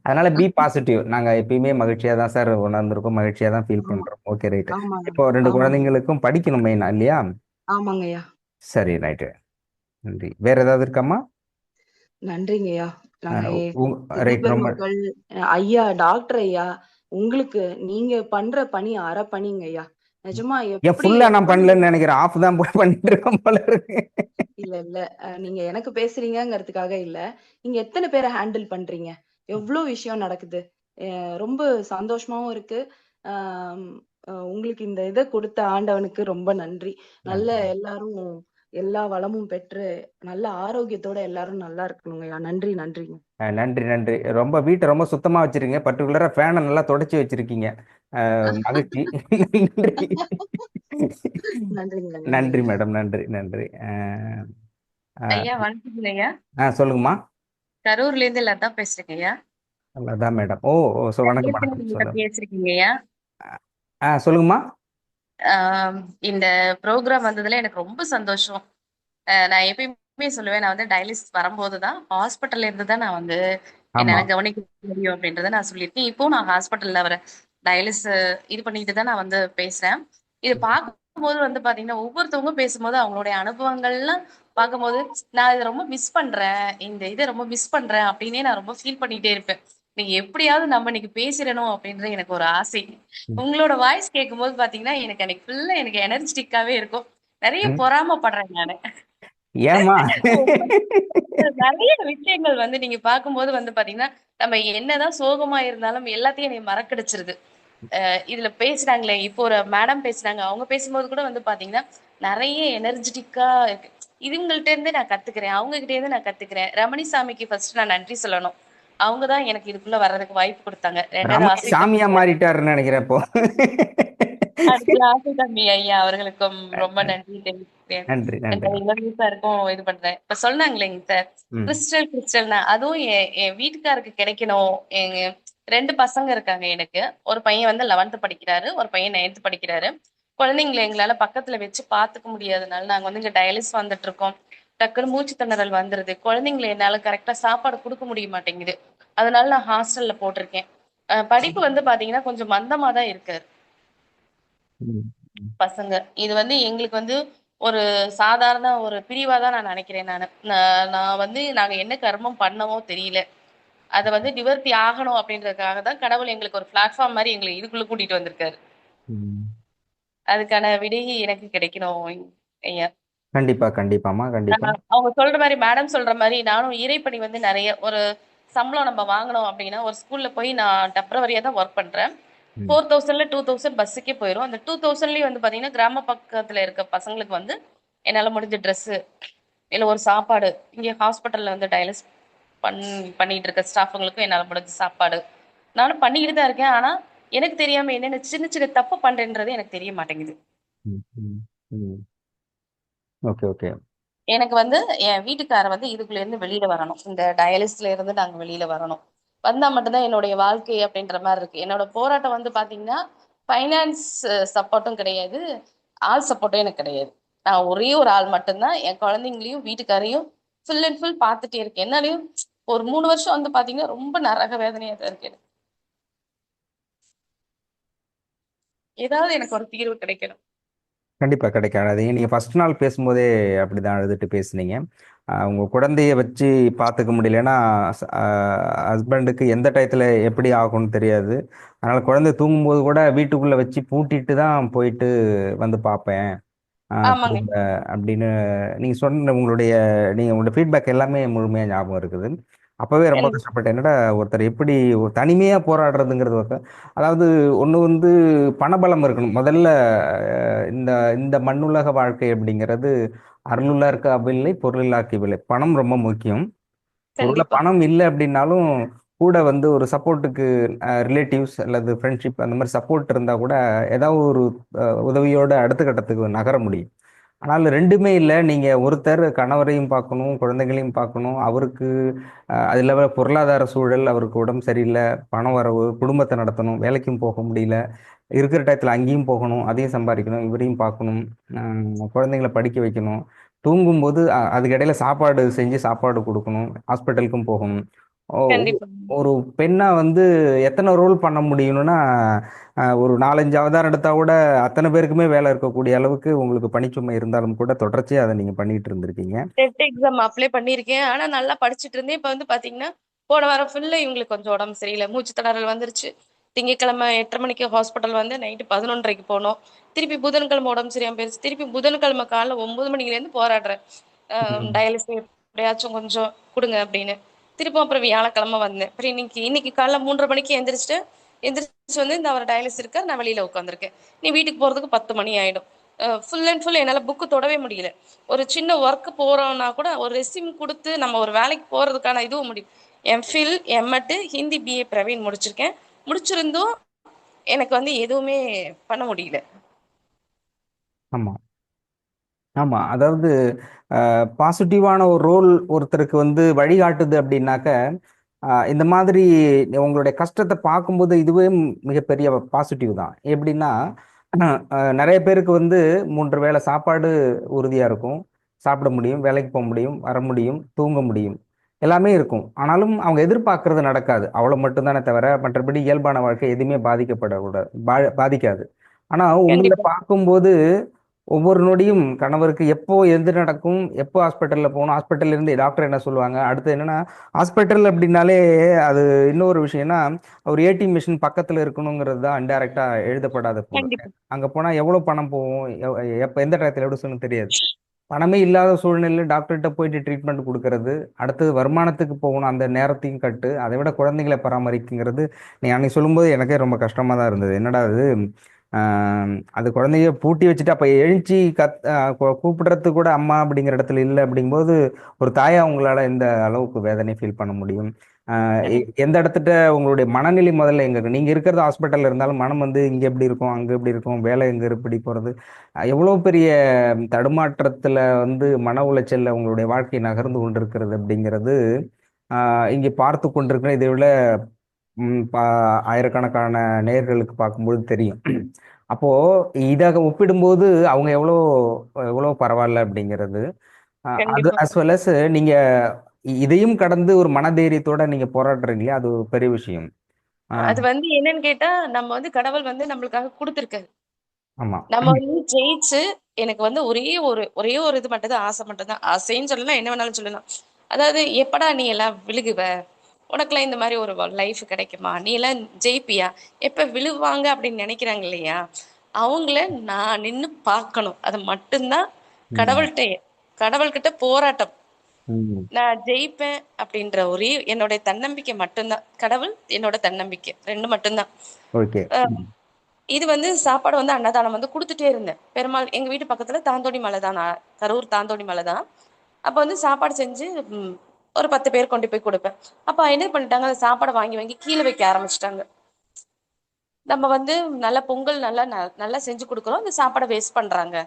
அதனால பி பாசிட்டிவ். நாங்கள் எப்பயுமே மகிழ்ச்சியாக தான் சார் உணர்ந்திருக்கோம், மகிழ்ச்சியாக தான் ஃபீல் பண்ணுறோம். Okay, right. இப்போ 2 குழந்தைங்களுக்கும் படிக்கணும் மெயினா இல்லையா? ஆமாங்கய்யா. சரி, ரைட்டு. நன்றி. வேற ஏதாவது இருக்காம்மா? நன்றிங்கய்யா. ரைட், ரொம்ப ஐயா, டாக்டர் ஐயா, உங்களுக்கு நீங்க பண்ற பணி அறப்பணிங்க ஐயா. நிஜமா ஏன் எப்படி ஃபுல்லா நான் எவ்வளவு பண்ணலன்னு நினைக்கிறேன், ஆஃப் தான் போய் பண்ணிட்டு இருக்கேன் போல இருக்கு. இல்ல இல்ல நீங்க எனக்கு பேசுறீங்கங்கிறதுக்காக இல்ல. நீங்க எத்தனை பேரை ஹேண்டில் பண்றீங்க? எவ்வளவு விஷயம் நடக்குது. ரொம்ப சந்தோஷமாவும் இருக்கு. ஆம், உங்களுக்கு இந்த இதை கொடுத்த ஆண்டவனுக்கு ரொம்ப நன்றி. நல்ல நன்றி எல்லாரும் எல்லா வளமும் பெற்று நல்ல ஆரோக்கியத்தோட எல்லாரும் நல்லா இருக்கணுங்கய்யா. நன்றி நன்றிங்க. நன்றி நன்றி. ரொம்ப வீட்டை ரொம்ப சுத்தமா வச்சிருக்கீங்க, பர்டிகுலரா ஃபேனை நல்லா தொடச்சி வச்சிருக்கீங்க. மகிழ்ச்சி. நன்றி. நன்றிங்க நன்றி நன்றிங்க. மேடம், நன்றி நன்றி. ஐயா வணக்கங்க ஐயா. சொல்லுங்கம்மா. கரூர்ல இருந்து லதா பேசுறேங்க ஐயா. அதான் மேடம். ஓ ஓ, வணக்கம் ஏற்கனவே வணக்கம், நீங்க சொல்லுங்க. பேசிருக்கீங்க ஐயா. சொல்லுங்கம்மா. இந்த ப்ரோக்ராம் வந்ததுல எனக்கு ரொம்ப சந்தோஷம். நான் எப்பயுமே சொல்லுவேன், நான் வந்து டயாலிசிஸ் வரும்போதுதான் ஹாஸ்பிட்டல்ல இருந்து தான் நான் வந்து ஆமா. என்னால கவனிக்க முடியும் அப்படின்றத நான் சொல்லியிருக்கேன். இப்போ நான் ஹாஸ்பிட்டல்ல வர டயாலிசிஸ் இது பண்ணிட்டு தான் நான் வந்து பேசுறேன். இது பார்க்கும்போது வந்து பாத்தீங்கன்னா ஒவ்வொருத்தவங்க பேசும்போது அவங்களுடைய அனுபவங்கள்லாம் பார்க்கும்போது நான் இதை ரொம்ப மிஸ் பண்றேன், இந்த இதை ரொம்ப மிஸ் பண்றேன் அப்படின்னே நான் ரொம்ப ஃபீல் பண்ணிட்டே இருப்பேன். நீங்க எப்படியாவது நம்ம இன்னைக்கு பேசிடணும் அப்படின்ற எனக்கு ஒரு ஆசை. உங்களோட வாய்ஸ் கேட்கும்போது பாத்தீங்கன்னா எனக்கு அன்னைக்கு ஃபுல்லா எனக்கு எனர்ஜெட்டிக்காவே இருக்கும். நிறைய ம். பொறாமைப்படுறேன் நானு. ஏம்மா? நிறைய விஷயங்கள் வந்து நீங்க பார்க்கும்போது வந்து பாத்தீங்கன்னா நம்ம என்னதான் சோகமா இருந்தாலும் எல்லாத்தையும் நீ மறக்கடிச்சிருது. இதுல பேசுறாங்களே, இப்போ ஒரு மேடம் பேசுனாங்க, அவங்க பேசும்போது கூட வந்து பாத்தீங்கன்னா நிறைய எனர்ஜெட்டிக்கா இருக்கு. இவங்கள்ட்ட இருந்து நான் கத்துக்கிறேன், அவங்க கிட்ட இருந்து நான் கத்துக்கிறேன். ரமணி சாமிக்கு ஃபர்ஸ்ட் நான் நன்றி சொல்லணும். அவங்கதான் எனக்கு இதுக்குள்ள வர்றதுக்கு வாய்ப்பு கொடுத்தாங்க. ரெண்டாவது ரமணி ஆசை சாமியா தம்பி, மாறிட்டாருன்னு நினைக்கிறேன் இப்போ. அடுத்தது ஆசை தம்பி ஐயா அவர்களுக்கும் ரொம்ப நன்றி தெரிவிக்கிறேன். நன்றி நன்றி. ரெண்டாவது இளவரசி சாருக்கும் இது பண்றேன். இப்ப சொன்னாங்களேங்க சார், ம். கிறிஸ்டல்னா அதுவும் என் வீட்டுக்காருக்கு கிடைக்கணும். எங்க 2 பசங்க இருக்காங்க எனக்கு. ஒரு பையன் வந்து 11th படிக்கிறாரு, ஒரு பையன் 9th படிக்கிறாரு. குழந்தைங்களை எங்களால பக்கத்துல வச்சு பாத்துக்க முடியாதனால நாங்க வந்து இங்க டயாலிசிஸ் வந்துட்டு இருக்கோம். டக்குன்னு மூச்சு திணறல் வந்துருது. குழந்தைங்களை என்னால கரெக்டா சாப்பாடு கொடுக்க முடிய மாட்டேங்குது. அதனால நான் ஹாஸ்டல்ல போட்டிருக்கேன். படிப்பு வந்து பாத்தீங்கன்னா கொஞ்சம் மந்தமா தான் இருக்கு ம். பசங்க. இது வந்து எங்களுக்கு வந்து ஒரு சாதாரண ஒரு பிரிவா தான் நான் நினைக்கிறேன் நானு. நான் வந்து நாங்க என்ன கர்மம் பண்ணவோ தெரியல. அத வந்து நிவர்த்தி ஆகணும் அப்படின்றதுக்காக தான் கடவுள் எங்களுக்கு ஒரு பிளாட்ஃபார்ம் மாரி எங்களை இதுக்குள்ள கூட்டிட்டு வந்திருக்காரு. ம். அதுக்கான விடை எனக்கு கிடைக்கணும் ஐயா. கண்டிப்பா கண்டிப்பாம்மா, கண்டிப்பா. அவங்க சொல்ற மாரி, மேடம் சொல்ற மாரி நானும் இறைப்பணி வந்து நிறைய ஒரு சம்பளம் நம்ம வாங்கணும் அப்படின்னா ஒரு ஸ்கூல்ல போய் நான் டெம்பரவரியா தான் ஒர்க் பண்றேன். ம். 4000ல 2000 பஸ்ஸுக்கே போயிடும். அந்த 2000லயும் வந்து பாத்தீங்கன்னா கிராம பக்கத்துல இருக்க பசங்களுக்கு வந்து என்னால முடிஞ்ச ட்ரெஸ் இல்ல ஒரு சாப்பாடு, இங்க ஹாஸ்பிட்டல்ல வந்து டயாலிசிஸ் பண்ணிட்டு இருக்க ஸ்டாஃபுங்களுக்கும் என்னால முடிஞ்ச சாப்பாடு நானும் பண்ணிக்கிட்டு தான் இருக்கேன். ஆனா எனக்கு தெரியாம என்னென்ன சின்ன சின்ன தப்பு பண்றேன்றது எனக்கு தெரிய மாட்டேங்குது. ம். ம். ம். Okay okay. எனக்கு வந்து என் வீட்டுக்காரர் வந்து இதுக்குள்ள இருந்து வெளியில வரணும். இந்த டயாலிசிஸ்ல இருந்து நாங்க வெளியில வரணும். வந்தா மட்டும்தான் என்னுடைய வாழ்க்கை அப்படின்ற மாதிரி இருக்கு. என்னோட போராட்டம் வந்து பாத்தீங்கன்னா ஃபைனான்ஸ் சப்போர்ட்டும் கிடையாது, ஆள் சப்போர்ட்டும் எனக்கு கிடையாது. நான் ஒரே ஒரு ஆள் மட்டும்தான் என் குழந்தைங்களையும் வீட்டுக்காரையும் ஃபுல் அண்ட் ஃபுல் பார்த்துட்டே இருக்கேன். என்னாலையும் ஒரு 3 வருஷம் வந்து பாத்தீங்கன்னா ரொம்ப நரக வேதனையா தான் இருக்கு எனக்கு. ஏதாவது எனக்கு ஒரு தீர்வு கிடைக்கணும். கண்டிப்பா கிடைக்காது. நீங்க ஃபர்ஸ்ட் நாள் பேசும்போதே அப்படிதான் அழுதுட்டு பேசுனீங்க. உங்க குழந்தைய வச்சு பார்த்துக்க முடியலன்னா ஹஸ்பண்டுக்கு எந்த டயத்துல எப்படி ஆகும்னு தெரியாது. அதனால குழந்தை தூங்கும்போது கூட வீட்டுக்குள்ள வச்சு பூட்டிட்டு தான் போயிட்டு வந்து பார்ப்பேன். ஆமாங்க. திரும்ப அப்படின்னு நீங்க சொன்ன உங்களுடைய ஃபீட்பேக் எல்லாமே முழுமையா ஞாபகம் இருக்குது. அப்பவே ரொம்ப கண்டிப்பா. கஷ்டப்பட்டேன். என்னடா ஒருத்தர் எப்படி ஒரு தனிமையா போராடுறதுங்கிறது அதாவது ஒண்ணு வந்து பணபலம் இருக்கணும் முதல்ல. இந்த இந்த மண்ணுலக வாழ்க்கை அப்படிங்கிறது அருளுள்ளார்க்கு அவ்வில்லை பொருளில்லார்க்கு இவ்வில்லை. பணம் ரொம்ப முக்கியம். ஒருவேளை கண்டிப்பா. பணம் இல்லை அப்படின்னாலும் கூட வந்து ஒரு சப்போர்ட்டுக்கு ரிலேட்டிவ்ஸ் அல்லது ஃப்ரெண்ட்ஷிப் அந்த மாதிரி சப்போர்ட் இருந்தா கூட ஏதாவது ஒரு உதவியோட அடுத்த கட்டத்துக்கு நகர முடியும். ஆனால் ரெண்டுமே இல்லை. நீங்க ஒருத்தர் கணவரையும் பார்க்கணும், குழந்தைகளையும் பார்க்கணும். அவருக்கு அது இல்லாம பொருளாதார சூழல், அவருக்கு உடம்பு சரியில்லை, பணம் வரவு, குடும்பத்தை நடத்தணும், வேலைக்கும் போக முடியல, இருக்கிற டயத்துல அங்கேயும் போகணும், அதையும் சம்பாதிக்கணும், இவரையும் பார்க்கணும், குழந்தைங்களை படிக்க வைக்கணும், தூங்கும்போது அதுக்கு இடையில சாப்பாடு செஞ்சு சாப்பாடு கொடுக்கணும், ஹாஸ்பிட்டலுக்கும் போகணும். கண்டிப்பா. ஒரு பெண்ணா வந்து எத்தனை ரோல் பண்ண முடியும்னா ஒரு 4-5 அவதாரம் எடுத்தா கூட அத்தனை பேருக்குமே வேலை இருக்கக்கூடிய அளவுக்கு உங்களுக்கு பணிச்சுமை இருந்தாலும் கூட தொடர்ச்சியா அதை நீங்க பண்ணிட்டு இருந்திருக்கீங்க. டெட் எக்ஸாம் அப்ளை பண்ணியிருக்கேன். ஆனா நல்லா படிச்சுட்டு இருந்தேன். இப்ப வந்து பாத்தீங்கன்னா போன வாரம் ஃபுல்லா இவங்களுக்கு கொஞ்சம் உடம்பு சரியில்லை, மூச்சு திணறல் வந்துருச்சு. திங்கட்கிழமை 8:30 மணிக்கு ஹாஸ்பிட்டல் வந்து நைட்டு 11:30க்கு போனோம். திருப்பி புதன்கிழமை உடம்பு சரியாம போயிருச்சு. திருப்பி புதன்கிழமை காலைல 9 மணிலேருந்து போராடுறேன். ம். டயாலிசிஸ் எப்படியாச்சும் கொஞ்சம் குடுங்க அப்படின்னு. திருப்பும் அப்புறம் வியாழக்கிழமை வந்தேன். அப்புறம் இன்னைக்கு காலைல 3:30 மணிக்கு எந்திரிச்சு வந்து இந்த அவர் டயாலிசிஸ் இருக்கார், நான் வெளியில உட்காந்துருக்கேன். நீ வீட்டுக்கு போறதுக்கு 10 மணி ஆயிடும். ஃபுல் அண்ட் ஃபுல் என்னால புக்கு தொடவே முடியல. ஒரு சின்ன ஒர்க் போறோம்னா கூட ஒரு ரெஸ்யூம் கொடுத்து நம்ம ஒரு வேலைக்கு போறதுக்கான இதுவும் முடியும். MPhil, MEd, Hindi BA Praveen முடிச்சிருக்கேன். முடிச்சிருந்தும் எனக்கு வந்து எதுவுமே பண்ண முடியல. ஆமா ஆமா அதாவது பாசிட்டிவான ஒரு ரோல் ஒருத்தருக்கு வந்து வழிகாட்டுது அப்படின்னாக்க இந்த மாதிரி உங்களுடைய கஷ்டத்தை பார்க்கும்போது இதுவே மிகப்பெரிய பாசிட்டிவ் தான். எப்படின்னா நிறைய பேருக்கு வந்து 3 வேளை சாப்பாடு உறுதியாக இருக்கும், சாப்பிட முடியும், வேலைக்கு போக முடியும், வர முடியும், தூங்க முடியும், எல்லாமே இருக்கும். ஆனாலும் அவங்க எதிர்பார்க்கறது நடக்காது, அவ்வளோ மட்டும்தானே தவிர மற்றபடி இயல்பான வாழ்க்கை எதுவுமே பாதிக்கப்படக்கூடாது, பாதிக்காது. ஆனால் உங்களை கண்டிப்பா. பார்க்கும்போது ஒவ்வொரு நொடியும் கணவருக்கு எப்போ எது நடக்கும், எப்போ ஹாஸ்பிட்டலில் போகணும், ஹாஸ்பிட்டல்ல இருந்து டாக்டர் என்ன சொல்லுவாங்க, அடுத்து என்னன்னா ஹாஸ்பிட்டல் அப்படின்னாலே அது இன்னொரு விஷயம்னா ஒரு ஏடிஎம் மிஷின் பக்கத்தில் இருக்கணுங்கிறது தான் இன்டைரக்டா எழுதப்படாத போல. கண்டிப்பா. அங்கே போனால் எவ்வளோ பணம் போகும், எப்போ எந்த டயத்தில் எப்படி சொல்லணும் தெரியாது. பணமே இல்லாத சூழ்நிலையில் டாக்டர்கிட்ட போயிட்டு ட்ரீட்மெண்ட் கொடுக்கறது, அடுத்தது வருமானத்துக்கு போகணும், அந்த நேரத்தையும் கட்டு, அதை விட குழந்தைங்களை பராமரிக்குங்கிறது நீ அன்னைக்கு சொல்லும்போது எனக்கே ரொம்ப கஷ்டமாக தான் இருந்தது. என்னடா அது, அது குழந்தைய பூட்டி வச்சுட்டு அப்போ எழுச்சி கூப்பிடுறது கூட அம்மா அப்படிங்கிற இடத்துல இல்லை அப்படிங்கும்போது ஒரு தாயா உங்களால் எந்த அளவுக்கு வேதனை ஃபீல் பண்ண முடியும்? எந்த இடத்துல உங்களுடைய மனநிலை முதல்ல எங்க இருக்கு? நீங்க இருக்கிறது ஹாஸ்பிட்டல்ல இருந்தாலும் மனம் வந்து இங்க எப்படி இருக்கும், அங்க எப்படி இருக்கும், வேலை எங்க எப்படி போறது, எவ்வளவு பெரிய தடுமாற்றத்துல வந்து மன உளைச்சல்ல உங்களுடைய வாழ்க்கை நகர்ந்து கொண்டிருக்கிறது அப்படிங்கிறது இங்கே பார்த்து கொண்டிருக்கிற இதை விட ஆயிரக்கணக்கான நேயர்களுக்கு பார்க்கும்போது தெரியும். அப்போ இதாக ஒப்பிடும்போது அவங்க எவ்வளோ எவ்வளோ பரவாயில்ல அப்படிங்கிறது அது கண்டிப்பா. அஸ் வெல் அஸ் நீங்க இதையும் கடந்து ஒரு மனதைரியத்தோட நீங்க போராடுறீங்களே, அது ஒரு பெரிய விஷயம். அது வந்து என்னன்னு கேட்டா, நம்ம வந்து கடவுள் வந்து நம்மளுக்காக குடுத்திருக்காரு. ஆமா நம்ம வந்து ஜெயிச்சு எனக்கு வந்து ஒரே ஒரு இது மட்டும் தான், ஆசை மட்டும் தான். ஆசைன்னு சொல்லலாம், என்ன வேணாலும் சொல்லலாம். அதாவது எப்படா நீ எல்லாம் விழுகுவ? உனக்கெல்லாம் இந்த மாதிரி ஒரு லைஃப் கிடைக்குமா? நீ எல்லாம் ஜெயிப்பியா? எப்ப விழுவாங்க அப்படின்னு நினைக்கிறாங்க இல்லையா? அவங்கள நான் நின்னு பார்க்கணும். அது மட்டும்தான் ம், கடவுள்கிட்ட கடவுள்கிட்ட போராட்டம். ம். நான் ஜெயிப்பேன் அப்படின்ற ஒரே என்னோட தன்னம்பிக்கை மட்டும்தான். கடவுள், என்னோட தன்னம்பிக்கை 2 மட்டும்தான். ஓகே. இது வந்து சாப்பாடு வந்து அன்னதானம் வந்து குடுத்துட்டே இருந்தேன். பெருமாள் எங்க வீட்டு பக்கத்துல தாந்தோணி மலை தான், கரூர் தாந்தோணி மலை தான். அப்ப வந்து சாப்பாடு செஞ்சு ஒரு 10 பேர் கொண்டு போய் கொடுப்பேன். அப்ப என்ன பண்ணிட்டாங்க, அந்த சாப்பாடை வாங்கி வாங்கி கீழே வைக்க ஆரம்பிச்சிட்டாங்க. நம்ம வந்து நல்லா பொங்கல் நல்லா செஞ்சு கொடுக்குறோம், இந்த சாப்பாடை வேஸ்ட் பண்றாங்க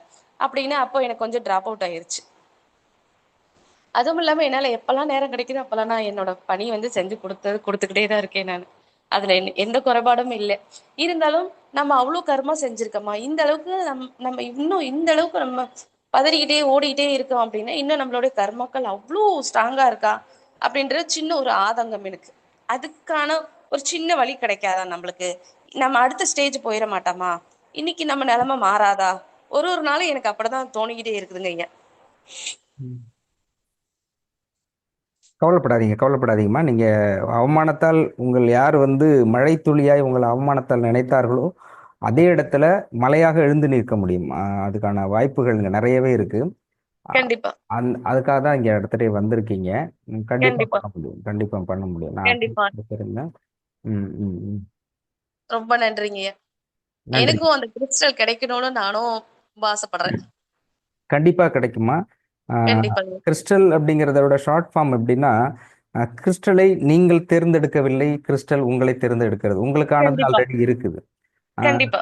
அப்படின்னு. அப்போ எனக்கு கொஞ்சம் டிராப் அவுட் ஆயிருச்சு. அதுவும் இல்லாம என்னால எப்பெல்லாம் நேரம் கிடைக்குதோ அப்பெல்லாம் நான் என்னோட பணி வந்து செஞ்சு கொடுத்துக்கிட்டே தான் இருக்கேன் நான். அதுல எந்த குறைபாடும் இல்லை. இருந்தாலும் நம்ம அவ்வளவு கர்மா செஞ்சிருக்கோமா, இந்த அளவுக்கு நம்ம இன்னும் இந்த அளவுக்கு நம்ம பதறிக்கிட்டே ஓடிக்கிட்டே இருக்கோம் அப்படின்னா இன்னும் நம்மளுடைய கர்மாக்கள் அவ்வளோ ஸ்ட்ராங்கா இருக்கா அப்படின்ற சின்ன ஒரு ஆதங்கம் எனக்கு. அதுக்கான ஒரு சின்ன வழி கிடைக்காதா நம்மளுக்கு? நம்ம அடுத்த ஸ்டேஜ் போயிட மாட்டோமா? இன்னைக்கு நம்ம நிலைமை மாறாதா? ஒரு நாளும் எனக்கு அப்படிதான் தோணிக்கிட்டே இருக்குதுங்க ஐயா. ம். கவலைப்படாதீங்கம்மா. நீங்க அவமானத்தால் உங்கள் யார் வந்து மழை துளியாய் உங்களை அவமானத்தால் நினைத்தார்களோ அதே இடத்துல மலையாக எழுந்து நிற்க முடியும். அதுக்கான வாய்ப்புகள் இங்க நிறையவே இருக்கு. கண்டிப்பா. அதுக்காக தான் இங்க இடத்துல வந்திருக்கீங்க. கண்டிப்பா கண்டிப்பா. பண்ண முடியும், கண்டிப்பா பண்ண முடியும். நான் கண்டிப்பா. இருந்தேன். ம், ம், ம். ரொம்ப நன்றிங்க. நன்றி. எனக்கும் அந்த கிறிஸ்டல் கிடைக்கணும்னு நானும் ரொம்ப ஆசைப்படுறேன். கண்டிப்பா கிடைக்குமா? கண்டிப்பாங்க. கிறிஸ்டல் அப்படிங்கிறதோட ஷார்ட் ஃபார்ம் எப்படின்னா, கிறிஸ்டலை நீங்கள் தேர்ந்தெடுக்கவில்லை, கிறிஸ்டல் உங்களை தேர்ந்தெடுக்கிறது. உங்களுக்கானது கண்டிப்பா. ஆல்ரெடி இருக்குது. ஆஹ் கண்டிப்பா.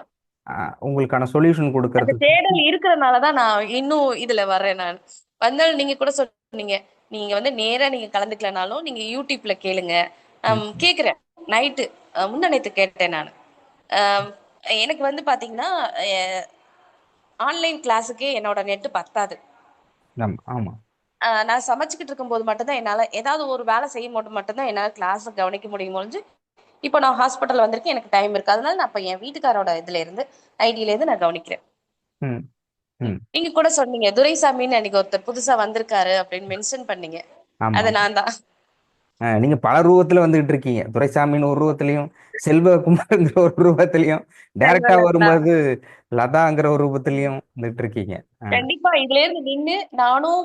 உங்களுக்கான சொல்யூஷன் அந்த கொடுக்கறதுக்கு. தேடல் இருக்கிறனாலதான் நான் இன்னும் இதுல வர்றேன். நான் வந்தாலும் நீங்க கூட சொன்னீங்க, நீங்க வந்து நேரா நீங்க கலந்துக்கலனாலும் நீங்க யூடியூப்ல கேளுங்க. ம், கேக்குறேன். நைட்டு முந்தானேத்து கேட்டேன் நான். ஆம், எனக்கு வந்து பாத்தீங்கன்னா ஆன்லைன் கிளாஸுக்கே என்னோட நெட் பத்தாது. ஆமா ஆமா. நான் சமைச்சுக்கிட்டு இருக்கும்போது மட்டும்தான் என்னால ஏதாவது ஒரு வேலை செய்யும் போது மட்டும்தான் என்னால கிளாஸ் கவனிக்க முடியும் ஒழிஞ்சு, இப்போ நான் ஹாஸ்பிட்டல் வந்திருக்கேன், எனக்கு டைம் இருக்கு. அதனால நான் இப்ப என் வீட்டுக்காரோட இதுல இருந்து ஐடியில இருந்து நான் கவனிக்கிறேன். ம், ம். நீங்க கூட சொன்னீங்க துரைசாமின்னு அன்னைக்கு ஒருத்தர் புதுசா வந்திருக்காரு அப்படின்னு மென்ஷன் பண்ணீங்க. ஆமா. அது நான் தான். நீங்க பல ரூபத்துல வந்துகிட்டு இருக்கீங்க. துரைசாமின்னு ஒரு ரூபத்திலையும், செல்வகுமார்ங்கிற ஒரு ரூபத்திலையும், டைரக்டா செல்வரத்னா வரும்போது லதாங்கிற ஒரு ரூபத்திலையும் வந்துட்டு இருக்கீங்க. கண்டிப்பா இதுல இருந்து நின்னு நானும்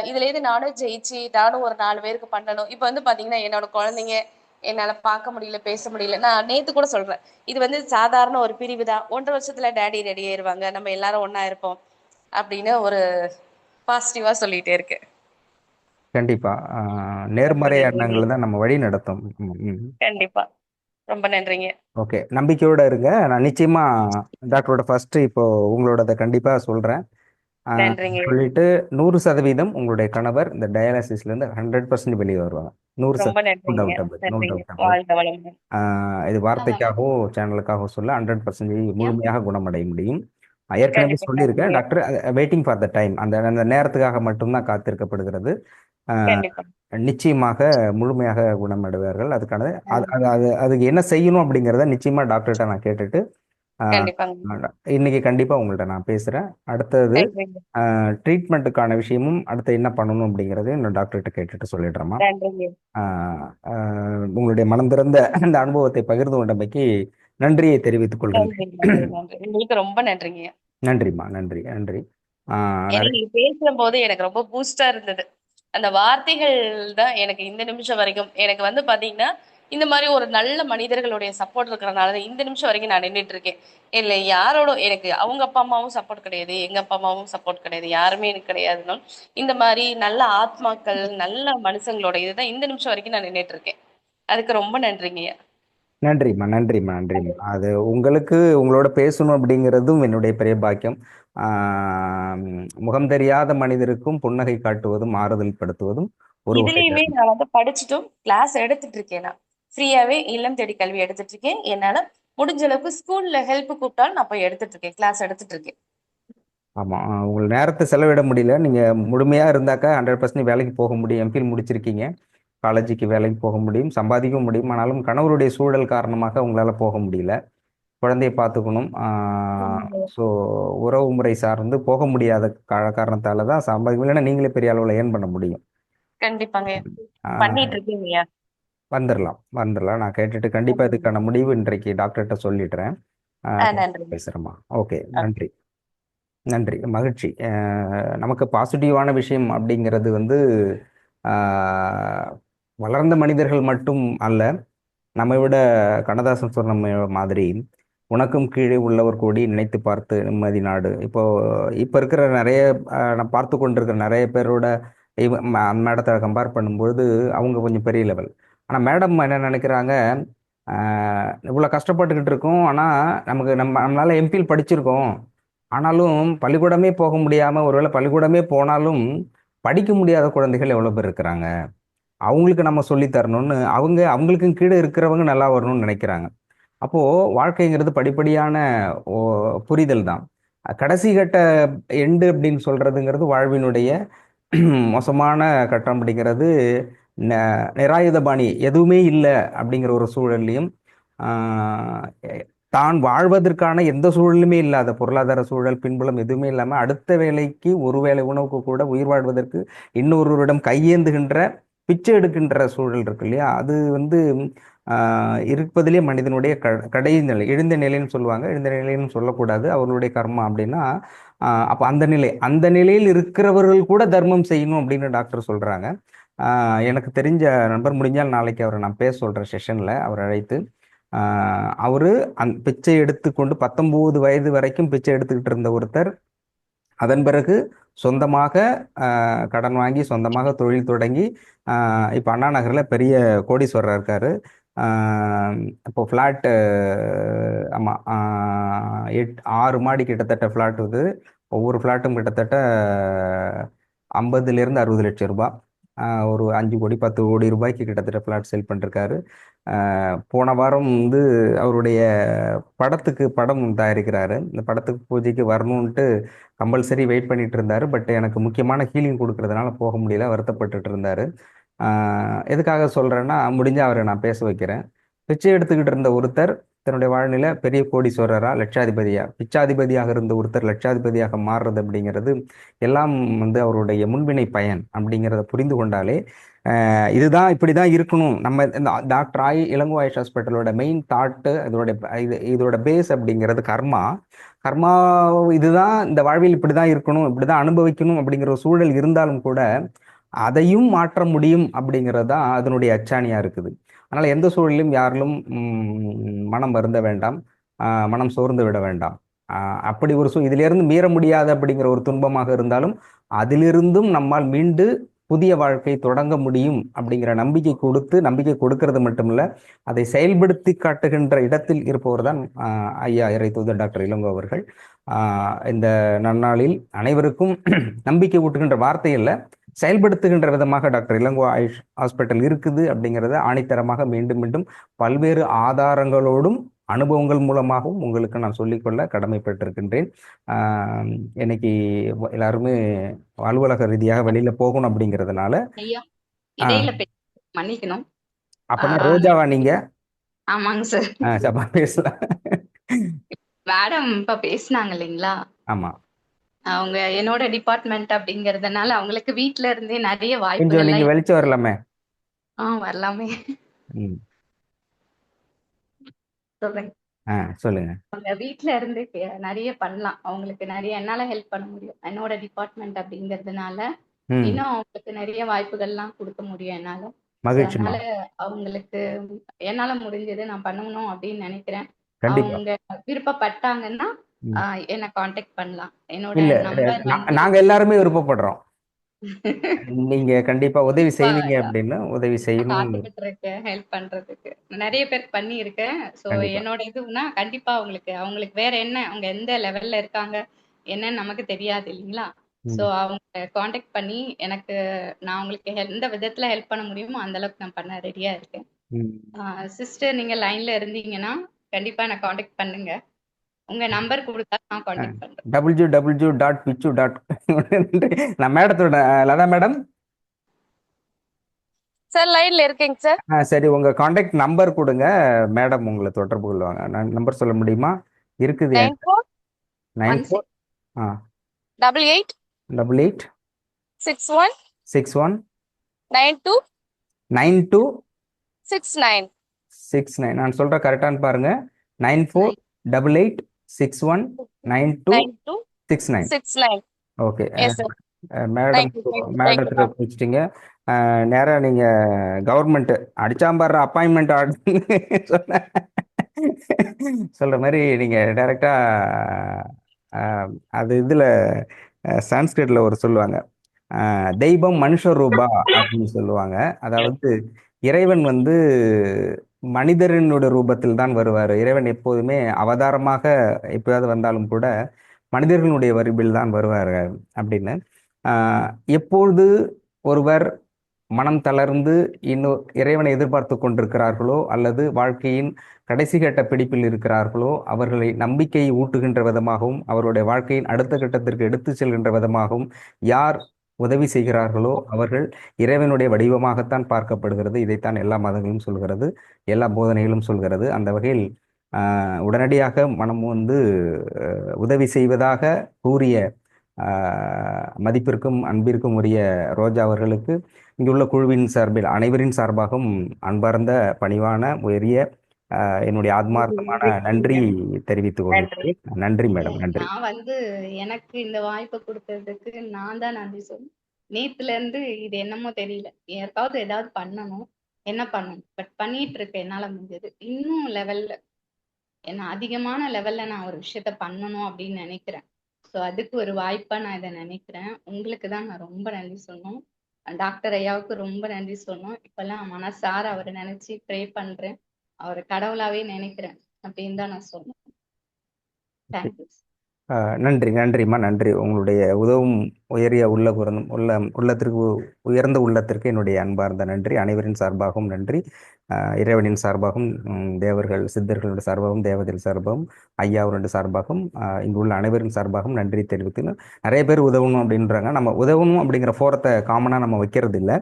இதுல இருந்து நானும் ஜெயிச்சு நானும் ஒரு 4 பேருக்கு பண்ணணும். இப்ப வந்து பாத்தீங்கன்னா என்னோட குழந்தைங்க என்னால பார்க்க முடியல, பேச முடியல. நான் நேத்து கூட சொல்றேன். இது வந்து சாதாரண ஒரு பிரிவு தான். 1.5 வருஷத்துல டாடி ரெடி ஆயிருவாங்க. நம்ம எல்லாரும் ஒண்ணா இருப்போம். அப்படின்னு ஒரு பாசிட்டிவா சொல்லிட்டே இருக்கேன். கண்டிப்பா. ரொம்ப நேர்மறை நன்றிங்க. எண்ணங்கள் தான் நம்ம வழி நடத்தும். கண்டிப்பா. ரொம்ப நன்றிங்க. ஓகே, நம்பிக்கையோட இருங்க. நான் நிச்சயமா டாக்டரோட ஃபர்ஸ்ட் இப்போ உங்களோடத கண்டிப்பா சொல்றேன். நன்றிங்க. சொல்லிட்டு 100% உங்களுடைய கணவர் இந்த டயாலிசிஸ்ல இருந்து 100% வெளியே வருவாங்க. ரொம்ப 100%. நோ நன்றிங்க. டவுட் அபவுட், நோ நன்றிங்க. Doubt about. வாழ்க வளமுடன். இது வார்த்தைக்காகவோ சேனலுக்காகவோ சொல்ல 100% முழுமையாக குணமடைய முடியும். ஏற்கனவே கண்டிப்பா சொல்லியிருக்கேன் நன்றிங்க. Doctor. Waiting for the time, அந்த அந்த நேரத்துக்காக மட்டும்தான் காத்திருக்கப்படுகிறது. ஆஹ் கண்டிப்பா. நிச்சயமாக முழுமையாக குணமடைவார்கள். அதுக்கான அதுக்கு என்ன செய்யணும் அப்படிங்கிறத நிச்சயமா டாக்டர்கிட்ட நான் கேட்டுட்டு ஆஹ் கண்டிப்பாங்க. இன்னைக்கு கண்டிப்பா உங்கள்ட்ட நான் பேசுறேன். அடுத்தது நன்றிங்க. ட்ரீட்மெண்ட்டுக்கான விஷயமும் அடுத்து என்ன பண்ணணும் அப்படிங்கறது இன்னும் டாக்டர்கிட்ட கேட்டுட்டு சொல்லிடுறேம்மா. நன்றிங்க. உங்களுடைய மனம் திறந்த அந்த அனுபவத்தை பகிர்ந்து கொண்டமைக்கு நன்றியை தெரிவித்துக் கொள்கின்றேன். நன்றி, நன்றி, நன்றி. உங்களுக்கு ரொம்ப நன்றிங்க. நன்றிம்மா, நன்றி, நன்றி. ஏன்னா நிறைய நீங்க பேசும்போது எனக்கு ரொம்ப பூஸ்டா இருந்தது. அந்த வார்த்தைகள் தான் எனக்கு இந்த நிமிஷம் வரைக்கும் எனக்கு வந்து பாத்தீங்கன்னா இந்த மாதிரி ஒரு நல்ல மனிதர்களுடைய சப்போர்ட் இருக்கிறனால தான் இந்த நிமிஷம் வரைக்கும் நான் நின்றுட்டு இருக்கேன். இல்ல யாரோட எனக்கு அவங்க அப்பா அம்மாவும் சப்போர்ட் கிடையாது, எங்க அப்பா அம்மாவும் சப்போர்ட் கிடையாது, யாருமே எனக்கு கிடையாதுனாலும் இந்த மாதிரி நல்ல ஆத்மாக்கள் நல்ல மனுஷங்களோட இதுதான் இந்த நிமிஷம் வரைக்கும் நான் நின்றுட்டு இருக்கேன். அதுக்கு ரொம்ப நன்றிங்க. நன்றிம்மா, நன்றிம்மா, நன்றிம்மா. அது உங்களுக்கு உங்களோட பேசணும் அப்படிங்கிறதும் என்னுடைய பெரிய பாக்கியம். ஆஹ் முகம் தெரியாத மனிதருக்கும் புன்னகை காட்டுவதும் ஆறுதல் படுத்துவதும் ஒரு வகை இதுலயுமே தர்மம். நான் வந்து படிச்சுட்டும் கிளாஸ் எடுத்துட்டு இருக்கேன். நான் ஃப்ரீயாவே இல்லம் தேடி கல்வி எடுத்துட்டு இருக்கேன். என்னால முடிஞ்ச அளவுக்கு ஸ்கூல்ல ஹெல்ப் கூப்பிட்டாலும் நான் போய் எடுத்துட்டு இருக்கேன், கிளாஸ் எடுத்துட்டு இருக்கேன். ஆமா, உங்கள் நேரத்தை செலவிட முடியல. நீங்க முழுமையா இருந்தாக்கா 100% வேலைக்கு போக முடியும். எம்பில் முடிச்சிருக்கீங்க, காலேஜுக்கு வேலைக்கு போக முடியும், சம்பாதிக்க முடியும். ஆனாலும் கணவருடைய சூழல் காரணமாக உங்களால போக முடியல. குழந்தையை பார்த்துக்கணும். ஸோ உறவு முறை சார்ந்து போக முடியாத காரணத்தால தான் சம்பாதிக்க, இல்லைன்னா நீங்களே பெரிய அளவில் ஏர்ன் பண்ண முடியும். கண்டிப்பாங்க. ஆஹ் பண்ணிட்டு இருக்கீங்கய்யா. வந்துடலாம், வந்துடலாம். நான் கேட்டுட்டு கண்டிப்பா இதுக்கான முடிவு இன்றைக்கு டாக்டர்கிட்ட சொல்லிடுறேன். நன்றி. பேசுறேம்மா. ஓகே, நன்றி, நன்றி, மகிழ்ச்சி. நமக்கு பாசிட்டிவான விஷயம் அப்படிங்கிறது வந்து ஆஹ் வளர்ந்த மனிதர்கள் மட்டும் அல்ல, நம்மை விட கண்ணதாசன் சொன்ன மாதிரி உனக்கும் கீழே உள்ளவர் கூடி நினைத்து பார்த்து நிம்மதி நாடு. இப்போ இப்போ இருக்கிற நிறைய நான் பார்த்து கொண்டிருக்கிற நிறைய பேரோட அந்த மேடத்தை கம்பேர் பண்ணும்பொழுது அவங்க கொஞ்சம் பெரிய லெவல். ஆனால் மேடம் என்ன நினைக்கிறாங்க, இவ்வளோ கஷ்டப்பட்டுக்கிட்டு இருக்கோம், ஆனால் நம்மளால எம்பில் படிச்சிருக்கோம், ஆனாலும் பள்ளிக்கூடமே போக முடியாமல், ஒருவேளை பள்ளிக்கூடமே போனாலும் படிக்க முடியாத குழந்தைகள் எவ்வளோ பேர் இருக்கிறாங்க, அவங்களுக்கு நம்ம சொல்லி தரணும்னு அவங்களுக்கும் கீழே இருக்கிறவங்க நல்லா வரணும்னு நினைக்கிறாங்க. அப்போ வாழ்க்கைங்கிறது படிப்படியான புரிதல் தான். கடைசி கட்ட எண்டு அப்படின்னு சொல்றதுங்கிறது வாழ்வினுடைய மோசமான கட்டம் அப்படிங்கிறது நிராயுதபாணி எதுவுமே இல்லை அப்படிங்கிற ஒரு சூழல்லையும், ஆஹ் தான் வாழ்வதற்கான எந்த சூழலுமே இல்லாத பொருளாதார சூழல் பின்புலம் எதுவுமே இல்லாமல் அடுத்த வேலைக்கு ஒரு வேளை உணவுக்கு கூட உயிர் வாழ்வதற்கு இன்னொருவரிடம் கையேந்துகின்ற பிச்சை எடுக்கின்ற சூழல் இருக்கு இல்லையா, அது வந்து இருப்பதிலே மனிதனுடைய கடைசி நிலை, எழுந்த நிலைன்னு சொல்லுவாங்க. எழுந்த நிலைன்னு சொல்லக்கூடாது, அவர்களுடைய கர்மா அப்படின்னா. அப்போ அந்த நிலையில் இருக்கிறவர்கள் கூட தர்மம் செய்யணும் அப்படின்னு டாக்டர் சொல்றாங்க. எனக்கு தெரிஞ்ச நண்பர், முடிஞ்சால் நாளைக்கு அவரை நான் பேச சொல்றேன் செஷன்ல, அவர் அழைத்து. அவரு பிச்சை எடுத்துக்கொண்டு 19 வயது வரைக்கும் பிச்சை எடுத்துக்கிட்டு இருந்த ஒருத்தர், அதன் பிறகு சொந்தமாக கடன் வாங்கி சொந்தமாக தொழில் தொடங்கி இப்போ அண்ணா நகரில் பெரிய கோடீஸ்வரர் இருக்காரு. இப்போ ஃப்ளாட்டு, ஆமாம், 6 மாடி கிட்டத்தட்ட ஃப்ளாட் இது. ஒவ்வொரு ஃப்ளாட்டும் கிட்டத்தட்ட 50 60 லட்சம் ரூபாய். ஒரு 5 கோடி 10 கோடி ரூபாய்க்கு கிட்டத்தட்ட ஃப்ளாட் சேல் பண்ணிருக்காரு. போன வாரம் வந்து அவருடைய படம் தயாரிக்கிறாரு. இந்த படத்துக்கு பூஜைக்கு வரணுன்ட்டு கம்பல்சரி வெயிட் பண்ணிட்டு இருந்தாரு. பட் எனக்கு முக்கியமான ஹீலிங் கொடுக்கறதுனால போக முடியல, வருத்தப்பட்டுட்டு இருந்தாரு. எதுக்காக சொல்றேன்னா, முடிஞ்ச அவரை நான் பேச வைக்கிறேன். பிச்சை எடுத்துக்கிட்டு இருந்த ஒருத்தர் தன்னுடைய வாழ்நிலை பெரிய கோடீஸ்வரரா, லட்சாதிபதியா, பிச்சாதிபதியாக இருந்த ஒருத்தர் லட்சாதிபதியாக மாறுறது அப்படிங்கிறது எல்லாம் வந்து அவருடைய முன்வினை பயன் அப்படிங்கிறத புரிந்து கொண்டாலே இதுதான் இப்படி தான் இருக்கணும். நம்ம இந்த டாக்டர் இளங்கோ ஆயுஷ் ஹாஸ்பிட்டலோட மெயின் தாட்டு, இதோட பேஸ் அப்படிங்கிறது கர்மா. கர்மா இதுதான், இந்த வாழ்வில் இப்படி தான் இருக்கணும், இப்படி தான் அனுபவிக்கணும் அப்படிங்கிற ஒரு சூழல் இருந்தாலும் கூட அதையும் மாற்ற முடியும் அப்படிங்கிறது தான் அதனுடைய அச்சாணியாக இருக்குது. அதனால் எந்த சூழலிலும் யாரிலும் மனம் வருந்த வேண்டாம், மனம் சோர்ந்து விட வேண்டாம். அப்படி ஒரு இதிலிருந்து மீற முடியாது அப்படிங்கிற ஒரு துன்பமாக இருந்தாலும் அதிலிருந்தும் நம்மால் மீண்டு புதிய வாழ்க்கை தொடங்க முடியும் அப்படிங்கிற நம்பிக்கை கொடுக்கறது மட்டும் இல்ல, அதை செயல்படுத்தி காட்டுகின்ற இடத்தில் இருப்பவர் தான் ஐயா இறை தூதர் டாக்டர் இளங்கோ அவர்கள். இந்த நன்னாளில் அனைவருக்கும் நம்பிக்கை ஊட்டுகின்ற வார்த்தை இல்ல, செயல்படுத்துகின்ற விதமாக டாக்டர் இளங்கோ ஆயுஷ் ஹாஸ்பிட்டல் இருக்குது அப்படிங்கிறத ஆணித்தரமாக மீண்டும் மீண்டும் பல்வேறு ஆதாரங்களோடும் அனுபவங்கள் மூலமாகவும் உங்களுக்கு நான் சொல்லிக்கொள்ள கடமைப்பட்டிருக்கின்றேன். இன்னைக்கு எல்லாருமே அலுவலக ரீதியாக வெளியில போகணும் அப்படிங்கிறதுனால ஐயா இடையில மன்னிக்கணும். அப்பனா ரோஜாவா நீங்க? ஆமாங்க சார். சபா பேசலாம். மேடம் இப்ப பேசினாங்க இல்லைங்களா? ஆமா, அவங்க என்னோட டிபார்ட்மெண்ட் அப்படிங்கறதுனால அவங்களுக்கு வீட்ல இருந்தே நிறைய கொஞ்சம் வாய்ப்புகள் நீங்க வெளிச்சம் வரலாமே. வரலாமே சொல்றேன். சொல்லுங்க. அவங்க வீட்ல இருந்து நிறைய பண்ணலாம், அவங்களுக்கு நிறைய என்னால ஹெல்ப் பண்ண முடியும். என்னோட டிபார்ட்மெண்ட் அப்படிங்கறதுனால இன்னும் அவங்களுக்கு நிறைய வாய்ப்புகள்லாம் கொடுக்க முடியும் என்னால. மகிழ்ச்சிமா. அதனால அவங்களுக்கு என்னால முடிஞ்சது நான் பண்ணணும் அப்படின்னு நினைக்கிறேன். கண்டிப்பா. அவங்க விருப்பப்பட்டாங்கன்னா என்ன காண்டாக்ட் பண்ணலாம். என்னோட இல்ல, நம்பர் நாங்க எல்லாருமே விருப்பப்படுறோம். நீங்க கண்டிப்பா உதவி செய்வீங்க அப்படின்னு, உதவி செய்யணும். காத்துக்கிட்டு இருக்கேன் ஹெல்ப் பண்றதுக்கு. நிறைய பேருக்கு பண்ணி இருக்கேன். சோ கண்டிப்பா. என்னோட இதுனா கண்டிப்பா அவங்களுக்கு வேற என்ன, அவங்க எந்த லெவல்ல இருக்காங்க என்னன்னு நமக்கு தெரியாது இல்லைங்களா? சோ அவங்க காண்டாக்ட் பண்ணி எனக்கு நான் உங்களுக்கு எந்த விதத்துல ஹெல்ப் பண்ண முடியுமோ அந்த அளவுக்கு நான் பண்ண ரெடியா இருக்கேன். சிஸ்டர் நீங்க லைன்ல இருந்தீங்கன்னா கண்டிப்பா என்ன காண்டாக்ட் பண்ணுங்க. உங்க நம்பர் கொடுத்தா நான் காண்டாக்ட் பண்றேன். www.pichu. நான் மேடத்தோட லதா மேடம் சார் லைன்ல இருக்கேங்க சார். சரி, உங்க காண்டாக்ட் நம்பர் கொடுங்க, மேடம் உங்களை தொடர்பு கொள்வாங்க. நம்பர் சொல்ல முடியுமா? இருக்குது. 94 88 88 61 61 92 92 69. 69. நான் சொல்ற கரெக்டான்னு பாருங்க. 94 88 61 92 69. 69. Okay yes sir. மேடத்துல பிடிச்சிட்டிங்க. நேரா நீங்க கவர்மெண்ட் அடிச்சாம்பாடுற அப்பாயின்மெண்ட் சொல்ற மாதிரி நீங்க டைரக்டா அது இதுல சான்ஸ்கிரிட்ல ஒரு சொல்லுவாங்க, தெய்வம் மனுஷ ரூபா அப்படின்னு சொல்லுவாங்க. அதாவது இறைவன் மனிதரினுடைய ரூபத்தில் தான் வருவார். இறைவன் எப்போதுமே அவதாரமாக எப்போயாவது வந்தாலும் கூட மனிதர்களுடைய வரிபில் தான் வருவார் அப்படின்னு. எப்பொழுது ஒருவர் மனம் தளர்ந்து இன்னும் இறைவனை எதிர்பார்த்து கொண்டிருக்கிறார்களோ அல்லது வாழ்க்கையின் கடைசி கட்ட பிடிப்பில் இருக்கிறார்களோ அவர்களை நம்பிக்கையை ஊட்டுகின்ற விதமாகவும் அவருடைய வாழ்க்கையின் அடுத்த கட்டத்திற்கு எடுத்து செல்கின்ற விதமாகவும் யார் உதவி செய்கிறார்களோ அவர்கள் இறைவனுடைய வடிவமாகத்தான் பார்க்கப்படுகிறது. இதைத்தான் எல்லா மதங்களும் சொல்கிறது, எல்லா போதனைகளும் சொல்கிறது. அந்த வகையில் உடனடியாக மனம் உதவி செய்வதாக கூறிய மதிப்பிற்கும் அன்பிற்கும் உரிய ரோஜா அவர்களுக்கு இங்குள்ள குழுவின் சார்பில் அனைவரின் சார்பாகவும் அன்பார்ந்த பணிவான உயரிய என்னுடைய ஆத்மார்த்தமான நன்றி தெரிவித்துக் கொள்கிறேன். நன்றி மேடம். நன்றி. நான் எனக்கு இந்த வாய்ப்பை கொடுத்ததுக்கு நான் தான் நன்றி சொல்லணும். நேத்துல இருந்து இது என்னமோ தெரியல, யாருக்காவது ஏதாவது பண்ணணும், என்ன பண்ணணும், பட் பண்ணிட்டு இருக்கேன் என்னால முடிஞ்சது. இன்னும் லெவல்ல என்ன அதிகமான லெவல்ல நான் ஒரு விஷயத்த பண்ணணும் அப்படின்னு நினைக்கிறேன். ஸோ அதுக்கு ஒரு வாய்ப்பா நான் இதை நினைக்கிறேன். உங்களுக்கு தான் நான் ரொம்ப நன்றி சொன்னோம். டாக்டர் ஐயாவுக்கு ரொம்ப நன்றி சொன்னோம். இப்பெல்லாம் மனசார அவரை நினைச்சு ப்ரே பண்றேன், அவரை கடவுளாவே நினைக்கிறேன் அப்படின்னு தான் நான் சொன்னேன். தேங்க்யூ. நன்றி. நன்றிம்மா. நன்றி. உங்களுடைய உதவும் உயரிய உள்ளத்திற்கு உயர்ந்த உள்ளத்திற்கு என்னுடைய அன்பார்ந்த நன்றி. அனைவரின் சார்பாகவும் நன்றி. இறைவனின் சார்பாகவும் தேவர்கள் சித்தர்களுடைய சார்பாகவும் தேவதைகள் சார்பாகவும் ஐயாவுடைய சார்பாகவும் இங்கு உள்ள அனைவரின் சார்பாகவும் நன்றி தெரிவித்து, நிறைய பேர் உதவணும் அப்படின்றாங்க. நம்ம உதவணும் அப்படிங்கிற ஃபோரத்தை காமனாக நம்ம வைக்கிறது இல்லை.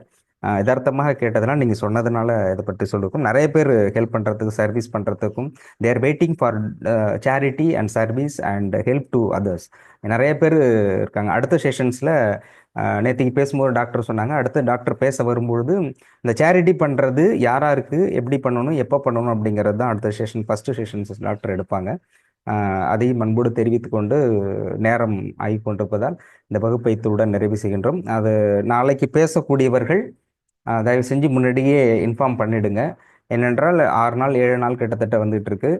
யதார்த்தமாக கேட்டதுனால நீங்கள் சொன்னதுனால இதை பற்றி சொல்லிருக்கோம். நிறைய பேர் ஹெல்ப் பண்ணுறதுக்கு, சர்வீஸ் பண்ணுறதுக்கும், there waiting for charity and service and help to others. நிறைய பேர் இருக்காங்க. அடுத்த செஷன்ஸில் நேற்றுக்கு பேசும்போது டாக்டர் சொன்னாங்க, அடுத்து டாக்டர் பேச வரும்பொழுது இந்த சேரிட்டி பண்ணுறது யாராருக்கு எப்படி பண்ணணும், எப்போ பண்ணணும் அப்படிங்கிறது தான் அடுத்த செஷன், ஃபஸ்ட்டு செஷன்ஸ் டாக்டர் எடுப்பாங்க. அதையும் அன்போடு தெரிவித்துக் கொண்டு நேரம் ஆகி கொண்டிருப்பதால் இந்த வகுப்பை இத்துடன் நிறைவு செய்கின்றோம். அது நாளைக்கு பேசக்கூடியவர்கள் தயவு செஞ்சு முன்னாடியே இன்ஃபார்ம் பண்ணிடுங்க. ஏனென்றால் 6 நாள் 7 நாள் கிட்டத்தட்ட வந்துட்டு இருக்கு.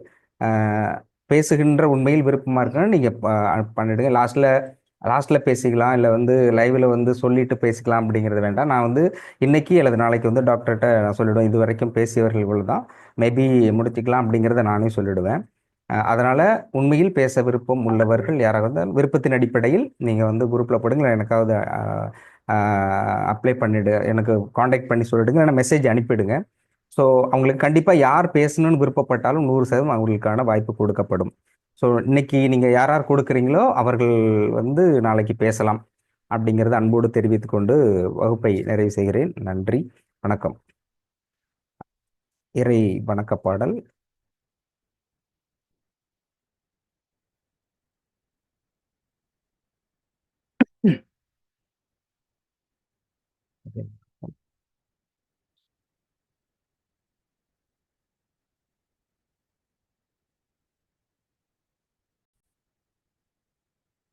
பேசுகின்ற உண்மையில் விருப்பமாக இருக்குன்னா நீங்கள் பண்ணிடுங்க. லாஸ்ட்டில் பேசிக்கலாம், இல்லை வந்து லைவில் வந்து சொல்லிட்டு பேசிக்கலாம் அப்படிங்கிறது வேண்டாம். நான் வந்து இன்னைக்கு அல்லது நாளைக்கு வந்து டாக்டர்கிட்ட நான் சொல்லிவிடுவேன், இது வரைக்கும் பேசியவர்கள் இவ்வளோ தான், மேபி முடிச்சுக்கலாம் அப்படிங்கிறத நானே சொல்லிவிடுவேன். அதனால் உண்மையில் பேச விருப்பம் உள்ளவர்கள் யாராக இருந்தால் விருப்பத்தின் அடிப்படையில் நீங்கள் வந்து குரூப்பில் போடுங்க, எனக்காவது அப்ளை பண்ணிவிடு, எனக்கு காண்டாக்ட் பண்ணி சொல்லிவிடுங்க, இல்லைன்னா மெசேஜ் அனுப்பிவிடுங்க. ஸோ அவங்களுக்கு கண்டிப்பாக யார் பேசணும்னு விருப்பப்பட்டாலும் 100% அவங்களுக்கான வாய்ப்பு கொடுக்கப்படும். ஸோ இன்னைக்கு நீங்கள் யார் யார் கொடுக்குறீங்களோ அவர்கள் வந்து நாளைக்கு பேசலாம் அப்படிங்கிறத அன்போடு தெரிவித்துக் கொண்டு வகுப்பை நிறைவு செய்கிறேன். நன்றி, வணக்கம். இறை வணக்க பாடல்.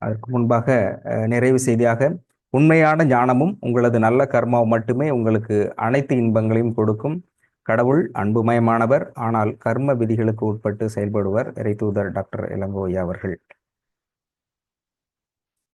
அதற்கு முன்பாக நிறைவு செய்தியாக, உண்மையான ஞானமும் உங்களது நல்ல கர்மாவும் மட்டுமே உங்களுக்கு அனைத்து இன்பங்களையும் கொடுக்கும். கடவுள் அன்புமயமானவர், ஆனால் கர்ம விதிகளுக்கு உட்பட்டு செயல்படுவர். இறைத்தூதர் டாக்டர் இளங்கோயா அவர்கள்.